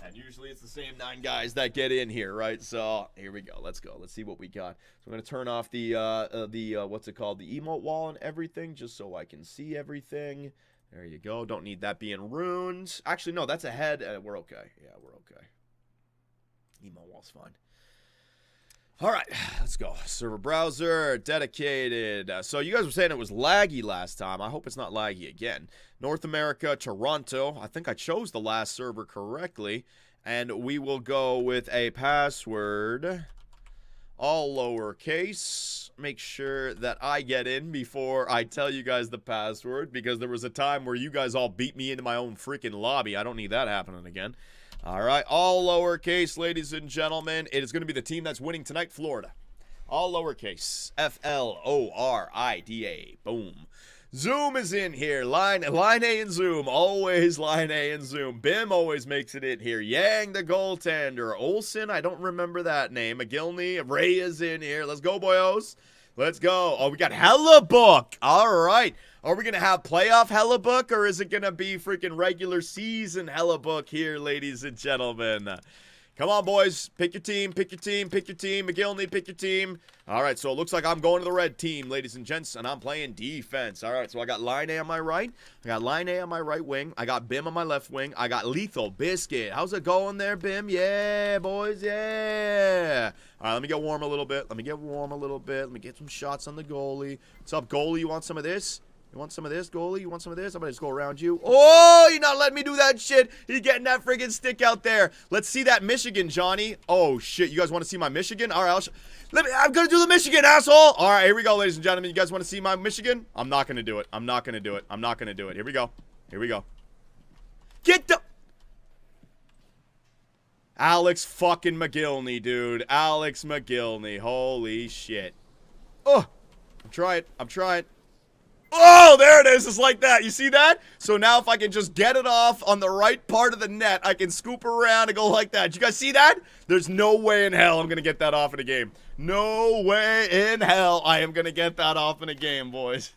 And usually it's the same 9 guys that get in here, right? So here we go. Let's go. Let's see what we got. So I'm going to turn off the what's it called? The emote wall and everything, just so I can see everything. There you go. Don't need that being ruined. Actually, no, that's ahead. We're okay. Yeah, we're okay. Emote wall's fine. All right, let's go. Server browser, dedicated. So you guys were saying it was laggy last time. I hope it's not laggy again. North America, Toronto. I think I chose the last server correctly. And we will go with a password, all lowercase. Make sure that I get in before I tell you guys the password, because there was a time where you guys all beat me into my own freaking lobby. I don't need that happening again. All right, all lowercase, ladies and gentlemen. It is going to be the team that's winning tonight, Florida. All lowercase, Florida. Boom. Zoom is in here. Line A and Zoom. Always Line A and Zoom. Bim always makes it in here. Yang, the goaltender. Olsen, I don't remember that name. McGillney. Ray is in here. Let's go, boyos. Let's go. Oh, we got Hellebuck. All right. Are we going to have playoff Hellebuck, or is it going to be freaking regular season Hellebuck here, ladies and gentlemen? Come on, boys. Pick your team, pick your team, pick your team. McGillney, pick your team. All right, so it looks like I'm going to the red team, ladies and gents, and I'm playing defense. All right, so I got Line A on my right. I got Line A on my right wing. I got Bim on my left wing. I got Lethal Biscuit. How's it going there, Bim? Yeah, boys, yeah. All right, let me get warm a little bit. Let me get some shots on the goalie. What's up, goalie? You want some of this? You want some of this, goalie? You want some of this? I'm going to just go around you. Oh, you're not letting me do that shit. You're getting that friggin' stick out there. Let's see that Michigan, Johnny. Oh, shit. You guys want to see my Michigan? All right, I'm going to do the Michigan, asshole. All right, here we go, ladies and gentlemen. You guys want to see my Michigan? I'm not going to do it. I'm not going to do it. I'm not going to do it. Here we go. Here we go. Get the... Alex fucking McGillney, dude. Alex McGillney. Holy shit. Oh, I'm trying. I'm trying. Oh, there it is. It's like that. You see that? So now if I can just get it off on the right part of the net, I can scoop around and go like that. Did you guys see that? There's no way in hell I'm going to get that off in a game. No way in hell I am going to get that off in a game, boys.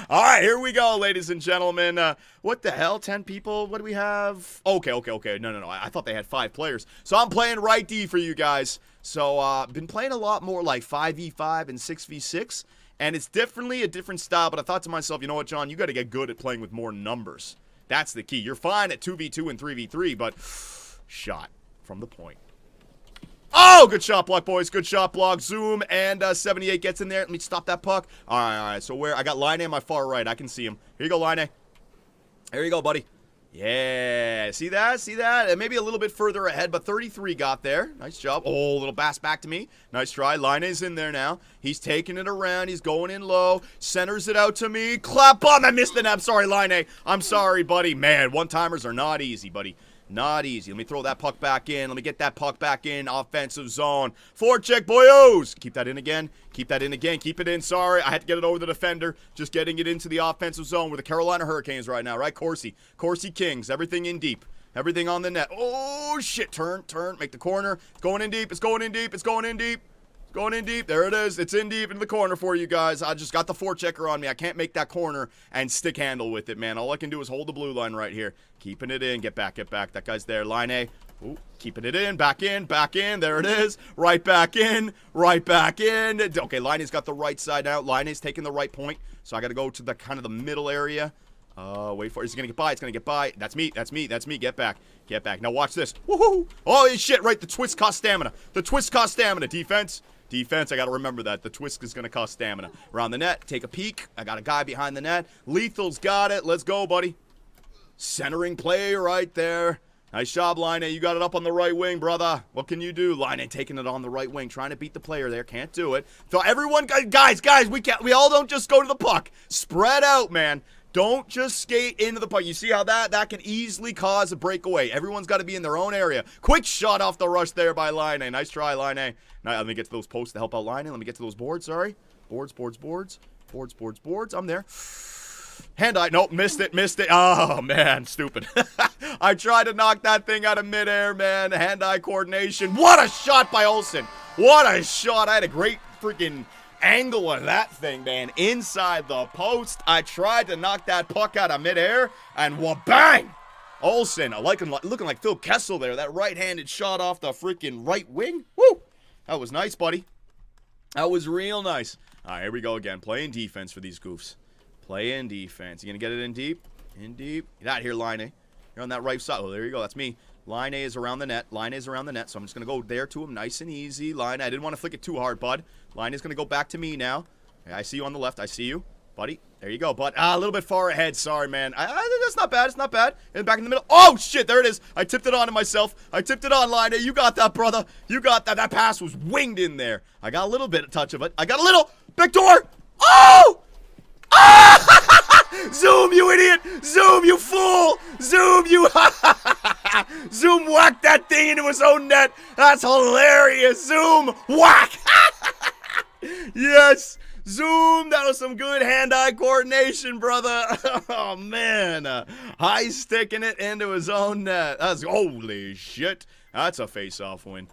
All right, here we go, ladies and gentlemen. What the hell? 10 people? What do we have? Okay. No. I thought they had 5 players. So I'm playing right D for you guys. So been playing a lot more like 5v5 and 6v6. And it's definitely a different style, but I thought to myself, you know what, John, you got to get good at playing with more numbers. That's the key. You're fine at 2v2 and 3v3, but shot from the point. Oh, good shot block, boys. Good shot block. Zoom, and 78 gets in there. Let me stop that puck. All right. So where? I got Line on my far right. I can see him. Here you go, Line. There you go, buddy. Yeah. See that? See that? Maybe a little bit further ahead, but 33 got there. Nice job. Oh, little pass back to me. Nice try. Line's in there now. He's taking it around. He's going in low. Centers it out to me. Clap bomb. I missed it. I'm sorry, Line. I'm sorry, buddy. Man, one-timers are not easy, buddy. Not easy. Let me throw that puck back in. Let me get that puck back in. Offensive zone. Forecheck, boyos. Keep that in again. Keep that in again. Keep it in. Sorry. I had to get it over the defender. Just getting it into the offensive zone with the Carolina Hurricanes right now, right? Corsi Kings. Everything in deep. Everything on the net. Oh, shit. Turn. Make the corner. It's going in deep. It's going in deep. It's going in deep. Going in deep. There it is. It's in deep into the corner for you guys. I just got the forechecker on me. I can't make that corner and stick handle with it, man. All I can do is hold the blue line right here. Keeping it in. Get back. That guy's there. Line A. Ooh, keeping it in. Back in. There it is. Right back in. Okay, Line A's got the right side out. Line A's taking the right point. So I got to go to the kind of the middle area. Wait for it. He's going to get by. That's me. Get back. Now watch this. Woohoo! Oh, shit, right. The twist cost stamina. Defense, I got to remember that. The twist is going to cost stamina. Around the net, take a peek. I got a guy behind the net. Lethal's got it. Let's go, buddy. Centering play right there. Nice job, Line A. You got it up on the right wing, brother. What can you do? Line A taking it on the right wing, trying to beat the player there. Can't do it. So everyone, guys, we all don't just go to the puck. Spread out, man. Don't just skate into the puck. You see how that can easily cause a breakaway. Everyone's got to be in their own area. Quick shot off the rush there by Line A. Nice try, Line A. Now, let me get to those posts to help out Line A. Let me get to those boards, sorry. Boards. I'm there. Hand-eye. Nope, missed it. Oh, man, stupid. I tried to knock that thing out of midair, man. Hand-eye coordination. What a shot by Olsen. What a shot. I had a great freaking angle of that thing, man. Inside the post. I tried to knock that puck out of midair, and wha-bang! Olsen, looking like Phil Kessel there. That right-handed shot off the freaking right wing. Woo! That was nice, buddy. That was real nice. All right, here we go again. Playing defense for these goofs. Playing defense. You going to get it in deep? Get out of here, Line A. You're on that right side. Oh, there you go. That's me. Line A is around the net. So I'm just going to go there to him nice and easy. Line A, I didn't want to flick it too hard, bud. Line is going to go back to me now. Okay, I see you on the left. I see you, buddy. There you go, bud. A little bit far ahead. Sorry, man. That's not bad. It's not bad. And back in the middle. Oh, shit. There it is. I tipped it on to myself. I tipped it on, Line A. You got that, brother. You got that. That pass was winged in there. I got a little bit of touch of it. I got a little. Back door. Oh! Zoom, you idiot! Zoom, you fool! Zoom, you... Zoom whacked that thing into his own net. That's hilarious. Zoom, whack! Yes! Zoom, that was some good hand-eye coordination, brother. Oh, man. High sticking it into his own net. That's... Holy shit. That's a face-off win.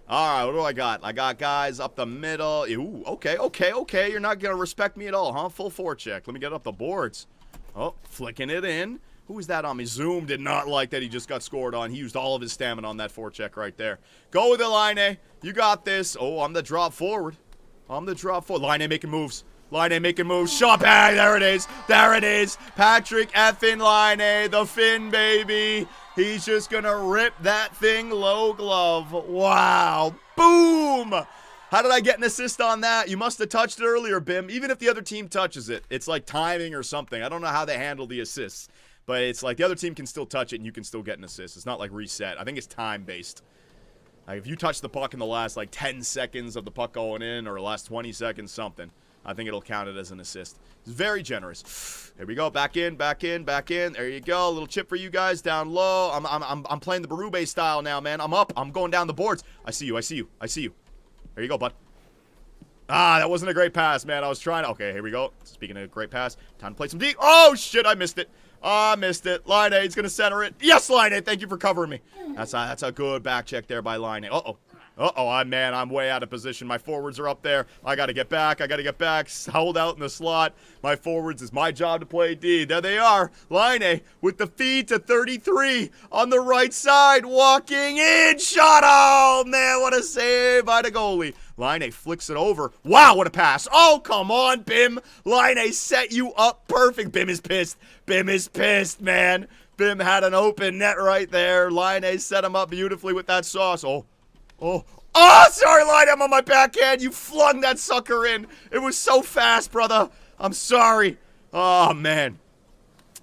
All right, what do I got? I got guys up the middle. Ooh, okay. You're not going to respect me at all, huh? Full forecheck. Let me get up the boards. Oh, flicking it in. Who is that on me? Zoom did not like that he just got scored on. He used all of his stamina on that forecheck right there. Go with it, Line A. You got this. Oh, I'm the drop forward. Line A making moves. Shot back. There it is. Patrick effing Line A. The Finn, baby. He's just going to rip that thing low glove. Wow. Boom. How did I get an assist on that? You must have touched it earlier, Bim. Even if the other team touches it, it's like timing or something. I don't know how they handle the assists. But it's like the other team can still touch it and you can still get an assist. It's not like reset. I think it's time-based. Like if you touch the puck in the last like 10 seconds of the puck going in or the last 20 seconds, something, I think it'll count it as an assist. It's very generous. Here we go. Back in. There you go. A little chip for you guys down low. I'm playing the Berube style now, man. I'm up. I'm going down the boards. I see you. There you go, bud. That wasn't a great pass, man. I was trying to... Okay, here we go. Speaking of great pass, time to play some D. Oh, shit, I missed it. Line A, he's going to center it. Yes, Line A, thank you for covering me. That's a good back check there by Line A. I'm way out of position. My forwards are up there. I got to get back. Hold out in the slot. My forwards is my job to play D. There they are. Line A with the feed to 33 on the right side. Walking in. Shot. Oh, man, what a save by the goalie. Line A flicks it over. Wow, what a pass. Oh, come on, Bim. Line A set you up perfect. Bim is pissed, man. Bim had an open net right there. Line set him up beautifully with that sauce. Oh, sorry, Line, I'm on my backhand. You flung that sucker in. It was so fast, brother. I'm sorry. Oh, man.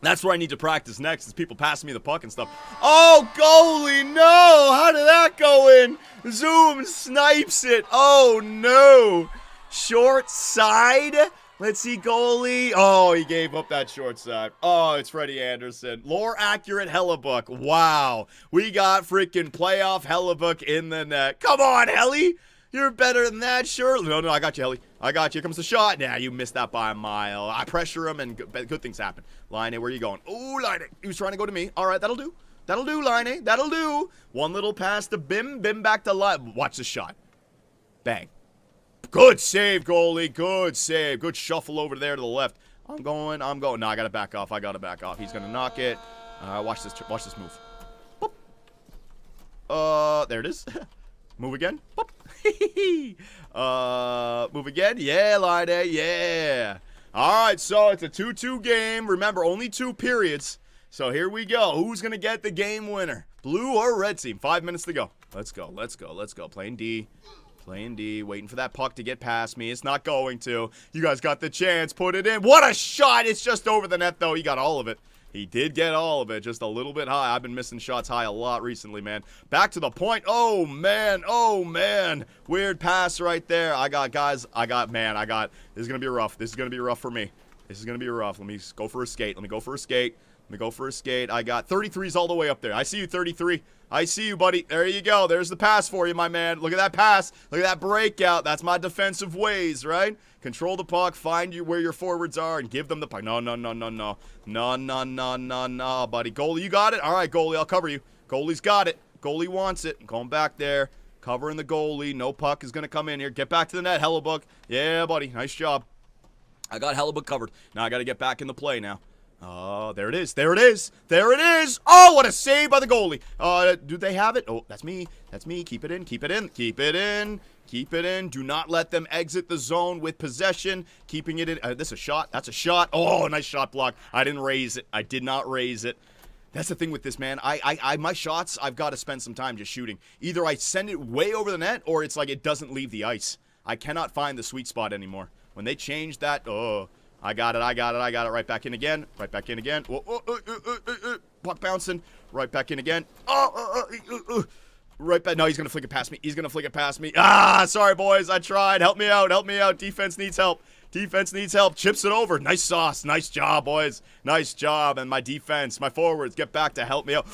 That's where I need to practice next, is people passing me the puck and stuff. Oh, goalie, no. How did that go in? Zoom snipes it. Oh, no. Short side. Let's see, goalie. Oh, he gave up that short side. Oh, it's Freddie Anderson. Lore accurate Hellebuck. Wow. We got freaking playoff Hellebuck in the net. Come on, Helly. You're better than that, sure. No, I got you, Helly. I got you. Here comes the shot. Nah, you missed that by a mile. I pressure him, and good things happen. Line, where are you going? Ooh, Line, he was trying to go to me. All right, that'll do. That'll do, Line, that'll do. One little pass to Bim. Bim back to Line. Watch the shot. Bang. Good save, goalie. Good save. Good shuffle over there to the left. I'm going. No, I got to back off. He's going to knock it. Watch this move. Boop. There it is. Move again. Boop. Move again. Yeah, Line, yeah. All right, so it's a 2-2 game. Remember, only 2 periods. So here we go. Who's going to get the game winner? Blue or red team? 5 minutes to go. Let's go. Playing D. Waiting for that puck to get past me. It's not going to. You guys got the chance. Put it in. What a shot. It's just over the net, though. He got all of it. He did get all of it. Just a little bit high. I've been missing shots high a lot recently, man. Back to the point. Oh, man. Weird pass right there. This is going to be rough. This is going to be rough for me. Let me go for a skate. I got 33s all the way up there. I see you, 33. I see you, buddy. There you go. There's the pass for you, my man. Look at that pass. Look at that breakout. That's my defensive ways, right? Control the puck. Find you where your forwards are and give them the puck. No, buddy. Goalie, you got it? All right, goalie, I'll cover you. Goalie's got it. Goalie wants it. I'm going back there. Covering the goalie. No puck is going to come in here. Get back to the net, Hellebuck. Yeah, buddy. Nice job. I got Hellebuck covered. Now I got to get back in the play now. Oh, there it is. Oh, what a save by the goalie. Do they have it? Oh, that's me. Keep it in. Do not let them exit the zone with possession. Keeping it in. This is a shot. That's a shot. Oh, nice shot block. I didn't raise it. I did not raise it. That's the thing with this, man. My shots, I've got to spend some time just shooting. Either I send it way over the net, or it's like it doesn't leave the ice. I cannot find the sweet spot anymore. When they changed that, I got it. Right back in again. Puck bouncing. Right back in again. Right back. No, he's going to flick it past me. Sorry, boys. I tried. Help me out. Defense needs help. Chips it over. Nice sauce. Nice job, boys. Nice job. And my defense, my forwards, get back to help me out.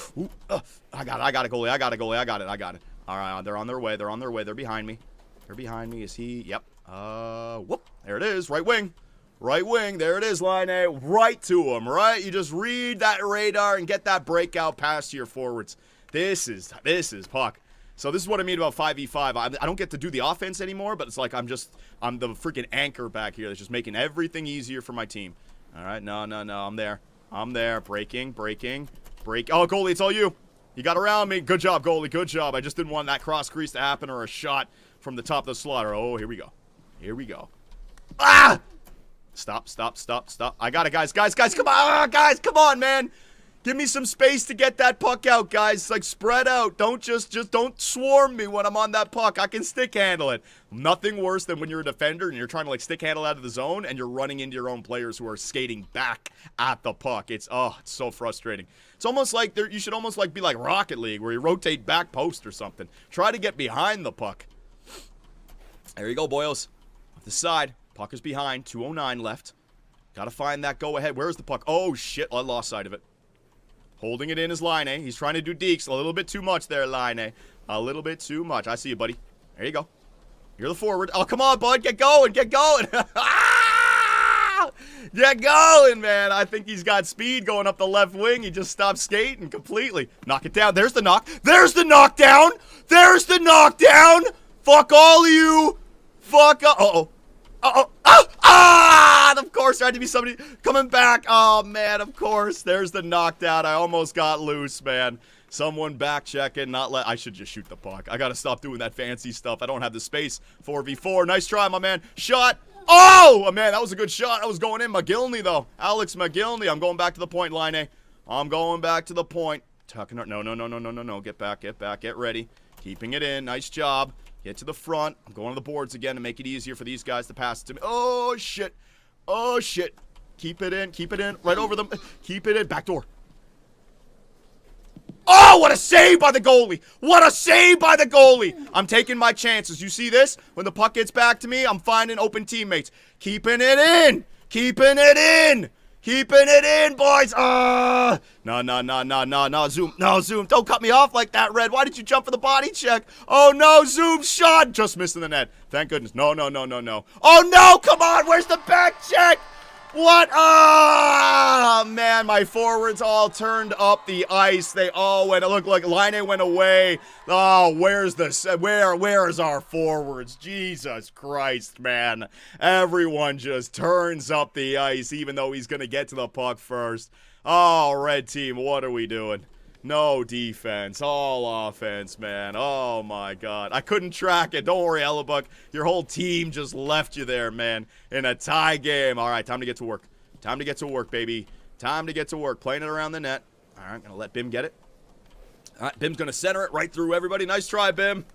I got it, goalie. I got it. All right, they're on their way. They're behind me. Is he? Yep. There it is. Right wing. There it is, Line A. Right to him, right? You just read that radar and get that breakout pass to your forwards. This is puck. So this is what I mean about 5v5. I don't get to do the offense anymore, but it's like I'm the freaking anchor back here that's just making everything easier for my team. All right, no. I'm there. Breaking. Oh, goalie, it's all you. You got around me. Good job, goalie. Good job. I just didn't want that cross crease to happen or a shot from the top of the slaughter. Oh, here we go. Stop. I got it, guys. Come on, come on, man. Give me some space to get that puck out, guys. Like, spread out. Don't just don't swarm me when I'm on that puck. I can stick handle it. Nothing worse than when you're a defender and you're trying to, like, stick handle out of the zone and you're running into your own players who are skating back at the puck. It's so frustrating. It's almost like you should almost like be like Rocket League where you rotate back post or something. Try to get behind the puck. There you go, boyos. Off the side. Puck is behind. 2:09 left. Gotta find that go-ahead. Where's the puck? Oh, shit. I lost sight of it. Holding it in is Line A. He's trying to do deeks. A little bit too much there, Line A. A little bit too much. I see you, buddy. There you go. You're the forward. Oh, come on, bud. Get going. Get going, man. I think he's got speed going up the left wing. He just stopped skating completely. Knock it down. There's the knock. There's the knockdown. Fuck all of you. Fuck. Of course, there had to be somebody coming back. Oh, man, of course. There's the knockdown. I almost got loose, man. Someone back checking. I should just shoot the puck. I got to stop doing that fancy stuff. I don't have the space. 4v4. Nice try, my man. Shot. Oh, man, that was a good shot. I was going in. McGillney, though. Alex McGillney. I'm going back to the point, Line A. I'm going back to the point. Tucking her. No. Get back. Get ready. Keeping it in. Nice job. Get to the front. I'm going to the boards again to make it easier for these guys to pass it to me. Oh, shit. Keep it in. Right over them. Keep it in. Back door. Oh, what a save by the goalie. I'm taking my chances. You see this? When the puck gets back to me, I'm finding open teammates. Keeping it in, boys. No, Zoom. Don't cut me off like that, Red. Why did you jump for the body check? Oh, no, Zoom shot. Just missed in the net. Thank goodness. No. Oh, no, come on. Where's the back check? What? Ah, man, my forwards all turned up the ice. They all went. It looked like Laine went away. Oh, where is our forwards? Jesus Christ, man. Everyone just turns up the ice, even though he's going to get to the puck first. Oh, red team, what are we doing? No defense, all offense, man. Oh, my God. I couldn't track it. Don't worry, Hellebuck. Your whole team just left you there, man, in a tie game. All right, time to get to work. Time to get to work, baby. Time to get to work. Playing it around the net. All right, going to let Bim get it. All right, Bim's going to center it right through everybody. Nice try, Bim.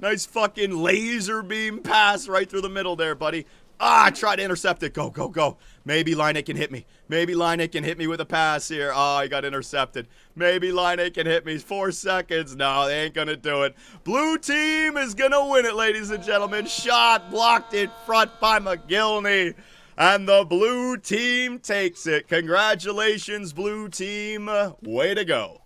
Nice fucking laser beam pass right through the middle there, buddy. Ah, I tried to intercept it. Go. Maybe Laine can hit me. With a pass here. Oh, he got intercepted. Maybe Laine can hit me. 4 seconds. No, they ain't going to do it. Blue team is going to win it, ladies and gentlemen. Shot blocked in front by McGillney. And the blue team takes it. Congratulations, blue team. Way to go.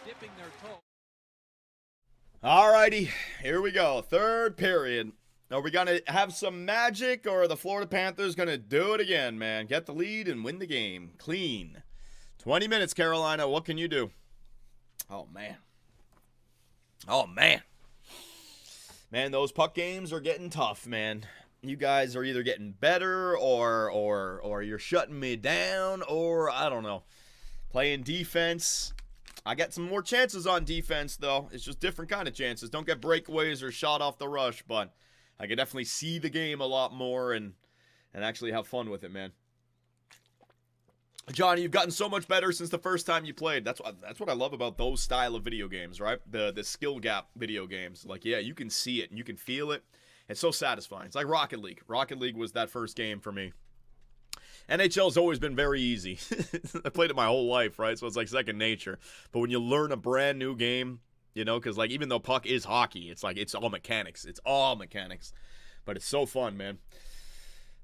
dipping their toe. Alrighty, here we go. Third period. Are we going to have some magic, or are the Florida Panthers going to do it again, man? Get the lead and win the game. Clean. 20 minutes, Carolina. What can you do? Oh, man. Oh, man. Man, those puck games are getting tough, man. You guys are either getting better or you're shutting me down, or I don't know. Playing defense. I got some more chances on defense, though. It's just different kind of chances. Don't get breakaways or shot off the rush, but I can definitely see the game a lot more and actually have fun with it, man. Johnny, you've gotten so much better since the first time you played. That's what I love about those style of video games, right? The skill gap video games. Like, yeah, you can see it and you can feel it. It's so satisfying. It's like Rocket League. Rocket League was that first game for me. NHL's always been very easy. I played it my whole life, right? So it's like second nature. But when you learn a brand new game, you know, because like even though puck is hockey, it's like it's all mechanics. It's all mechanics. But it's so fun, man.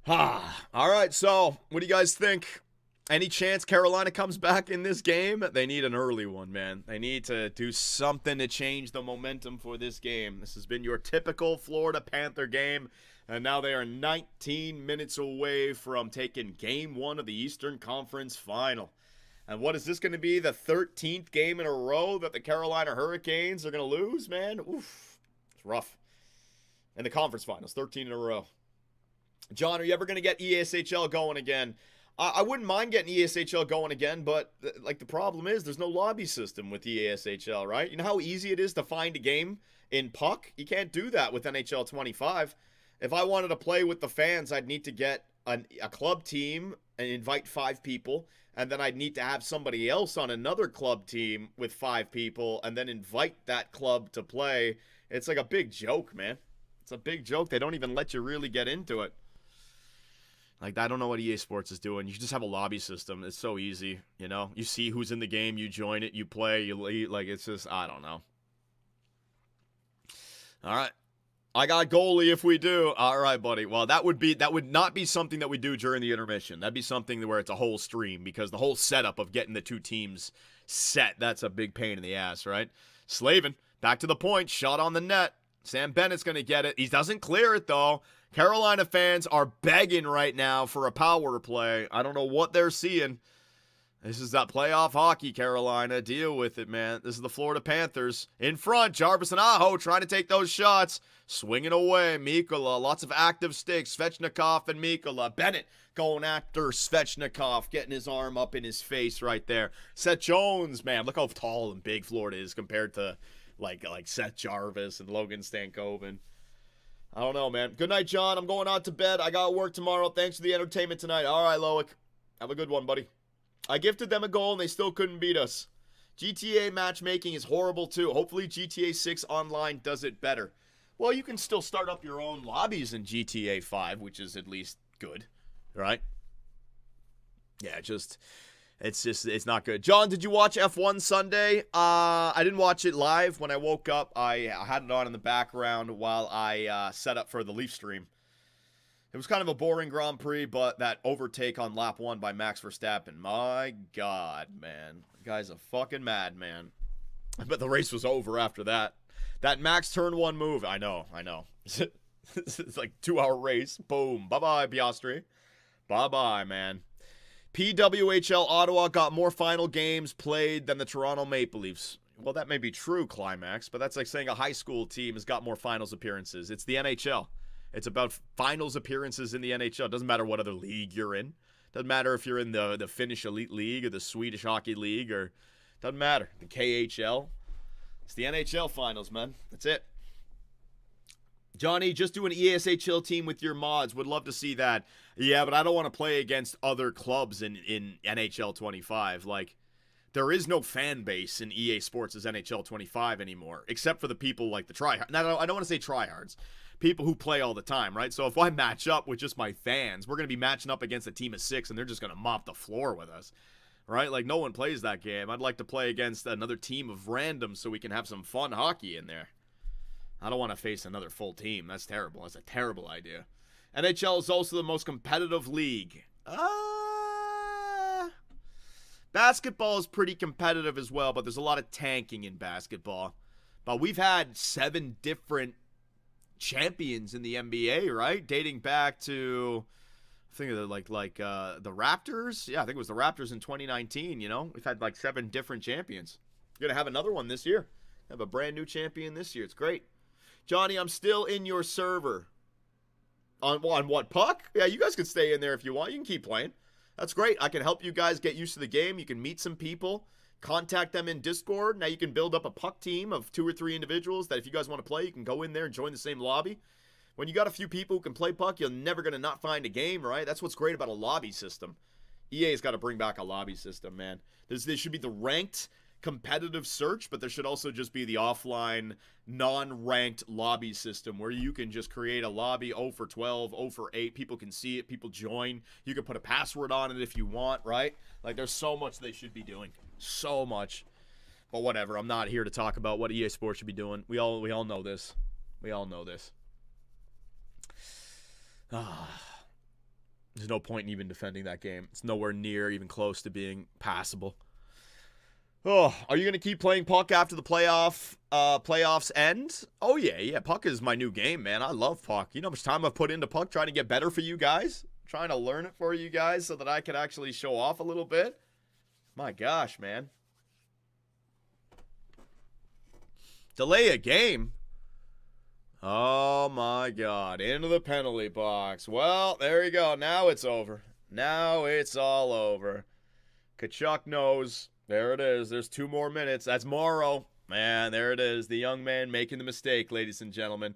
All right, so what do you guys think? Any chance Carolina comes back in this game? They need an early one, man. They need to do something to change the momentum for this game. This has been your typical Florida Panther game, and now they are 19 minutes away from taking Game 1 of the Eastern Conference Final. And what is this going to be, the 13th game in a row that the Carolina Hurricanes are going to lose, man? Oof, it's rough. In the conference finals, 13 in a row. John, are you ever going to get ESHL going again? I wouldn't mind getting ESHL going again, but like the problem is there's no lobby system with ESHL, right? You know how easy it is to find a game in puck? You can't do that with NHL 25. If I wanted to play with the fans, I'd need to get a club team and invite 5 people, and then I'd need to have somebody else on another club team with 5 people and then invite that club to play. It's like a big joke, man. It's a big joke. They don't even let you really get into it. Like, I don't know what EA Sports is doing. You just have a lobby system. It's so easy, you know? You see who's in the game, you join it, you play, you lead. Like, it's just, I don't know. All right. I got goalie if we do. All right, buddy. Well, that would not be something that we do during the intermission. That'd be something where it's a whole stream, because the whole setup of getting the two teams set, that's a big pain in the ass, right? Slavin, back to the point, shot on the net. Sam Bennett's going to get it. He doesn't clear it, though. Carolina fans are begging right now for a power play. I don't know what they're seeing. This is that playoff hockey, Carolina. Deal with it, man. This is the Florida Panthers. In front, Jarvis and Aho trying to take those shots. Swinging away, Mikkola. Lots of active sticks. Svechnikov and Mikkola. Bennett going after Svechnikov, getting his arm up in his face right there. Seth Jones, man, look how tall and big Florida is compared to like Seth Jarvis and Logan Stankoven. I don't know, man. Good night, John. I'm going out to bed. I got work tomorrow. Thanks for the entertainment tonight. All right, Loic. Have a good one, buddy. I gifted them a goal, and they still couldn't beat us. GTA matchmaking is horrible, too. Hopefully GTA 6 Online does it better. Well, you can still start up your own lobbies in GTA 5, which is at least good, right? Yeah, it's not good. John, did you watch F1 Sunday? I didn't watch it live. When I woke up, I had it on in the background while I set up for the Leaf stream. It was kind of a boring Grand Prix, but that overtake on lap 1 by Max Verstappen, my God, man. The guy's a fucking madman. But the race was over after that. That Max turn 1 move, I know. It's like 2-hour race. Boom. Bye-bye, Piastri. Bye-bye, man. PWHL Ottawa got more final games played than the Toronto Maple Leafs. Well, that may be true, Climax, but that's like saying a high school team has got more finals appearances. It's the NHL. It's about finals appearances in the NHL. It doesn't matter what other league you're in. Doesn't matter if you're in the Finnish Elite League or the Swedish Hockey League, or doesn't matter. The KHL. It's the NHL finals, man. That's it. Johnny, just do an ESHL team with your mods. Would love to see that. Yeah, but I don't want to play against other clubs in NHL 25. Like, there is no fan base in EA Sports' NHL 25 anymore, except for the people like the tryhards. No, I don't want to say tryhards. People who play all the time, right? So if I match up with just my fans, we're going to be matching up against a team of 6, and they're just going to mop the floor with us, right? Like, no one plays that game. I'd like to play against another team of randoms so we can have some fun hockey in there. I don't want to face another full team. That's terrible. That's a terrible idea. NHL is also the most competitive league. Basketball is pretty competitive as well, but there's a lot of tanking in basketball. But we've had 7 different champions in the NBA, right? Dating back to, I think of like the Raptors. Yeah, I think it was the Raptors in 2019, you know? We've had like 7 different champions. We're going to have another one this year. Have a brand new champion this year. It's great. Johnny, I'm still in your server. On what, Puck? Yeah, you guys can stay in there if you want. You can keep playing. That's great. I can help you guys get used to the game. You can meet some people. Contact them in Discord. Now you can build up a Puck team of 2 or 3 individuals that if you guys want to play, you can go in there and join the same lobby. When you got a few people who can play Puck, you're never going to not find a game, right? That's what's great about a lobby system. EA's got to bring back a lobby system, man. There should be the ranked competitive search, but there should also just be the offline non-ranked lobby system where you can just create a lobby 0 for 12, 0 for 8. People can see it, people join. You can put a password on it if you want, right? Like, there's so much they should be doing. So much. But whatever, I'm not here to talk about what EA Sports should be doing. We all know this. We all know this. There's no point in even defending that game. It's nowhere near even close to being passable. Oh, are you going to keep playing Puck after the playoffs end? Oh, yeah. Puck is my new game, man. I love Puck. You know how much time I've put into Puck trying to get better for you guys? Trying to learn it for you guys so that I can actually show off a little bit? My gosh, man. Delay a game? Oh, my God. Into the penalty box. Well, there you go. Now it's over. Now it's all over. Kachuk knows. There it is. There's 2 more minutes. That's Morrow. Man, there it is. The young man making the mistake, ladies and gentlemen.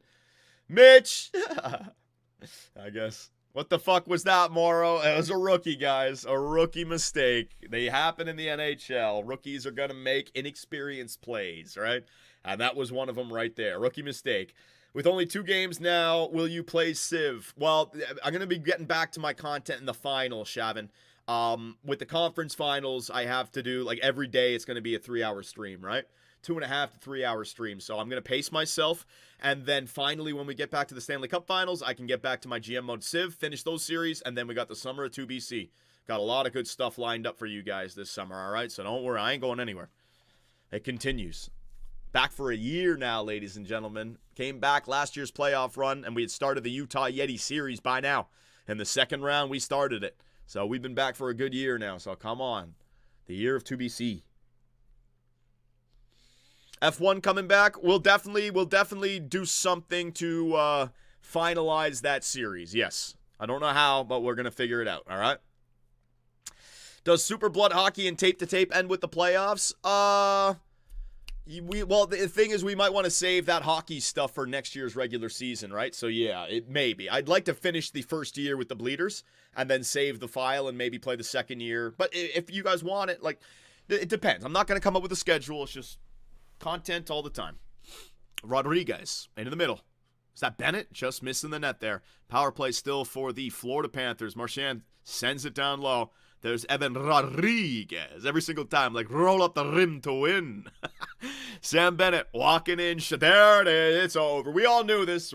Mitch! I guess. What the fuck was that, Morrow? It was a rookie, guys. A rookie mistake. They happen in the NHL. Rookies are going to make inexperienced plays, right? And that was one of them right there. Rookie mistake. With only 2 games now, will you play Civ? Well, I'm going to be getting back to my content in the final, Shavin. With the conference finals, I have to do, like, every day it's going to be a 3-hour stream, right? 2.5 to 3 hour stream. So I'm going to pace myself. And then finally, when we get back to the Stanley Cup finals, I can get back to my GM mode Civ, finish those series. And then we got the summer of 2BC. Got a lot of good stuff lined up for you guys this summer, all right? So don't worry. I ain't going anywhere. It continues. Back for a year now, ladies and gentlemen. Came back last year's playoff run, and we had started the Utah Yeti series by now. In the second round, we started it. So we've been back for a good year now. So come on. The year of 2BC. F1 coming back. We'll definitely do something to finalize that series. Yes. I don't know how, but we're going to figure it out. All right. Does Super Blood Hockey and Tape to Tape end with the playoffs? Well, the thing is, we might want to save that hockey stuff for next year's regular season, right? So, yeah, it may be. I'd like to finish the first year with the Bleeders and then save the file and maybe play the second year. But if you guys want it, like, it depends. I'm not going to come up with a schedule. It's just content all the time. Rodriguez, into the middle. Is that Bennett? Just missing the net there. Power play still for the Florida Panthers. Marchand sends it down low. There's Evan Rodriguez every single time, like roll up the rim to win. Sam Bennett walking in. There it is. It's over. We all knew this.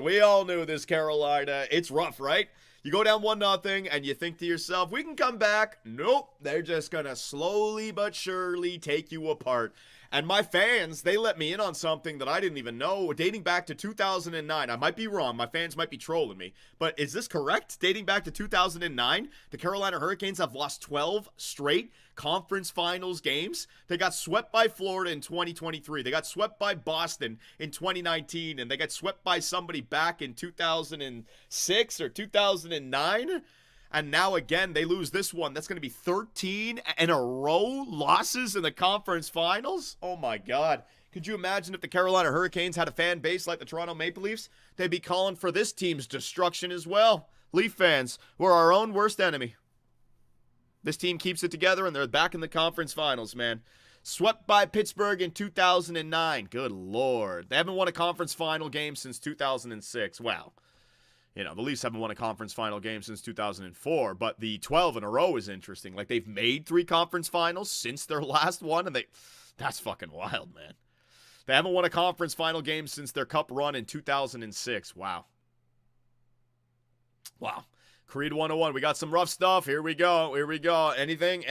Carolina. It's rough, right? You go down 1-0 and you think to yourself, we can come back. Nope. They're just going to slowly but surely take you apart. And my fans, they let me in on something that I didn't even know, dating back to 2009. I might be wrong. My fans might be trolling me. But is this correct? Dating back to 2009, the Carolina Hurricanes have lost 12 straight conference finals games. They got swept by Florida in 2023. They got swept by Boston in 2019. And they got swept by somebody back in 2006 or 2009. And now, again, they lose this one. That's going to be 13 in a row losses in the conference finals? Oh, my God. Could you imagine if the Carolina Hurricanes had a fan base like the Toronto Maple Leafs? They'd be calling for this team's destruction as well. Leaf fans, we're our own worst enemy. This team keeps it together, and they're back in the conference finals, man. Swept by Pittsburgh in 2009. Good Lord. They haven't won a conference final game since 2006. Wow. You know, the Leafs haven't won a conference final game since 2004, but the 12 in a row is interesting. Like, they've made 3 conference finals since their last one, and that's fucking wild, man. They haven't won a conference final game since their cup run in 2006. Wow. Creed 101. We got some rough stuff. Here we go. Anything?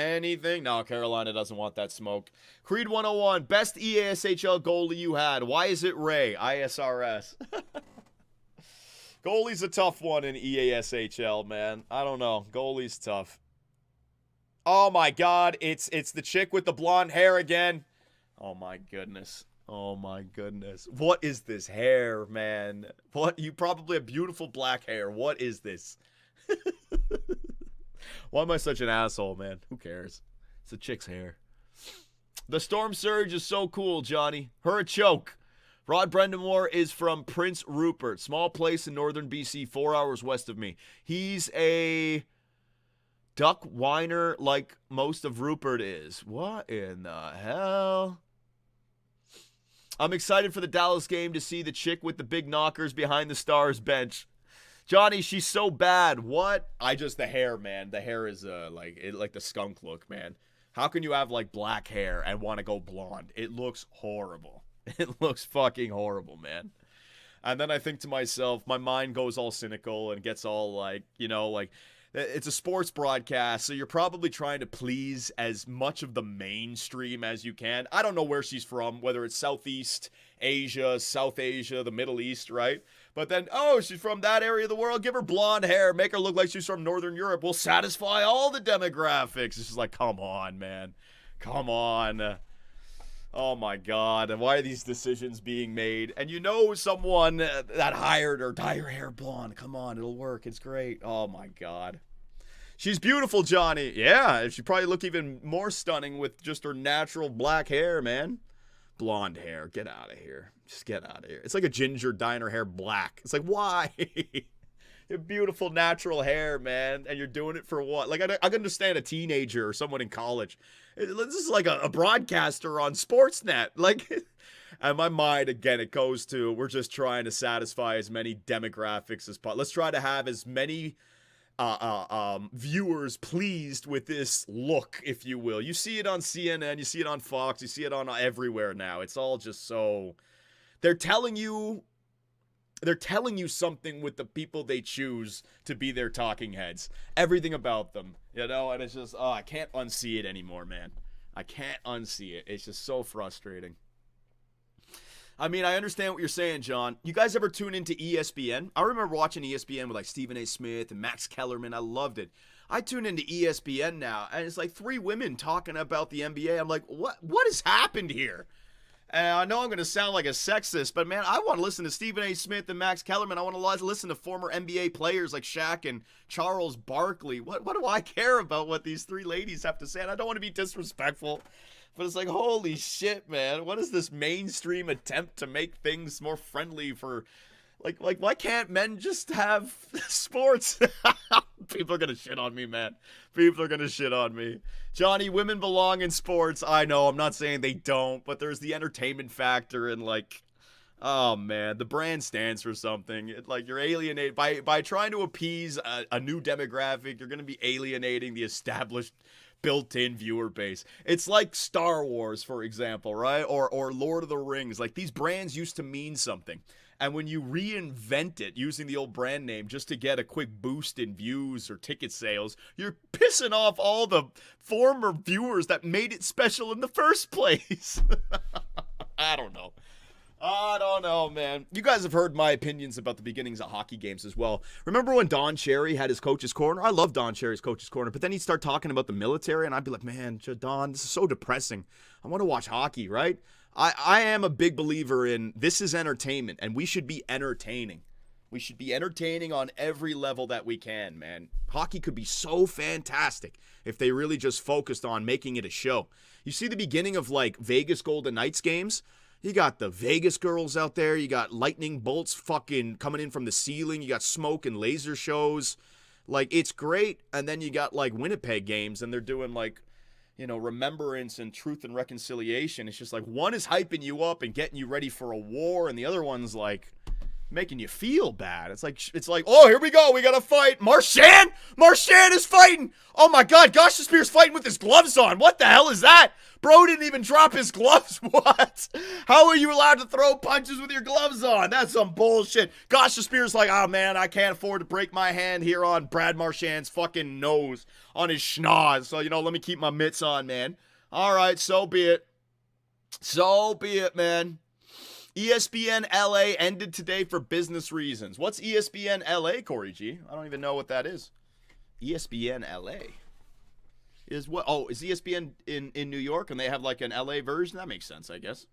No, Carolina doesn't want that smoke. Creed 101. Best EASHL goalie you had. Why is it Ray? ISRS. Goalie's a tough one in EASHL, man. I don't know. Goalie's tough. Oh, my God. It's the chick with the blonde hair again. Oh, my goodness. What is this hair, man? What? You probably have beautiful black hair. What is this? Why am I such an asshole, man? Who cares? It's a chick's hair. The Storm Surge is so cool, Johnny. Her a choke. Rod Brendamore is from Prince Rupert, small place in northern BC, 4 hours west of me. He's a duck whiner like most of Rupert is. What in the hell? I'm excited for the Dallas game to see the chick with the big knockers behind the Stars bench. Johnny, she's so bad. What? The hair, man. The hair is like the skunk look, man. How can you have like black hair and want to go blonde? It looks horrible. It looks fucking horrible, man. And then I think to myself, my mind goes all cynical and gets all like, it's a sports broadcast, so you're probably trying to please as much of the mainstream as you can. I don't know where she's from, whether it's Southeast Asia, South Asia, the Middle East, right? But then, she's from that area of the world. Give her blonde hair. Make her look like she's from Northern Europe. We'll satisfy all the demographics. It's just like, come on, man. Come on. Oh, my God. And why are these decisions being made? And you know someone that hired her, dye her hair blonde. Come on, it'll work. It's great. Oh, my God. She's beautiful, Johnny. Yeah, she'd probably look even more stunning with just her natural black hair, man. Blonde hair. Get out of here. Just get out of here. It's like a ginger dyeing her hair black. It's like, why? Your beautiful natural hair, man, and you're doing it for what? Like, I can understand a teenager or someone in college. This is like a broadcaster on Sportsnet. Like, and my mind, again, it goes to, we're just trying to satisfy as many demographics as possible. Let's try to have as many viewers pleased with this look, if you will. You see it on CNN, you see it on Fox, you see it on everywhere now. It's all just so... They're telling you something with the people they choose to be their talking heads. Everything about them, and it's just, I can't unsee it anymore, man. I can't unsee it. It's just so frustrating. I mean, I understand what you're saying, John. You guys ever tune into ESPN? I remember watching ESPN with like Stephen A. Smith and Max Kellerman. I loved it. I tune into ESPN now, and it's like 3 women talking about the NBA. I'm like, what has happened here? And I know I'm going to sound like a sexist, but man, I want to listen to Stephen A. Smith and Max Kellerman. I want to listen to former NBA players like Shaq and Charles Barkley. What do I care about what these 3 ladies have to say? And I don't want to be disrespectful, but it's like, holy shit, man. What is this mainstream attempt to make things more friendly for, like why can't men just have sports? People are going to shit on me, man. People are going to shit on me. Johnny, women belong in sports. I know, I'm not saying they don't, but there's the entertainment factor and like, oh man, the brand stands for something. You're alienating, by trying to appease a new demographic, you're going to be alienating the established built-in viewer base. It's like Star Wars, for example, right? Or Lord of the Rings. Like, these brands used to mean something. And when you reinvent it using the old brand name just to get a quick boost in views or ticket sales, you're pissing off all the former viewers that made it special in the first place. I don't know, man. You guys have heard my opinions about the beginnings of hockey games as well. Remember when Don Cherry had his Coach's Corner? I love Don Cherry's Coach's Corner, but then he'd start talking about the military, and I'd be like, man, Don, this is so depressing. I want to watch hockey, right? I am a big believer in this is entertainment, and we should be entertaining. We should be entertaining on every level that we can, man. Hockey could be so fantastic if they really just focused on making it a show. You see the beginning of, like, Vegas Golden Knights games? You got the Vegas girls out there. You got lightning bolts fucking coming in from the ceiling. You got smoke and laser shows. Like, it's great. And then you got, like, Winnipeg games, and they're doing, like, remembrance and truth and reconciliation. It's just like one is hyping you up and getting you ready for a war, and the other one's like, making you feel bad. It's like, oh, here we go. We got to fight. Marchand is fighting. Oh my God. Gosh, Spears fighting with his gloves on. What the hell is that? Bro didn't even drop his gloves. What? How are you allowed to throw punches with your gloves on? That's some bullshit. Gosh, Spears like, oh man, I can't afford to break my hand here on Brad Marchand's fucking nose, on his schnoz. So, let me keep my mitts on, man. All right, so be it. So be it, man. ESPN LA ended today for business reasons. What's ESPN LA, Corey G? I don't even know what that is. ESPN LA is what? Oh, is ESPN in New York and they have like an LA version? That makes sense, I guess.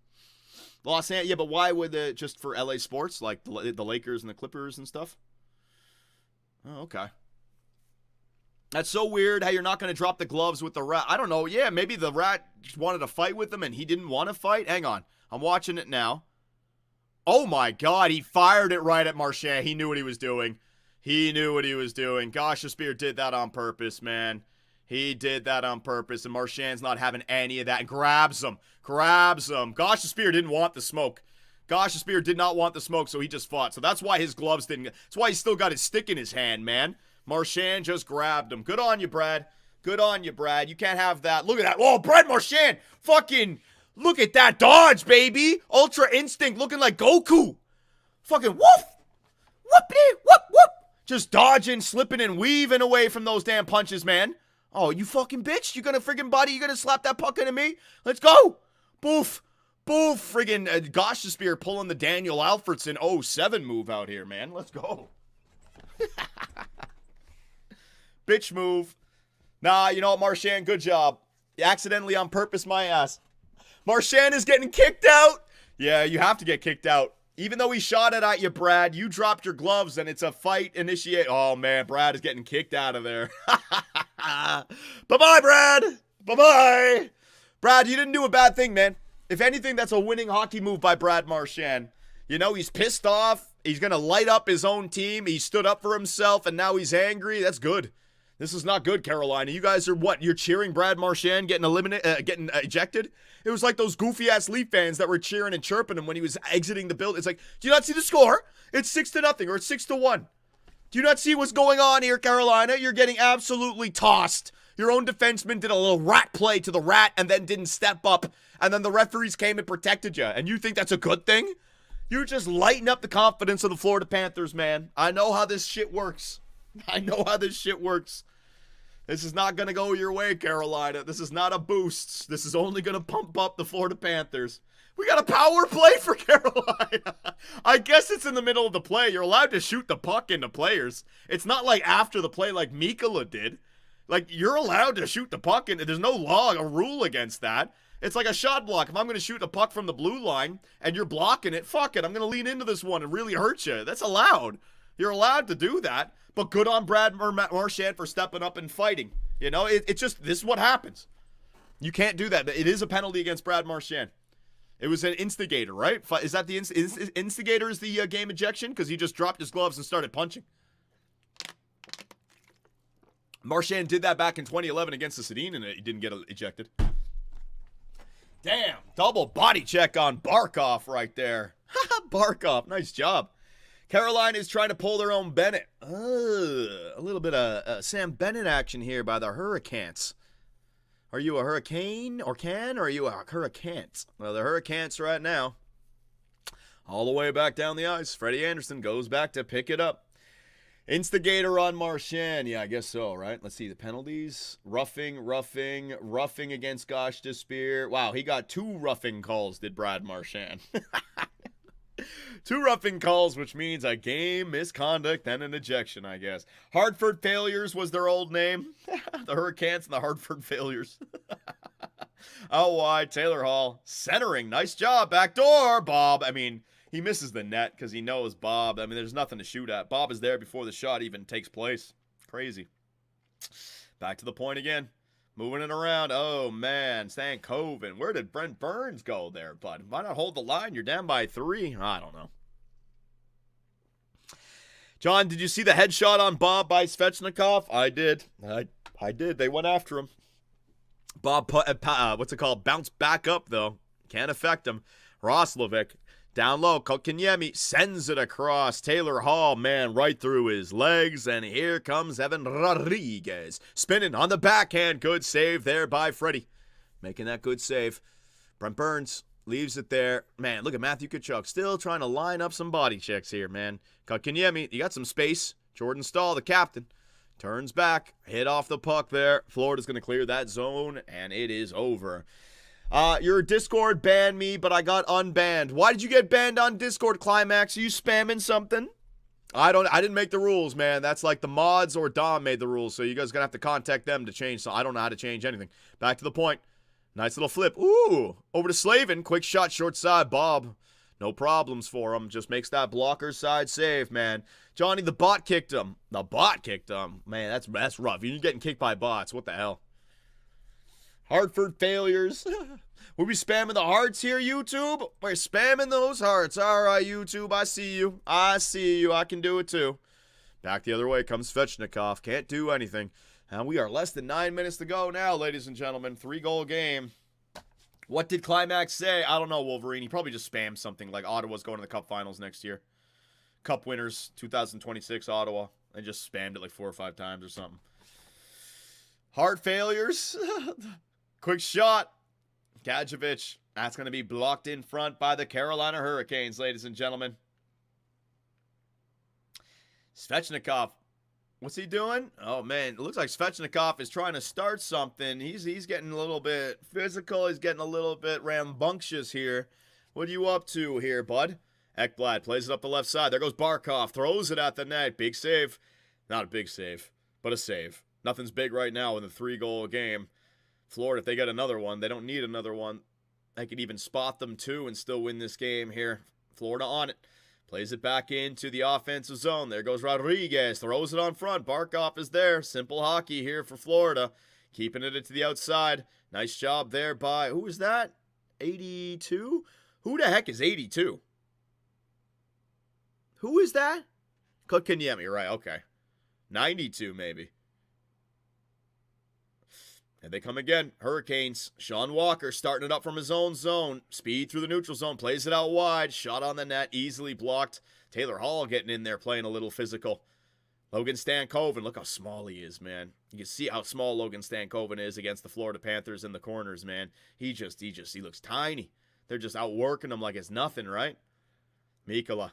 Los Angeles, yeah, but why would it just for LA sports, like the Lakers and the Clippers and stuff? Oh, okay. That's so weird how you're not going to drop the gloves with the rat. I don't know. Yeah, maybe the rat just wanted to fight with him and he didn't want to fight. Hang on. I'm watching it now. Oh my God, he fired it right at Marchand. He knew what he was doing. Gosh, Spear did that on purpose, man. He did that on purpose, and Marchand's not having any of that. And grabs him. Gosh, Spear didn't want the smoke. Spear did not want the smoke, so he just fought. So that's why his gloves didn't. That's why he still got his stick in his hand, man. Marchand just grabbed him. Good on you, Brad. You can't have that. Look at that. Oh, Brad Marchand. Fucking. Look at that dodge, baby. Ultra Instinct looking like Goku. Fucking woof. Whoopity, whoop, whoop. Just dodging, slipping, and weaving away from those damn punches, man. Oh, you fucking bitch. You gonna friggin' buddy? You gonna slap that puck into me? Let's go. Boof. Friggin' Gosh Spear pulling the Daniel Alfredson 07 move out here, man. Let's go. Bitch move. Nah, you know what, Marchand? Good job. You accidentally on purpose my ass. Marchand is getting kicked out. Yeah, you have to get kicked out. Even though he shot it at you, Brad, you dropped your gloves and it's a fight initiate. Oh, man, Brad is getting kicked out of there. Bye-bye, Brad. Bye-bye. Brad, you didn't do a bad thing, man. If anything, that's a winning hockey move by Brad Marchand. He's pissed off. He's going to light up his own team. He stood up for himself, and now he's angry. That's good. This is not good, Carolina. You guys are what? You're cheering Brad Marchand getting ejected? It was like those goofy-ass Leaf fans that were cheering and chirping him when he was exiting the building. It's like, do you not see the score? It's 6-0 or it's 6-1. Do you not see what's going on here, Carolina? You're getting absolutely tossed. Your own defenseman did a little rat play to the rat and then didn't step up. And then the referees came and protected you. And you think that's a good thing? You're just lighting up the confidence of the Florida Panthers, man. I know how this shit works. This is not going to go your way, Carolina. This is not a boost. This is only going to pump up the Florida Panthers. We got a power play for Carolina. I guess it's in the middle of the play. You're allowed to shoot the puck into players. It's not like after the play like Mikkola did. Like, you're allowed to shoot the puck, and there's no law, a rule against that. It's like a shot block. If I'm going to shoot a puck from the blue line and you're blocking it, fuck it. I'm going to lean into this one and really hurt you. That's allowed. You're allowed to do that. But good on Brad Marchand for stepping up and fighting. It's just, this is what happens. You can't do that. It is a penalty against Brad Marchand. It was an instigator, right? Is that the instigator is the game ejection? Because he just dropped his gloves and started punching. Marchand did that back in 2011 against the Sedin, and he didn't get ejected. Damn, double body check on Barkov right there. Barkov, nice job. Carolina is trying to pull their own Bennett. A little bit of Sam Bennett action here by the Hurricanes. Are you a Hurricane or are you a Hurricanes? Well, the Hurricanes right now. All the way back down the ice. Freddie Anderson goes back to pick it up. Instigator on Marchand. Yeah, I guess so, right? Let's see the penalties. Roughing against Gosh Spear. Wow, he got 2 roughing calls, did Brad Marchand. 2 roughing calls, which means a game misconduct and an ejection, I guess. Hartford Failures was their old name. The Hurricanes and the Hartford Failures. Oh, why? Taylor Hall. Centering. Nice job. Backdoor, Bob. I mean, he misses the net because he knows Bob. I mean, there's nothing to shoot at. Bob is there before the shot even takes place. Crazy. Back to the point again. Moving it around. Oh, man. Stan Coven. Where did Brent Burns go there, bud? Why not hold the line? You're down by 3. I don't know. John, did you see the headshot on Bob by Svechnikov? I did. I did. They went after him. Bob, bounced back up, though. Can't affect him. Roslovic Down low, Kotkaniemi sends it across. Taylor Hall, man, right through his legs. And here comes Evan Rodriguez. Spinning on the backhand. Good save there by Freddie. Making that good save. Brent Burns leaves it there. Man, look at Matthew Tkachuk still trying to line up some body checks here, man. Kotkaniemi, you got some space. Jordan Stahl, the captain, turns back. Hit off the puck there. Florida's going to clear that zone, and it is over. Your Discord banned me, but I got unbanned. Why did you get banned on Discord, Climax? Are you spamming something? I didn't make the rules, man. That's like the mods or Dom made the rules, so you guys are going to have to contact them to change. So I don't know how to change anything. Back to the point. Nice little flip. Ooh, over to Slavin. Quick shot, short side. Bob, no problems for him. Just makes that blocker side save, man. Johnny, the bot kicked him. The bot kicked him. Man, that's rough. You're getting kicked by bots. What the hell? Hartford failures. We'll be spamming the hearts here, YouTube. We're spamming those hearts. All right, YouTube, I see you. I see you. I can do it too. Back the other way comes Svechnikov. Can't do anything. And we are less than 9 minutes to go now, ladies and gentlemen. 3-goal game. What did Climax say? I don't know, Wolverine. He probably just spammed something like Ottawa's going to the Cup Finals next year. Cup winners, 2026 Ottawa. And just spammed it like 4 or 5 times or something. Heart failures. Quick shot. Gadjevich. That's going to be blocked in front by the Carolina Hurricanes, ladies and gentlemen. Svechnikov. What's he doing? Oh, man. It looks like Svechnikov is trying to start something. He's getting a little bit physical. He's getting a little bit rambunctious here. What are you up to here, bud? Ekblad plays it up the left side. There goes Barkov. Throws it at the net. Big save. Not a big save, but a save. Nothing's big right now in the 3-goal game. Florida, if they get another one, they don't need another one. They could even spot them too and still win this game here. Florida on it. Plays it back into the offensive zone. There goes Rodriguez. Throws it on front. Barkov is there. Simple hockey here for Florida. Keeping it to the outside. Nice job there by, who is that? 82? Who the heck is 82? Who is that? Kotkaniemi, right, okay. 92 maybe. And they come again. Hurricanes. Sean Walker starting it up from his own zone. Speed through the neutral zone. Plays it out wide. Shot on the net. Easily blocked. Taylor Hall getting in there playing a little physical. Logan Stankoven. Look how small he is, man. You can see how small Logan Stankoven is against the Florida Panthers in the corners, man. He looks tiny. They're just outworking him like it's nothing, right? Mikkola.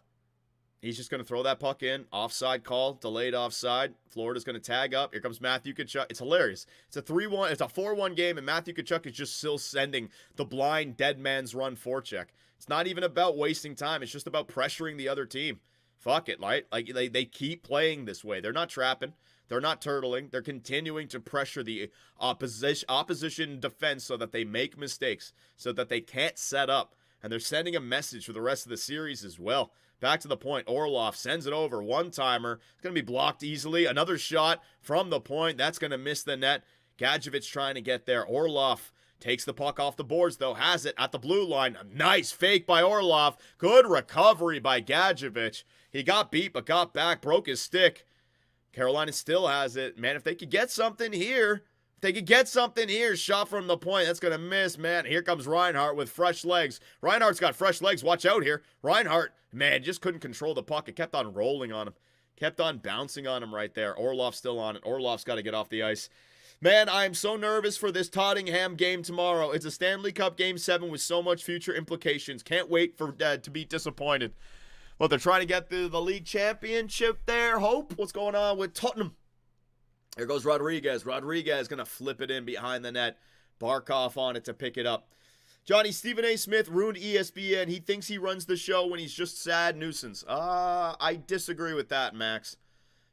He's just going to throw that puck in. Offside call. Delayed offside. Florida's going to tag up. Here comes Matthew Tkachuk. It's hilarious. It's a 3-1. It's a 4-1 game, and Matthew Tkachuk is just still sending the blind dead man's run forecheck. It's not even about wasting time. It's just about pressuring the other team. Fuck it, right? Like they keep playing this way. They're not trapping. They're not turtling. They're continuing to pressure the opposition defense so that they make mistakes, so that they can't set up. And they're sending a message for the rest of the series as well. Back to the point. Orlov sends it over. One-timer. It's going to be blocked easily. Another shot from the point. That's going to miss the net. Gadjevich trying to get there. Orlov takes the puck off the boards, though. Has it at the blue line. A nice fake by Orlov. Good recovery by Gadjevich. He got beat, but got back. Broke his stick. Carolina still has it. Man, if they could get something here. Shot from the point. That's going to miss, man. Here comes Reinhart with fresh legs. Reinhart's got fresh legs. Watch out here. Reinhart, man, just couldn't control the puck. It kept on rolling on him. Kept on bouncing on him right there. Orlov's still on it. Orlov's got to get off the ice. Man, I'm so nervous for this Tottenham game tomorrow. It's a Stanley Cup Game 7 with so much future implications. Can't wait for to be disappointed. Well, they're trying to get the league championship there. Hope. What's going on with Tottenham? There goes Rodriguez. Rodriguez going to flip it in behind the net. Barkov on it to pick it up. Johnny, Stephen A. Smith ruined ESPN. He thinks he runs the show when he's just sad nuisance. I disagree with that, Max.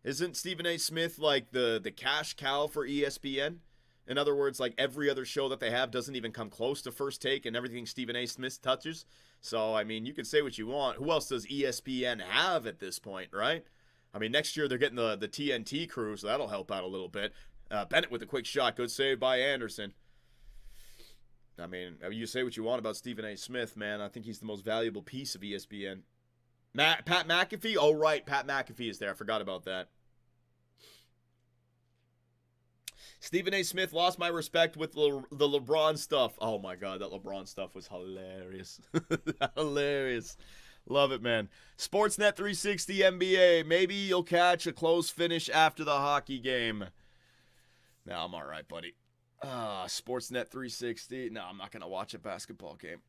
Isn't Stephen A. Smith like the cash cow for ESPN? In other words, like every other show that they have doesn't even come close to First Take and everything Stephen A. Smith touches. So, I mean, you can say what you want. Who else does ESPN have at this point, right? I mean, next year they're getting the TNT crew, so that'll help out a little bit. Bennett with a quick shot. Good save by Anderson. I mean, you say what you want about Stephen A. Smith, man. I think he's the most valuable piece of ESPN. Pat McAfee? Oh, right. Pat McAfee is there. I forgot about that. Stephen A. Smith lost my respect with the LeBron stuff. Oh my God, that LeBron stuff was hilarious. Hilarious. Love it, man. Sportsnet 360 NBA. Maybe you'll catch a close finish after the hockey game. No, I'm all right, buddy. Sportsnet 360. No, I'm not going to watch a basketball game.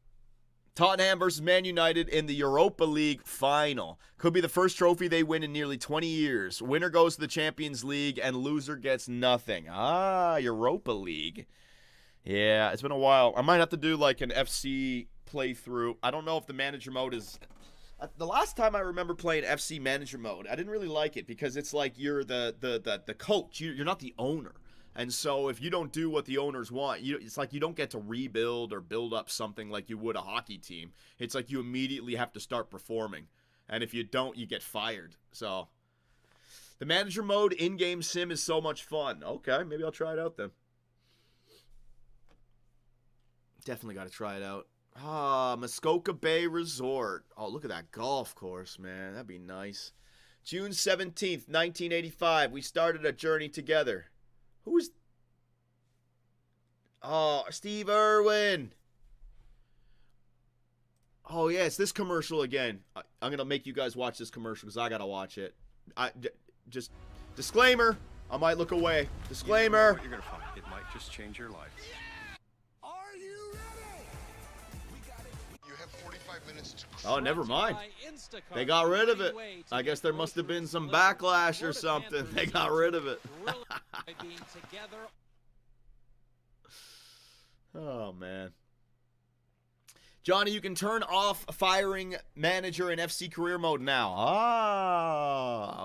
Tottenham versus Man United in the Europa League final. Could be the first trophy they win in nearly 20 years. Winner goes to the Champions League and loser gets nothing. Europa League. Yeah, it's been a while. I might have to do like an FC playthrough. I don't know if the manager mode is... The last time I remember playing FC manager mode, I didn't really like it because it's like you're the coach. You're not the owner. And so if you don't do what the owners want, it's like you don't get to rebuild or build up something like you would a hockey team. It's like you immediately have to start performing. And if you don't, you get fired. So the manager mode in-game sim is so much fun. Okay, maybe I'll try it out then. Definitely got to try it out. Muskoka Bay Resort. Oh, look at that golf course, man. That'd be nice. June 17th, 1985. We started a journey together. Who's... Oh, Steve Irwin. Oh, yeah, it's this commercial again. I'm going to make you guys watch this commercial because I got to watch it. Just disclaimer. I might look away. Disclaimer. You're going to find it might just change your life. Are you ready? You have 45 minutes to... Oh, never mind. They got rid of it. I guess there must have been some backlash or something. They got rid of it. Oh, man. Johnny, you can turn off firing manager in FC career mode now.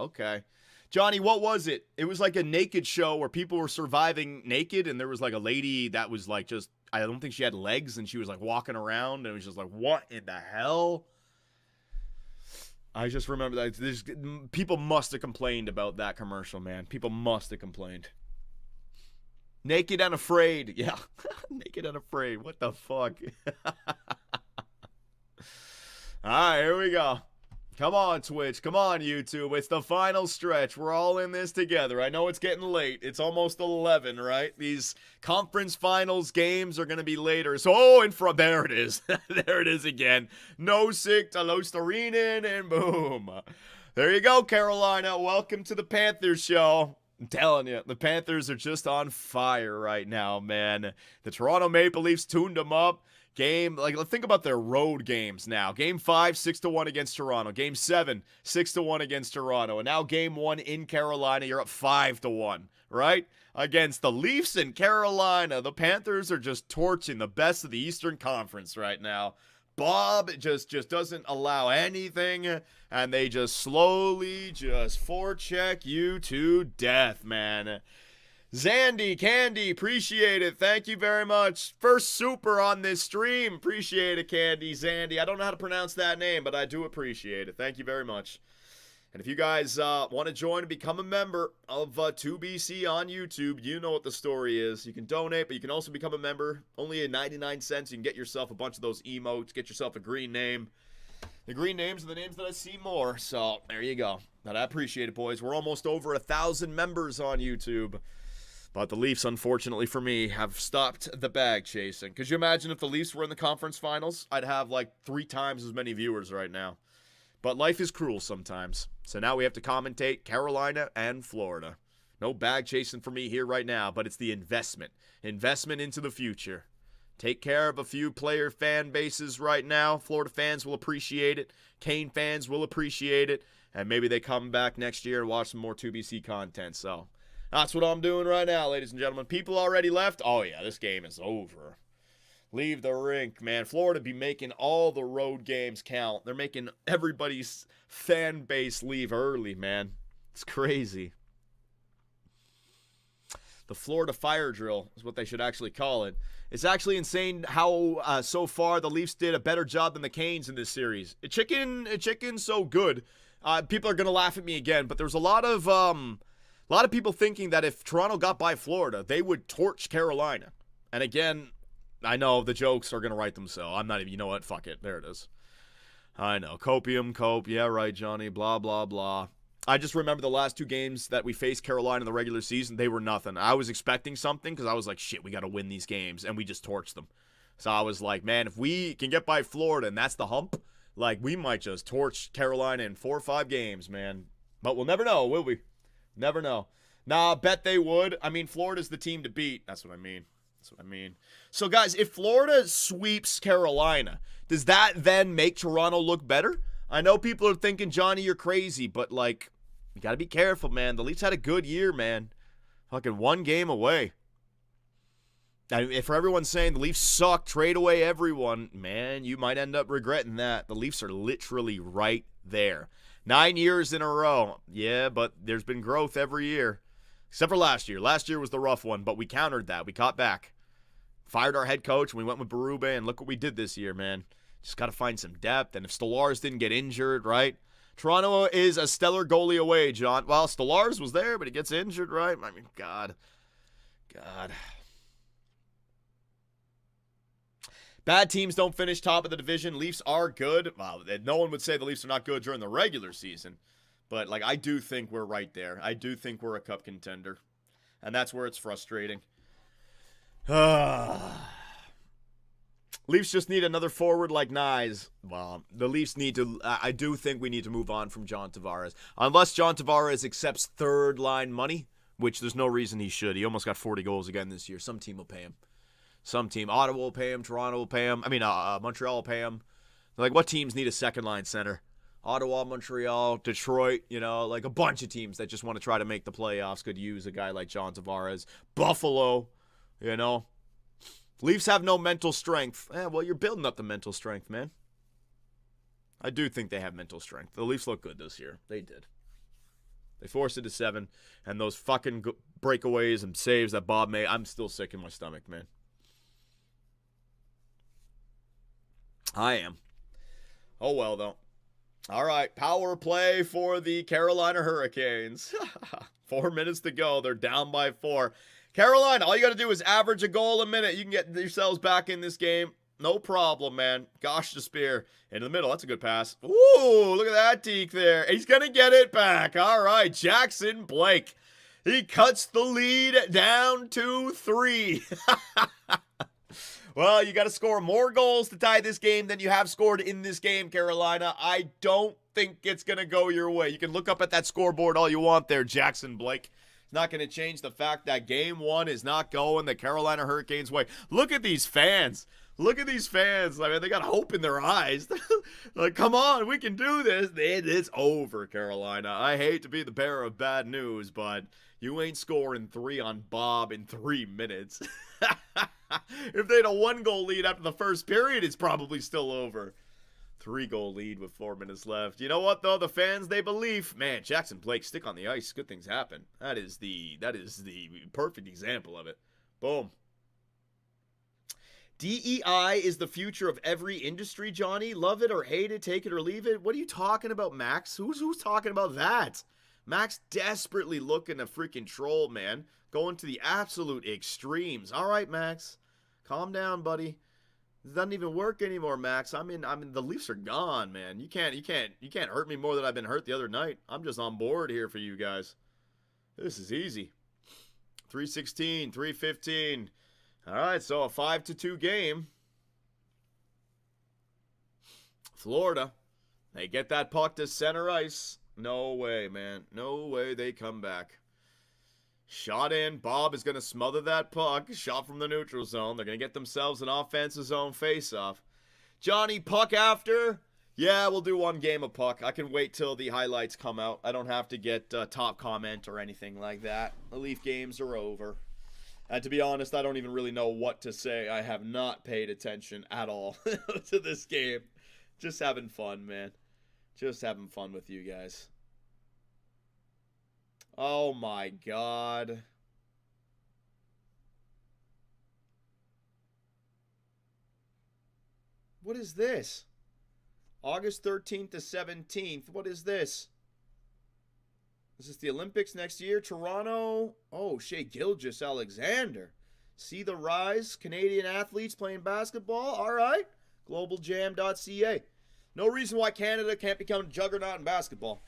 Okay. Johnny, what was it? It was like a naked show where people were surviving naked, and there was like a lady that was like just, I don't think she had legs, and she was like walking around, and it was just like, what in the hell? I just remember that. People must have complained about that commercial, man. People must have complained. Naked and Afraid. Yeah. Naked and Afraid. What the fuck? All right, here we go. Come on, Twitch. Come on, YouTube. It's the final stretch. We're all in this together. I know it's getting late. It's almost 11, right? These conference finals games are going to be later. So, in front. There it is. There it is again. No sick to Losterinen, and boom. There you go, Carolina. Welcome to the Panthers show. I'm telling you, the Panthers are just on fire right now, man. The Toronto Maple Leafs tuned them up. Think about their road games now. Game 5, 6-1 against Toronto. Game 7, 6-1 against Toronto. And now game 1 in Carolina, you're up 5-1, right? Against the Leafs in Carolina. The Panthers are just torching the best of the Eastern Conference right now. Bob just doesn't allow anything, and they just slowly just forecheck you to death, man. Zandy, Candy, appreciate it. Thank you very much. First super on this stream. Appreciate it, Candy, Zandy. I don't know how to pronounce that name, but I do appreciate it. Thank you very much. And if you guys want to join and become a member of 2BC on YouTube, you know what the story is. You can donate, but you can also become a member. Only at 99 cents. You can get yourself a bunch of those emotes. Get yourself a green name. The green names are the names that I see more. So, there you go. But I appreciate it, boys. We're almost over 1,000 members on YouTube. But the Leafs, unfortunately for me, have stopped the bag chasing. Could you imagine if the Leafs were in the conference finals? I'd have like 3 times as many viewers right now. But life is cruel sometimes. So now we have to commentate Carolina and Florida. No bag chasing for me here right now, but it's the investment. Investment into the future. Take care of a few player fan bases right now. Florida fans will appreciate it. Kane fans will appreciate it. And maybe they come back next year and watch some more 2BC content. So that's what I'm doing right now, ladies and gentlemen. People already left? Oh, yeah, this game is over. Leave the rink, man. Florida be making all the road games count. They're making everybody's fan base leave early, man. It's crazy. The Florida fire drill is what they should actually call it. It's actually insane how so far the Leafs did a better job than the Canes in this series. Chicken's so good. People are going to laugh at me again, but there's a lot of people thinking that if Toronto got by Florida, they would torch Carolina. And again, I know the jokes are going to write themselves. I'm not even, you know what? Fuck it. There it is. I know. Copium, cope. Yeah, right, Johnny. Blah, blah, blah. I just remember the last 2 games that we faced Carolina in the regular season, they were nothing. I was expecting something because I was like, shit, we got to win these games, and we just torched them. So I was like, man, if we can get by Florida and that's the hump, like, we might just torch Carolina in 4 or 5 games, man. But we'll never know, will we? Never know. Nah, bet they would. I mean, Florida's the team to beat. That's what I mean. So, guys, if Florida sweeps Carolina, does that then make Toronto look better? I know people are thinking, Johnny, you're crazy, but, like, you got to be careful, man. The Leafs had a good year, man. Fucking 1 game away. And if for everyone saying the Leafs suck, trade away everyone, man, you might end up regretting that. The Leafs are literally right there. 9 years in a row. Yeah, but there's been growth every year. Except for last year. Last year was the rough one, but we countered that. We caught back. Fired our head coach, and we went with Berube, and look what we did this year, man. Just got to find some depth, and if Stolarz didn't get injured, right? Toronto is a stellar goalie away, John. Well, Stolarz was there, but he gets injured, right? I mean, God. Bad teams don't finish top of the division. Leafs are good. Well, no one would say the Leafs are not good during the regular season. But, like, I do think we're right there. I do think we're a cup contender. And that's where it's frustrating. Leafs just need another forward like Nyes. Well, the Leafs need to... I do think we need to move on from John Tavares. Unless John Tavares accepts third-line money, which there's no reason he should. He almost got 40 goals again this year. Some team will pay him. Some team. Ottawa will pay him. Toronto will pay him. Montreal will pay him. Like, what teams need a second-line center? Ottawa, Montreal, Detroit, like a bunch of teams that just want to try to make the playoffs could use a guy like John Tavares. Buffalo, Leafs have no mental strength. Well, you're building up the mental strength, man. I do think they have mental strength. The Leafs look good this year. They did. They forced it to 7, and those fucking breakaways and saves that Bob made, I'm still sick in my stomach, man. I am. Oh, well, though. All right, power play for the Carolina Hurricanes. 4 minutes to go. They're down by 4. Carolina, all you got to do is average a goal a minute. You can get yourselves back in this game. No problem, man. Gosh, the spear. Into the middle. That's a good pass. Ooh, look at that deke there. He's going to get it back. All right, Jackson Blake. He cuts the lead down to 3. Well, you got to score more goals to tie this game than you have scored in this game, Carolina. I don't think it's going to go your way. You can look up at that scoreboard all you want there, Jackson Blake. It's not going to change the fact that game 1 is not going the Carolina Hurricanes' way. Look at these fans. Look at these fans. I mean, they got hope in their eyes. Like, come on, we can do this. It is over, Carolina. I hate to be the bearer of bad news, but you ain't scoring 3 on Bob in 3 minutes. If they had a 1-goal lead after the first period, it's probably still over. 3-goal lead with 4 minutes left. You know what, though? The fans, they believe. Man, Jackson Blake, stick on the ice. Good things happen. That is the perfect example of it. Boom. DEI is the future of every industry, Johnny. Love it or hate it, take it or leave it. What are you talking about, Max? Who's talking about that? Max desperately looking to freaking troll, man. Going to the absolute extremes. All right, Max. Calm down, buddy. It doesn't even work anymore, Max. I mean, the Leafs are gone, man. You can't hurt me more than I've been hurt the other night. I'm just on board here for you guys. This is easy. 3-16, 3-15. All right, so a 5-2 game. Florida, they get that puck to center ice. No way, man. No way they come back. Shot in. Bob is going to smother that puck. Shot from the neutral zone. They're going to get themselves an offensive zone face-off. Johnny, puck after? Yeah, we'll do 1 game of puck. I can wait till the highlights come out. I don't have to get top comment or anything like that. The Leaf games are over. And to be honest, I don't even really know what to say. I have not paid attention at all to this game. Just having fun, man. Just having fun with you guys. Oh my God. What is this? August 13th to 17th. What is this? Is this the Olympics next year? Toronto? Oh, Shea Gilgeous-Alexander. See the rise? Canadian athletes playing basketball? All right. Globaljam.ca. No reason why Canada can't become a juggernaut in basketball.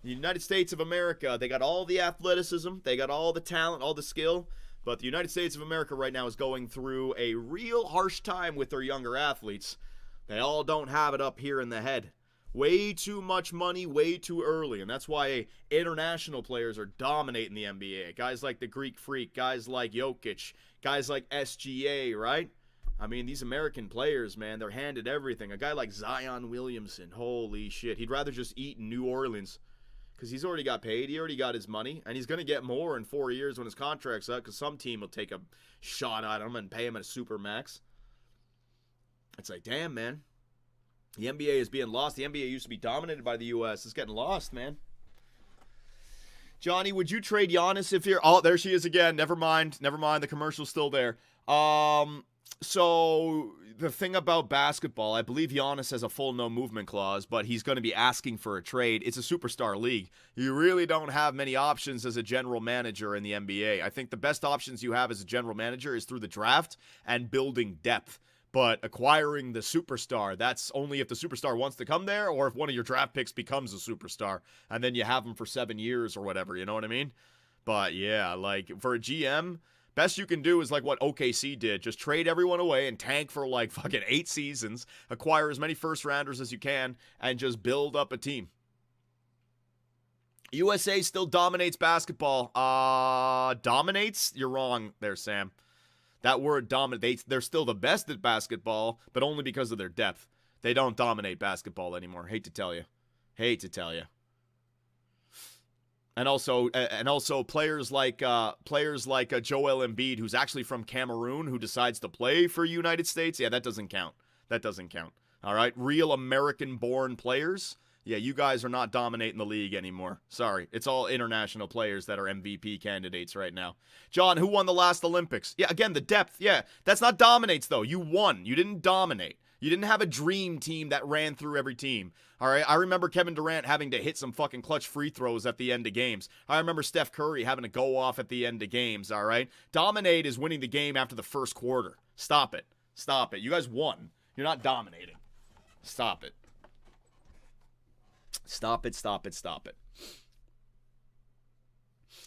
The United States of America, they got all the athleticism, they got all the talent, all the skill, but the United States of America right now is going through a real harsh time with their younger athletes. They all don't have it up here in the head. Way too much money, way too early, and that's why international players are dominating the NBA. Guys like the Greek Freak, guys like Jokic, guys like SGA, right? I mean, these American players, man, they're handed everything. A guy like Zion Williamson, holy shit. He'd rather just eat in New Orleans because he's already got paid. He already got his money, and he's going to get more in 4 years when his contract's up because some team will take a shot at him and pay him at a supermax. It's like, damn, man. The NBA is being lost. The NBA used to be dominated by the U.S. It's getting lost, man. Johnny, would you trade Giannis if you're... Oh, there she is again. Never mind. The commercial's still there. So the thing about basketball, I believe Giannis has a full no movement clause, but he's going to be asking for a trade. It's a superstar league. You really don't have many options as a general manager in the NBA. I think the best options you have as a general manager is through the draft and building depth. But acquiring the superstar, that's only if the superstar wants to come there or if one of your draft picks becomes a superstar and then you have them for 7 years or whatever, you know what I mean? But yeah, like for a GM, best you can do is like what OKC did. Just trade everyone away and tank for like fucking 8 seasons, acquire as many first rounders as you can, and just build up a team. USA still dominates basketball. Dominates? You're wrong there, Sam. That word dominates. They're still the best at basketball, but only because of their depth. They don't dominate basketball anymore. Hate to tell you. And also players like Joel Embiid, who's actually from Cameroon, who decides to play for United States. Yeah, that doesn't count. All right, real American-born players. Yeah, you guys are not dominating the league anymore. Sorry. It's all international players that are MVP candidates right now. John, who won the last Olympics? Yeah, again, the depth. Yeah, that's not dominates, though. You won. You didn't dominate. You didn't have a dream team that ran through every team. All right, I remember Kevin Durant having to hit some fucking clutch free throws at the end of games. I remember Steph Curry having to go off at the end of games, all right? Dominate is winning the game after the first quarter. Stop it. You guys won. You're not dominating. Stop it. Stop it.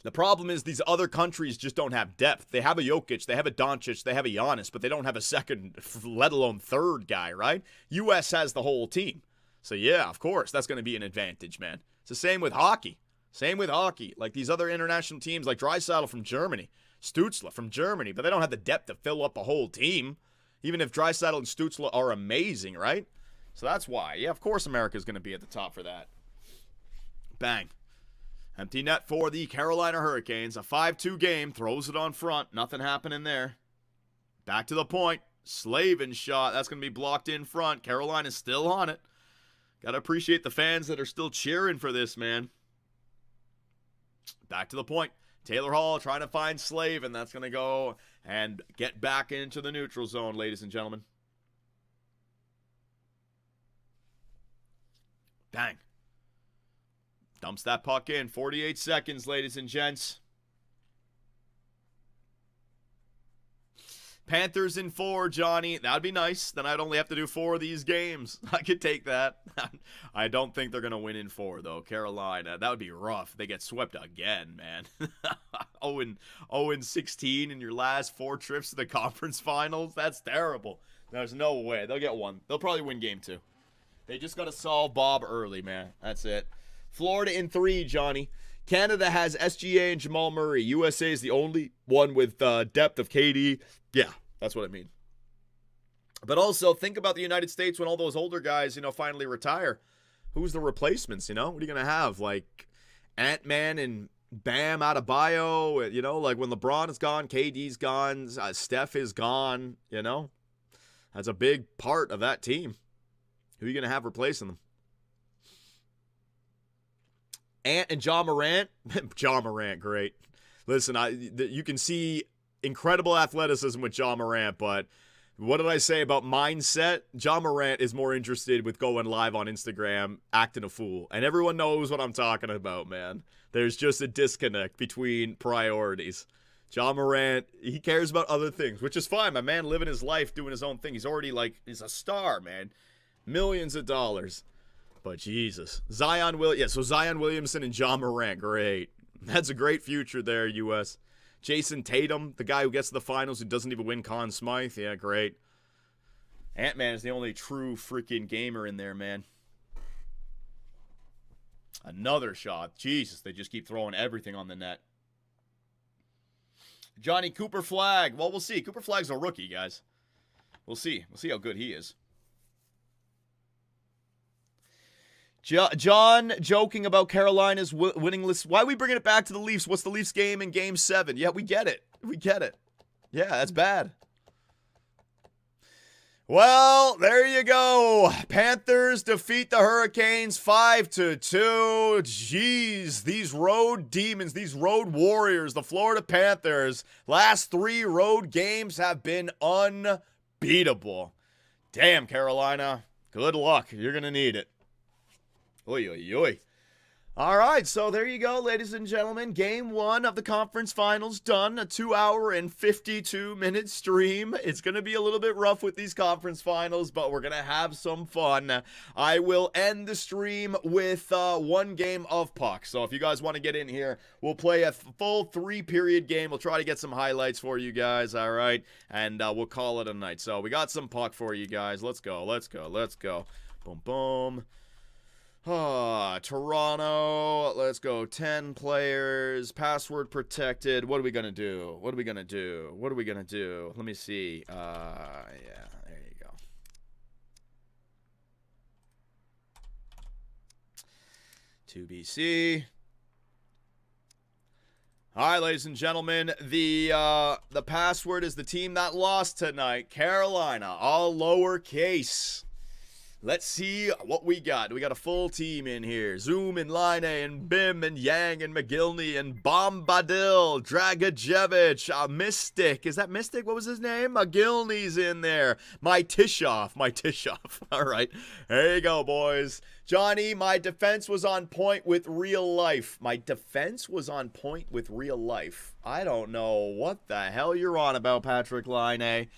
The problem is these other countries just don't have depth. They have a Jokic, they have a Doncic, they have a Giannis, but they don't have a second, let alone third guy, right? U.S. has the whole team. So yeah, of course, that's going to be an advantage, man. It's the same with hockey. Like these other international teams like Draisaitl from Germany, Stützle from Germany, but they don't have the depth to fill up a whole team, even if Draisaitl and Stützle are amazing, right? So that's why. Yeah, of course America's going to be at the top for that. Bang. Empty net for the Carolina Hurricanes. A 5-2 game. Throws it on front. Nothing happening there. Back to the point. Slavin shot. That's going to be blocked in front. Carolina's still on it. Got to appreciate the fans that are still cheering for this, man. Back to the point. Taylor Hall trying to find Slavin. That's going to go and get back into the neutral zone, ladies and gentlemen. Bang. Dumps that puck in. 48 seconds, ladies and gents. Panthers in 4, Johnny. That would be nice. Then I'd only have to do 4 of these games. I could take that. I don't think they're going to win in 4, though. Carolina. That would be rough. They get swept again, man. 0-16 in your last 4 trips to the conference finals. That's terrible. There's no way. They'll get 1. They'll probably win game 2. They just got to solve Bob early, man. That's it. Florida in 3, Johnny. Canada has SGA and Jamal Murray. USA is the only one with depth of KD. Yeah, that's what I mean. But also, think about the United States when all those older guys, finally retire. Who's the replacements, What are you going to have? Like Ant-Man and Bam Adebayo, like when LeBron is gone, KD's gone, Steph is gone, That's a big part of that team. Who are you going to have replacing them? Ant and John Morant. John Morant, great. Listen, you can see incredible athleticism with John Morant, but what did I say about mindset? John Morant is more interested with going live on Instagram, acting a fool. And everyone knows what I'm talking about, man. There's just a disconnect between priorities. John Morant, he cares about other things, which is fine. My man living his life, doing his own thing. He's already he's a star, man. Millions of dollars. But Jesus. Zion Williamson and John Morant. Great. That's a great future there, U.S. Jason Tatum, the guy who gets to the finals who doesn't even win Conn Smythe. Yeah, great. Ant-Man is the only true freaking gamer in there, man. Another shot. Jesus, they just keep throwing everything on the net. Johnny Cooper Flag. Well, we'll see. Cooper Flag's a rookie, guys. We'll see. We'll see how good he is. John joking about Carolina's winning list. Why are we bringing it back to the Leafs? What's the Leafs game in Game 7? Yeah, we get it. We get it. Yeah, that's bad. Well, there you go. Panthers defeat the Hurricanes 5-2. Jeez, these road demons, these road warriors, the Florida Panthers, last 3 road games have been unbeatable. Damn, Carolina. Good luck. You're going to need it. Oy, oy, oy. All right, so there you go, ladies and gentlemen. Game 1 of the conference finals done. A 2-hour and 52-minute stream. It's going to be a little bit rough with these conference finals, but we're going to have some fun. I will end the stream with 1 game of puck. So if you guys want to get in here, we'll play a full 3-period game. We'll try to get some highlights for you guys, all right? And we'll call it a night. So we got some puck for you guys. Let's go, let's go, let's go. Boom, boom. Toronto, let's go, 10 players, password protected. What are we going to do? What are we going to do? What are we going to do? Let me see. Yeah, there you go. To BC. All right, ladies and gentlemen, the password is the team that lost tonight, Carolina, all lowercase. Let's see what we got. We got a full team in here. Zoom and Line and Bim and Yang and McGillney and Bombadil, Dragicevic, Mystic. Is that Mystic? What was his name? McGillney's in there. My Tishoff. All right. There you go, boys. Johnny, my defense was on point with real life. My defense was on point with real life. I don't know what the hell you're on about, Patrick Laine.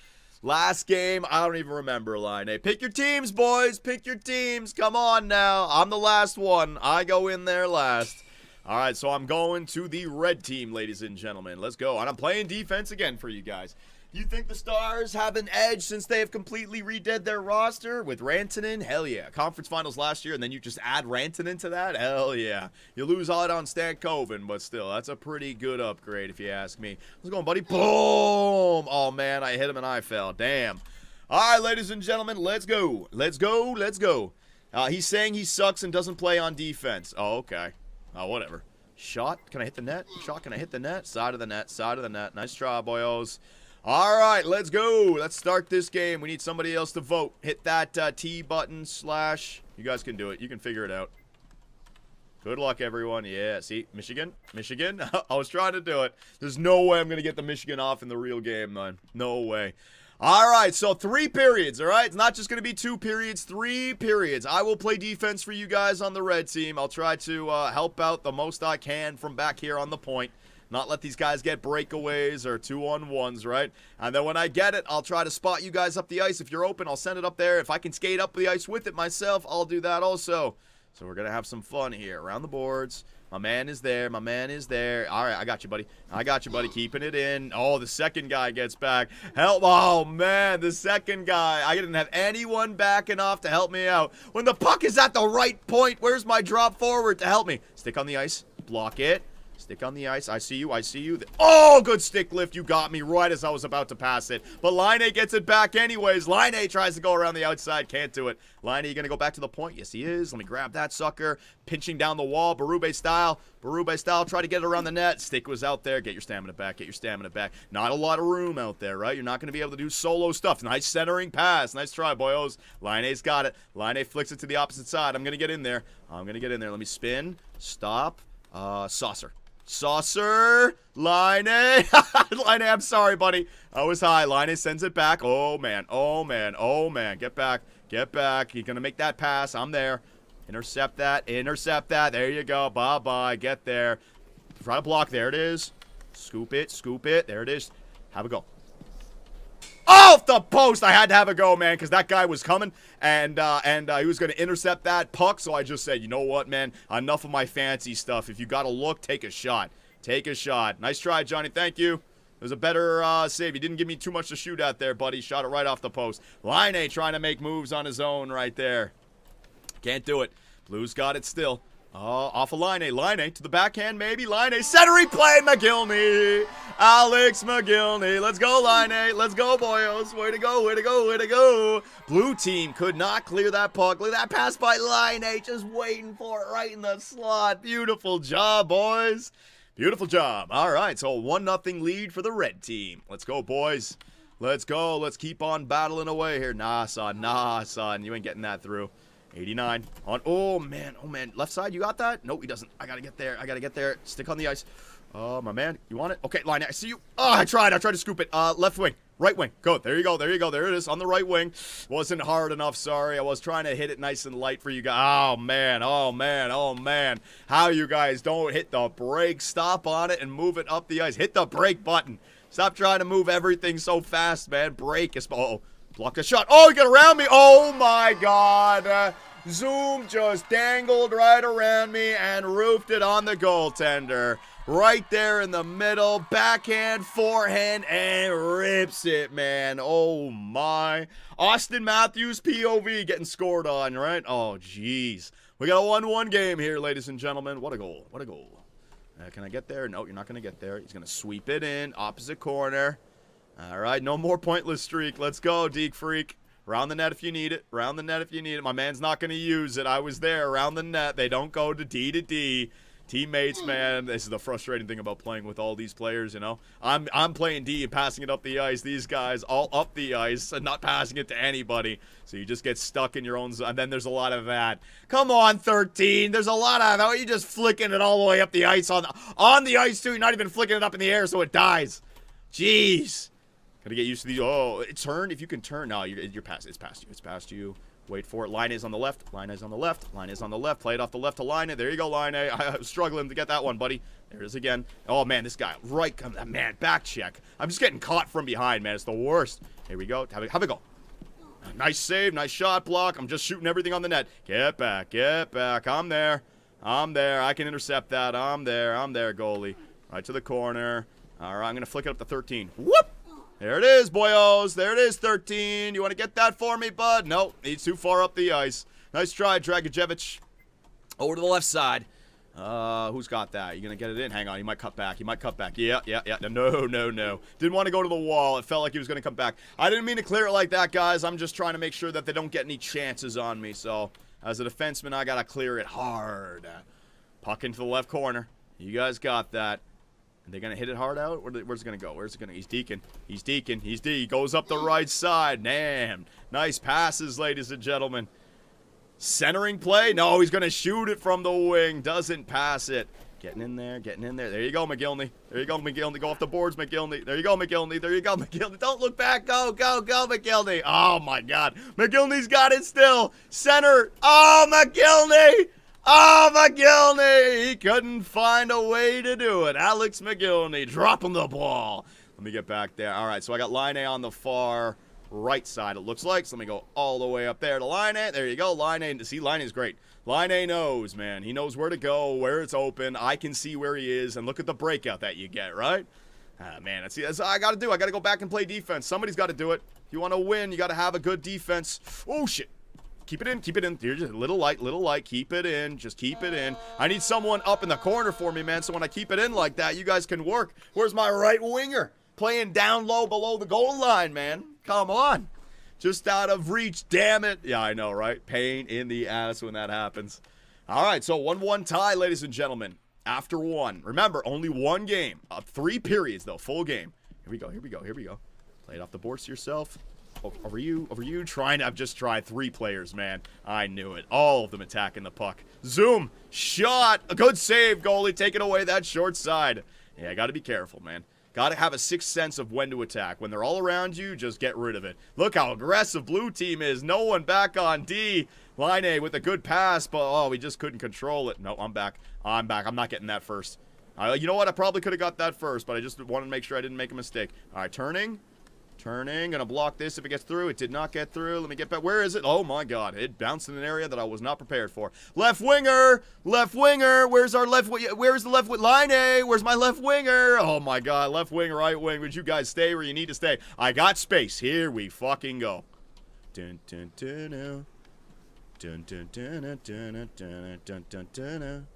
Last game, I don't even remember, Laine. Pick your teams, boys. Pick your teams. Come on now. I'm the last one. I go in there last. All right, so I'm going to the red team, ladies and gentlemen. Let's go. And I'm playing defense again for you guys. You think the Stars have an edge since they have completely redid their roster with Rantanen? Hell yeah. Conference finals last year, and then you just add Rantanen to that? Hell yeah. You lose out on Stankoven, but still, that's a pretty good upgrade if you ask me. How's it going, buddy? Boom! Oh, man, I hit him and I fell. Damn. All right, ladies and gentlemen, let's go. Let's go. Let's go. He's saying he sucks and doesn't play on defense. Oh, okay. Oh, whatever. Shot. Can I hit the net? Shot. Can I hit the net? Side of the net. Side of the net. Nice try, boyos. All right, let's go. Let's start this game. We need somebody else to vote. Hit that T button / You guys can do it. You can figure it out. Good luck, everyone. Yeah, see? Michigan? Michigan? I was trying to do it. There's no way I'm going to get the Michigan off in the real game, man. No way. All right, so 3 periods, all right? It's not just going to be 2 periods, 3 periods. I will play defense for you guys on the red team. I'll try to help out the most I can from back here on the point. Not let these guys get breakaways or 2-on-1s, right? And then when I get it, I'll try to spot you guys up the ice. If you're open, I'll send it up there. If I can skate up the ice with it myself, I'll do that also. So we're going to have some fun here. Around the boards. My man is there. My man is there. All right, I got you, buddy. I got you, buddy. Keeping it in. Oh, the second guy gets back. Help. Oh, man, the second guy. I didn't have anyone backing off to help me out. When the puck is at the right point, where's my drop forward to help me? Stick on the ice. Block it. Stick on the ice. I see you. I see you. Oh, good stick lift. You got me right as I was about to pass it. But Laine gets it back anyways. Laine tries to go around the outside. Can't do it. Laine, you going to go back to the point? Yes, he is. Let me grab that sucker. Pinching down the wall. Berube style. Berube style. Try to get it around the net. Stick was out there. Get your stamina back. Get your stamina back. Not a lot of room out there, right? You're not going to be able to do solo stuff. Nice centering pass. Nice try, boyos. Laine's got it. Laine flicks it to the opposite side. I'm going to get in there. Let me spin. Stop. Saucer. Saucer, Laine. Laine, I'm sorry, buddy. I was high. Laine sends it back. Oh, man. Oh, man. Oh, man. Get back. Get back. He's going to make that pass. I'm there. Intercept that. Intercept that. There you go. Bye-bye. Get there. Try to block. There it is. Scoop it. Scoop it. There it is. Have a go. Off the post. I had to have a go, man, because that guy was coming, and he was going to intercept that puck, so I just said, you know what, man, enough of my fancy stuff. If you got to look, take a shot. Take a shot. Nice try, Johnny. Thank you. It was a better save. He didn't give me too much to shoot at there, buddy. Shot it right off the post. Laine trying to make moves on his own right there. Can't do it. Blues got it still. Off of Laine. Laine to the backhand, maybe. Laine. Centering play, McGillney. Alex McGillney. Let's go, Laine. Let's go, boyos. Way to go, way to go, way to go. Blue team could not clear that puck. Look at that pass by Laine. Just waiting for it right in the slot. Beautiful job, boys. Beautiful job. All right, so 1-0 lead for the red team. Let's go, boys. Let's go. Let's keep on battling away here. Nah, son. Nah, son. You ain't getting that through. 89 on. Oh man, left side, you got that? Nope, he doesn't. I gotta get there. Stick on the ice. Oh, my man, you want it? Okay, Laine, I see you. Oh, I tried to scoop it. Left wing, right wing, go. There you go. There it is on the right wing. Wasn't hard enough, sorry. I was trying to hit it nice and light for you guys. Oh man. How you guys don't hit the brake, stop on it and move it up the ice. Hit the brake button. Stop trying to move everything so fast, man. Brake is, blocked a shot. Oh, he got around me. Oh my God. Zoom just dangled right around me and roofed it on the goaltender. Right there in the middle. Backhand, forehand, and rips it, man. Oh my. Austin Matthews, POV, getting scored on, right? Oh, jeez. We got a 1-1 game here, ladies and gentlemen. What a goal. What a goal. Can I get there? No, you're not going to get there. He's going to sweep it in. Opposite corner. All right, no more pointless streak. Let's go, Deke Freak. Round the net if you need it. Round the net if you need it. My man's not going to use it. I was there. Around the net. They don't go to D. Teammates, man. This is the frustrating thing about playing with all these players, you know. I'm playing D and passing it up the ice. These guys all up the ice and not passing it to anybody. So you just get stuck in your own zone. And then there's a lot of that. Come on, 13. There's a lot of that. You just flicking it all the way up the ice on the ice, too. You're not even flicking it up in the air so it dies. Jeez. Gotta get used to the. Oh, turn. If you can turn. No, you're past. It's past you. It's past you. Wait for it. Laine is on the left. Laine is on the left. Laine is on the left. Play it off the left to Laine. There you go, Laine. I was struggling to get that one, buddy. There it is again. Oh, man, this guy. Right. Man, back check. I'm just getting caught from behind, man. It's the worst. Here we go. Have a go. Nice save. Nice shot block. I'm just shooting everything on the net. Get back. Get back. I'm there. I can intercept that. I'm there, goalie. Right to the corner. All right, I'm going to flick it up to 13. Whoop. There it is, boyos. There it is, 13. You want to get that for me, bud? Nope. He's too far up the ice. Nice try, Dragicevic. Over to the left side. Who's got that? You going to get it in? Hang on. He might cut back. Yeah. No. Didn't want to go to the wall. It felt like he was going to come back. I didn't mean to clear it like that, guys. I'm just trying to make sure that they don't get any chances on me. So, as a defenseman, I got to clear it hard. Puck into the left corner. You guys got that. Are they going to hit it hard out? Where's it going to go? He's deking. He goes up the right side. Damn. Nice passes, ladies and gentlemen. Centering play? No, he's going to shoot it from the wing. Doesn't pass it. Getting in there. There you go, McGillney. Go off the boards, McGillney. There you go, McGillney. Don't look back. Go, McGillney. Oh, my God. McGillney's got it still. Center. Oh, McGillney. He couldn't find a way to do it. Alex McGillney dropping the ball. Let me get back there. All right, so I got Laine on the far right side, it looks like. So let me go all the way up there to Laine. There you go, Laine. See, Laine is great. Laine knows, man. He knows where to go, where it's open. I can see where he is, and look at the breakout that you get, right? Man, that's what I got to do. I got to go back and play defense. Somebody's got to do it. If you want to win, you got to have a good defense. Oh, shit. Keep it in. You're just a little light. Keep it in. Just keep it in. I need someone up in the corner for me, man, so when I keep it in like that, you guys can work. Where's my right winger? Playing down low below the goal line, man. Come on. Just out of reach, damn it. Yeah, I know, right? Pain in the ass when that happens. All right, so 1-1 tie, ladies and gentlemen. After one. Remember, only one game. 3 periods, though. Full game. Here we go. Play it off the boards to yourself. Over you trying to? I've just tried 3 players, man. I knew it. All of them attacking the puck. Zoom. Shot. A good save, goalie. Taking away that short side. Yeah, got to be careful, man. Got to have a sixth sense of when to attack. When they're all around you, just get rid of it. Look how aggressive blue team is. No one back on D. Laine with a good pass, but we just couldn't control it. No, I'm back. I'm not getting that first. You know what? I probably could have got that first, but I just wanted to make sure I didn't make a mistake. All right, turning. Turning, gonna block this if it gets through. It did not get through. Let me get back. Where is it? Oh my god, it bounced in an area that I was not prepared for. Left winger! Left winger! Where's our left where's the left line A? Where's my left winger? Oh my god, left wing, right wing. Would you guys stay where you need to stay? I got space. Here we fucking go. Dun dun dun dun. Dun dun dun dun dun dun dun dun dun.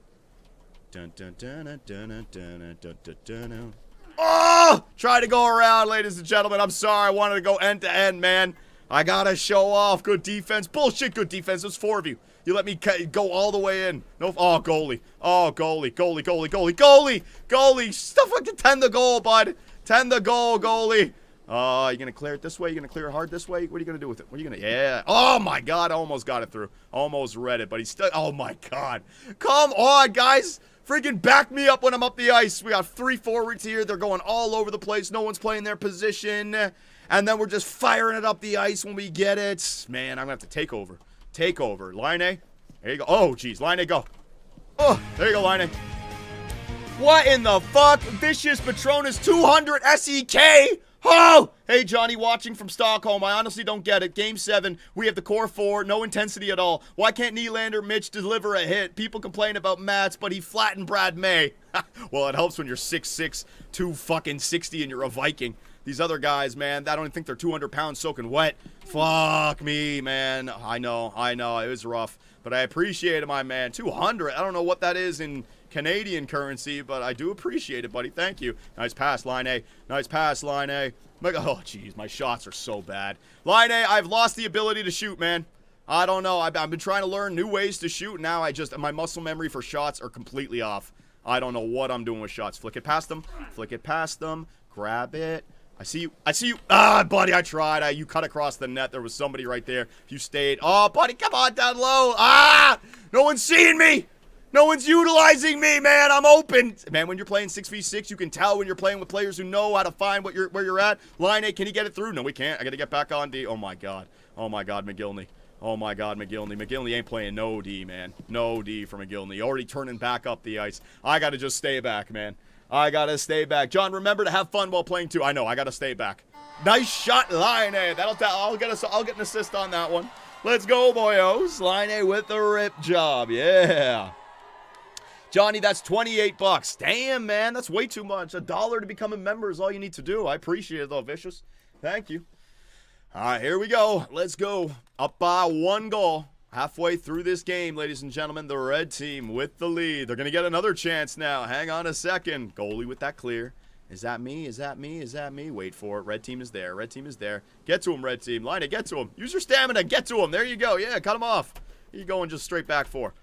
Dun dun dun dun dun dun dun dun. Oh! Try to go around, ladies and gentlemen. I'm sorry. I wanted to go end to end, man. I gotta show off. Good defense. Bullshit, good defense. There's 4 of you. You let me go all the way in. No. Oh, goalie. Oh, goalie. Goalie, goalie, goalie, goalie. Goalie. Stuff like 10 the goal, bud. 10 the goal, goalie. You gonna clear it this way? You gonna clear it hard this way? What are you gonna do with it? What are you gonna... Yeah. Oh, my God. I almost got it through. Almost read it, but he's still... Oh, my God. Come on, guys. Freaking back me up when I'm up the ice. We got 3 forwards here. They're going all over the place. No one's playing their position. And then we're just firing it up the ice when we get it. Man, I'm going to have to take over. Take over. Line A. There you go. Oh, jeez. Line A, go. Oh, there you go, Line A. What in the fuck? Vicious Patronus 200 SEK. Oh! Hey, Johnny, watching from Stockholm. I honestly don't get it. Game 7, we have the core 4, no intensity at all. Why can't Nylander Mitch deliver a hit? People complain about Mats, but he flattened Brad May. Well, it helps when you're 6'6", 260, and you're a Viking. These other guys, man, I don't even think they're 200 pounds soaking wet. Fuck me, man. I know. It was rough. But I appreciate it, my man. 200. I don't know what that is in Canadian currency, but I do appreciate it, buddy. Thank you. Nice pass, Line A. Nice pass, Line A. Oh, jeez, my shots are so bad. Line A, I've lost the ability to shoot, man. I don't know. I've been trying to learn new ways to shoot. Now my muscle memory for shots are completely off. I don't know what I'm doing with shots. Flick it past them. Flick it past them. Grab it. I see you. I see you. Ah, buddy, I tried. You cut across the net. There was somebody right there. If you stayed. Oh, buddy, come on down low. Ah! No one's seeing me. No one's utilizing me, man. I'm open. Man, when you're playing 6v6, you can tell when you're playing with players who know how to find where you're at. Line A, can he get it through? No, we can't. I got to get back on D. Oh, my God. Oh, my God, McGillney. Oh, my God, McGillney. McGillney ain't playing no D, man. No D for McGillney. Already turning back up the ice. I got to just stay back, man. I got to stay back. John, remember to have fun while playing, too. I know. I got to stay back. Nice shot, Line A. I'll get an assist on that one. Let's go, boyos. Line A with the rip job. Yeah. Johnny, that's $28. Damn, man, that's way too much. $1 to become a member is all you need to do. I appreciate it, though, Vicious. Thank you. All right, here we go. Let's go. Up by 1 goal. Halfway through this game, ladies and gentlemen, the red team with the lead. They're going to get another chance now. Hang on a second. Goalie with that clear. Is that me? Is that me? Is that me? Wait for it. Red team is there. Red team is there. Get to him, red team. Line it. Get to him. Use your stamina. Get to him. There you go. Yeah, cut him off. Here you go and just straight back 4.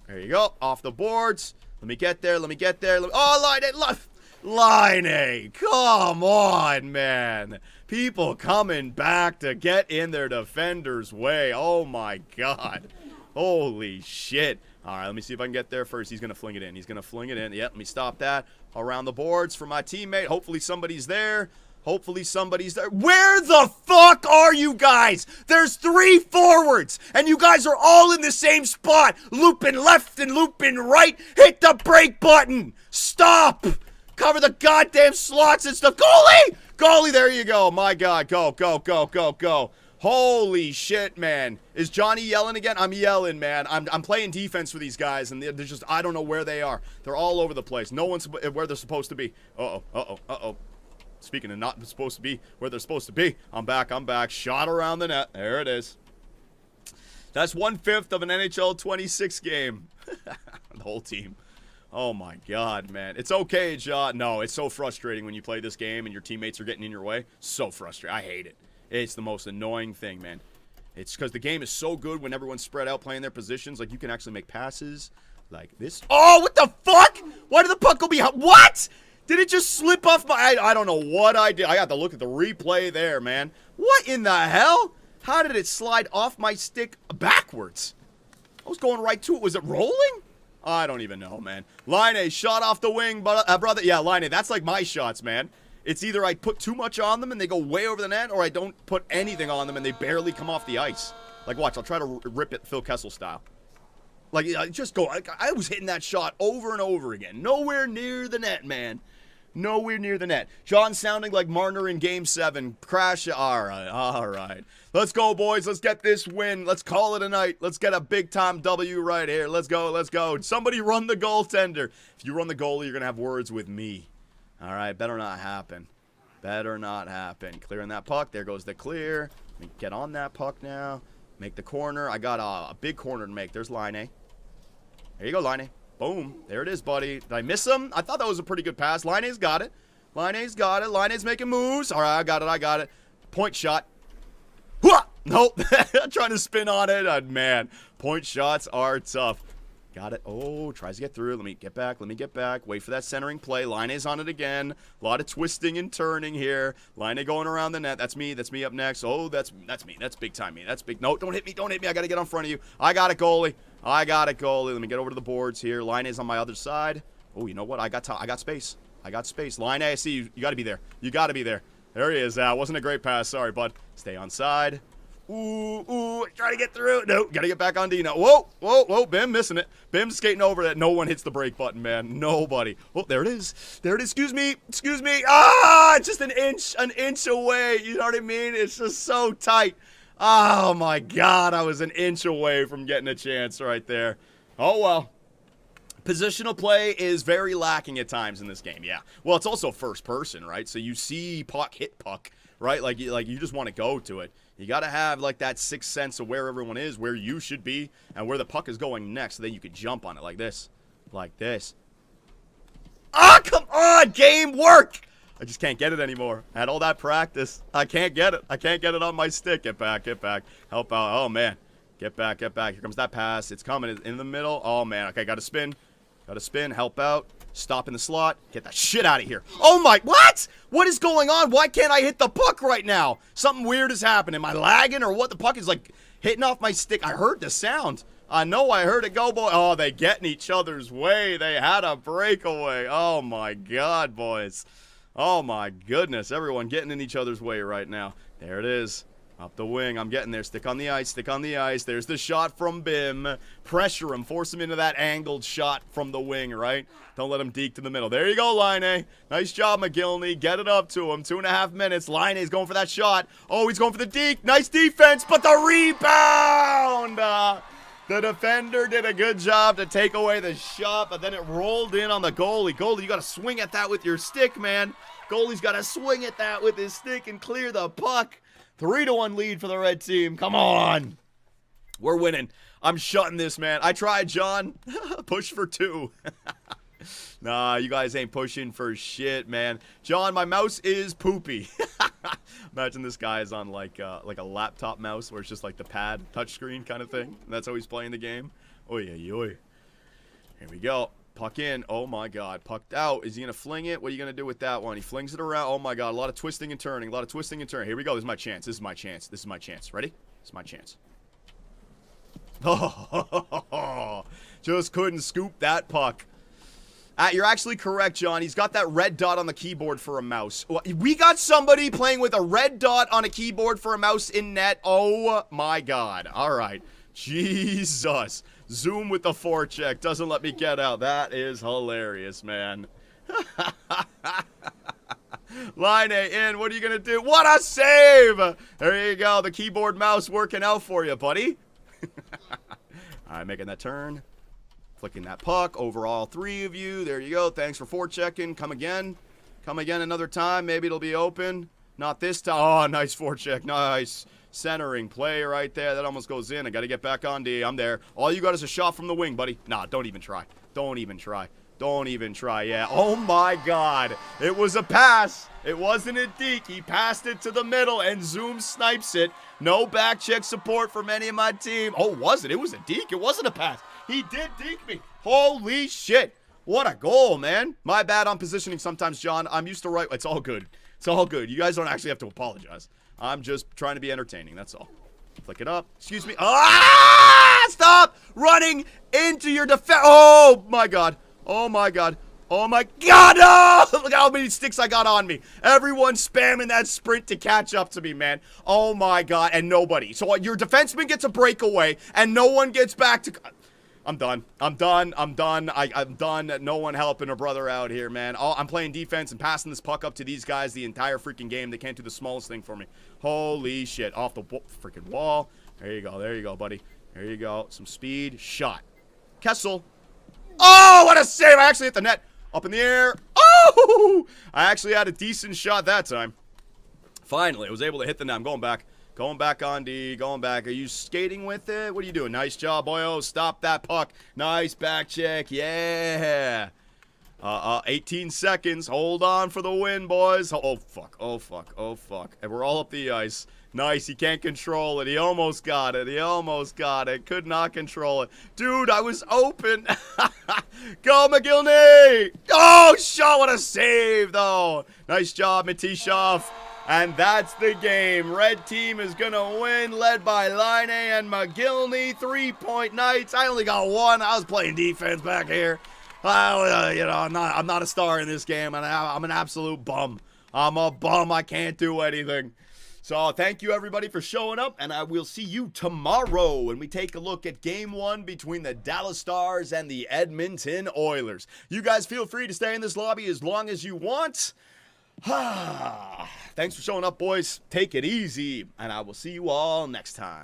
There you go. Off the boards. Let me get there. Let me get there. Oh, Line A. Line A. Come on, man. People coming back to get in their defender's way. Oh, my God. Holy shit. All right, let me see if I can get there first. He's going to fling it in. He's going to fling it in. Yep, let me stop that. Around the boards for my teammate. Hopefully somebody's there. Hopefully somebody's there. Where the fuck are you guys? There's 3 forwards, and you guys are all in the same spot. Looping left and looping right. Hit the brake button. Stop. Cover the goddamn slots and stuff. Goalie! Goalie, there you go. My God, go, go, go, go, go. Holy shit, man. Is Johnny yelling again? I'm yelling, man. I'm playing defense for these guys, and they're just, I don't know where they are. They're all over the place. No one's where they're supposed to be. Uh-oh, uh-oh, uh-oh. Speaking of not supposed to be where they're supposed to be, I'm back. Shot around the net. There it is. That's 1/5 of an NHL 26 game. The whole team. Oh, my God, man. It's okay, John. No, it's so frustrating when you play this game and your teammates are getting in your way. So frustrating. I hate it. It's the most annoying thing, man. It's because the game is so good when everyone's spread out playing their positions. Like, you can actually make passes like this. Oh, what the fuck? Why did the puck go behind? What? Did it just slip off my... I don't know what I did. I got to look at the replay there, man. What in the hell? How did it slide off my stick backwards? I was going right to it. Was it rolling? I don't even know, man. Line A, shot off the wing, brother. Yeah, Line A, that's like my shots, man. It's either I put too much on them and they go way over the net, or I don't put anything on them and they barely come off the ice. Like, watch, I'll try to rip it Phil Kessel style. Like, just go. I was hitting that shot over and over again. Nowhere near the net, man. Nowhere near the net. John sounding like Marner in Game 7. Crash. All right. Let's go, boys. Let's get this win. Let's call it a night. Let's get a big-time W right here. Let's go. Somebody run the goaltender. If you run the goalie, you're going to have words with me. All right, better not happen. Clearing that puck. There goes the clear. Let me get on that puck now. Make the corner. I got a big corner to make. There's Line A. There you go, Line A. Boom. There it is, buddy. Did I miss him? I thought that was a pretty good pass. Line A's got it. Line A's making moves. All right, I got it. Point shot. Nope. Trying to spin on it. Man, point shots are tough. Got it. Oh, tries to get through. Let me get back. Wait for that centering play. Line A's on it again. A lot of twisting and turning here. Line A going around the net. That's me up next. Oh, that's me. That's big time me. That's big. No, don't hit me. I got to get on front of you. I got it, goalie. Let me get over to the boards here. Line A's on my other side. Oh, you know what? I got space. Line A, I see you. You got to be there. There he is. Wasn't a great pass. Sorry, bud. Stay on side. Ooh, try to get through. No, gotta get back on D now. Whoa, Bim missing it. Bim skating over that. No one hits the brake button, man. Nobody. Oh, there it is. Excuse me. Just an inch away. You know what I mean? It's just so tight. Oh, my God. I was an inch away from getting a chance right there. Oh, well. Positional play is very lacking at times in this game, yeah. Well, it's also first person, right? So you see puck hit puck, right? Like you just want to go to it. You got to have, like, that sixth sense of where everyone is, where you should be, and where the puck is going next, so then you could jump on it like this. Ah, come on, game work! I just can't get it anymore. I had all that practice. I can't get it on my stick. Get back. Help out. Oh, man. Get back. Here comes that pass. It's coming in the middle. Oh, man. Okay, got to spin. Help out. Stop in the slot. Get that shit out of here. Oh, my. What? What is going on? Why can't I hit the puck right now? Something weird is happening. Am I lagging or what? The puck is, like, hitting off my stick. I heard the sound. I know I heard it go, boy. Oh, they get in each other's way. They had a breakaway. Oh, my God, boys. Oh, my goodness. Everyone getting in each other's way right now. There it is. Up the wing. I'm getting there. Stick on the ice. There's the shot from Bim. Pressure him. Force him into that angled shot from the wing, right? Don't let him deke to the middle. There you go, Line. Nice job, McGillney. Get it up to him. 2.5 minutes. Line's going for that shot. Oh, he's going for the deke. Nice defense, but the rebound! The defender did a good job to take away the shot, but then it rolled in on the goalie. Goalie, you got to swing at that with your stick, man. Goalie's got to swing at that with his stick and clear the puck. 3-1 lead for the red team. Come on. We're winning. I'm shutting this, man. I tried, John. Push for 2. Nah, you guys ain't pushing for shit, man. John, my mouse is poopy. Imagine this guy is on like a laptop mouse where it's just like the pad touchscreen kind of thing. That's how he's playing the game. Oy. Here we go. Puck in. Oh, my God. Pucked out. Is he going to fling it? What are you going to do with that one? He flings it around. Oh, my God. A lot of twisting and turning. Here we go. This is my chance. Ready? This is my chance. Oh, just couldn't scoop that puck. You're actually correct, John. He's got that red dot on the keyboard for a mouse. We got somebody playing with a red dot on a keyboard for a mouse in net. Oh, my God. All right. Jesus. Zoom with the forecheck. Doesn't let me get out. That is hilarious, man. Line A in. What are you going to do? What a save! There you go. The keyboard mouse working out for you, buddy. All right, making that turn. Flicking that puck over all 3 of you. There you go. Thanks for forechecking. Come again another time. Maybe it'll be open. Not this time. Oh, nice forecheck. Nice. Centering play right there. That almost goes in. I got to get back on D. I'm there. All you got is a shot from the wing, buddy. Nah, don't even try. Yeah. Oh, my God. It was a pass. It wasn't a deke. He passed it to the middle, and Zoom snipes it. No back check support from any of my team. Oh, was it? It was a deke. It wasn't a pass. He did deke me. Holy shit. What a goal, man. My bad on positioning sometimes, John. I'm used to right. It's all good. You guys don't actually have to apologize. I'm just trying to be entertaining. That's all. Flick it up. Excuse me. Stop running into your defense. Oh, my God. No! Look how many sticks I got on me. Everyone spamming that sprint to catch up to me, man. Oh, my God. And nobody. So your defenseman gets a breakaway, and no one gets back to... I'm done. I'm done. I'm done. I'm done. No one helping a brother out here, man. I'm playing defense and passing this puck up to these guys the entire freaking game. They can't do the smallest thing for me. Holy shit. Off the freaking wall. There you go. There you go, buddy. There you go. Some speed. Shot. Kessel. Oh, what a save. I actually hit the net. Up in the air. Oh! I actually had a decent shot that time. Finally, I was able to hit the net. I'm going back. Going back on D. Going back. Are you skating with it? What are you doing? Nice job, boyo. Stop that puck. Nice back check. Yeah. 18 seconds. Hold on for the win, boys. Oh, fuck. Oh, fuck. Oh, fuck. And we're all up the ice. Nice. He can't control it. He almost got it. He almost got it. Could not control it. Dude, I was open. Go, McGillney. Oh, shot. What a save, though. Nice job, Matishov. And that's the game. Red team is going to win, led by Line and McGillney. 3-point nights. I only got one. I was playing defense back here. You know, I'm not a star in this game, and I'm an absolute bum. I'm a bum. I can't do anything. So thank you, everybody, for showing up, and I will see you tomorrow when we take a look at Game 1 between the Dallas Stars and the Edmonton Oilers. You guys feel free to stay in this lobby as long as you want. Thanks for showing up, boys. Take it easy, and I will see you all next time.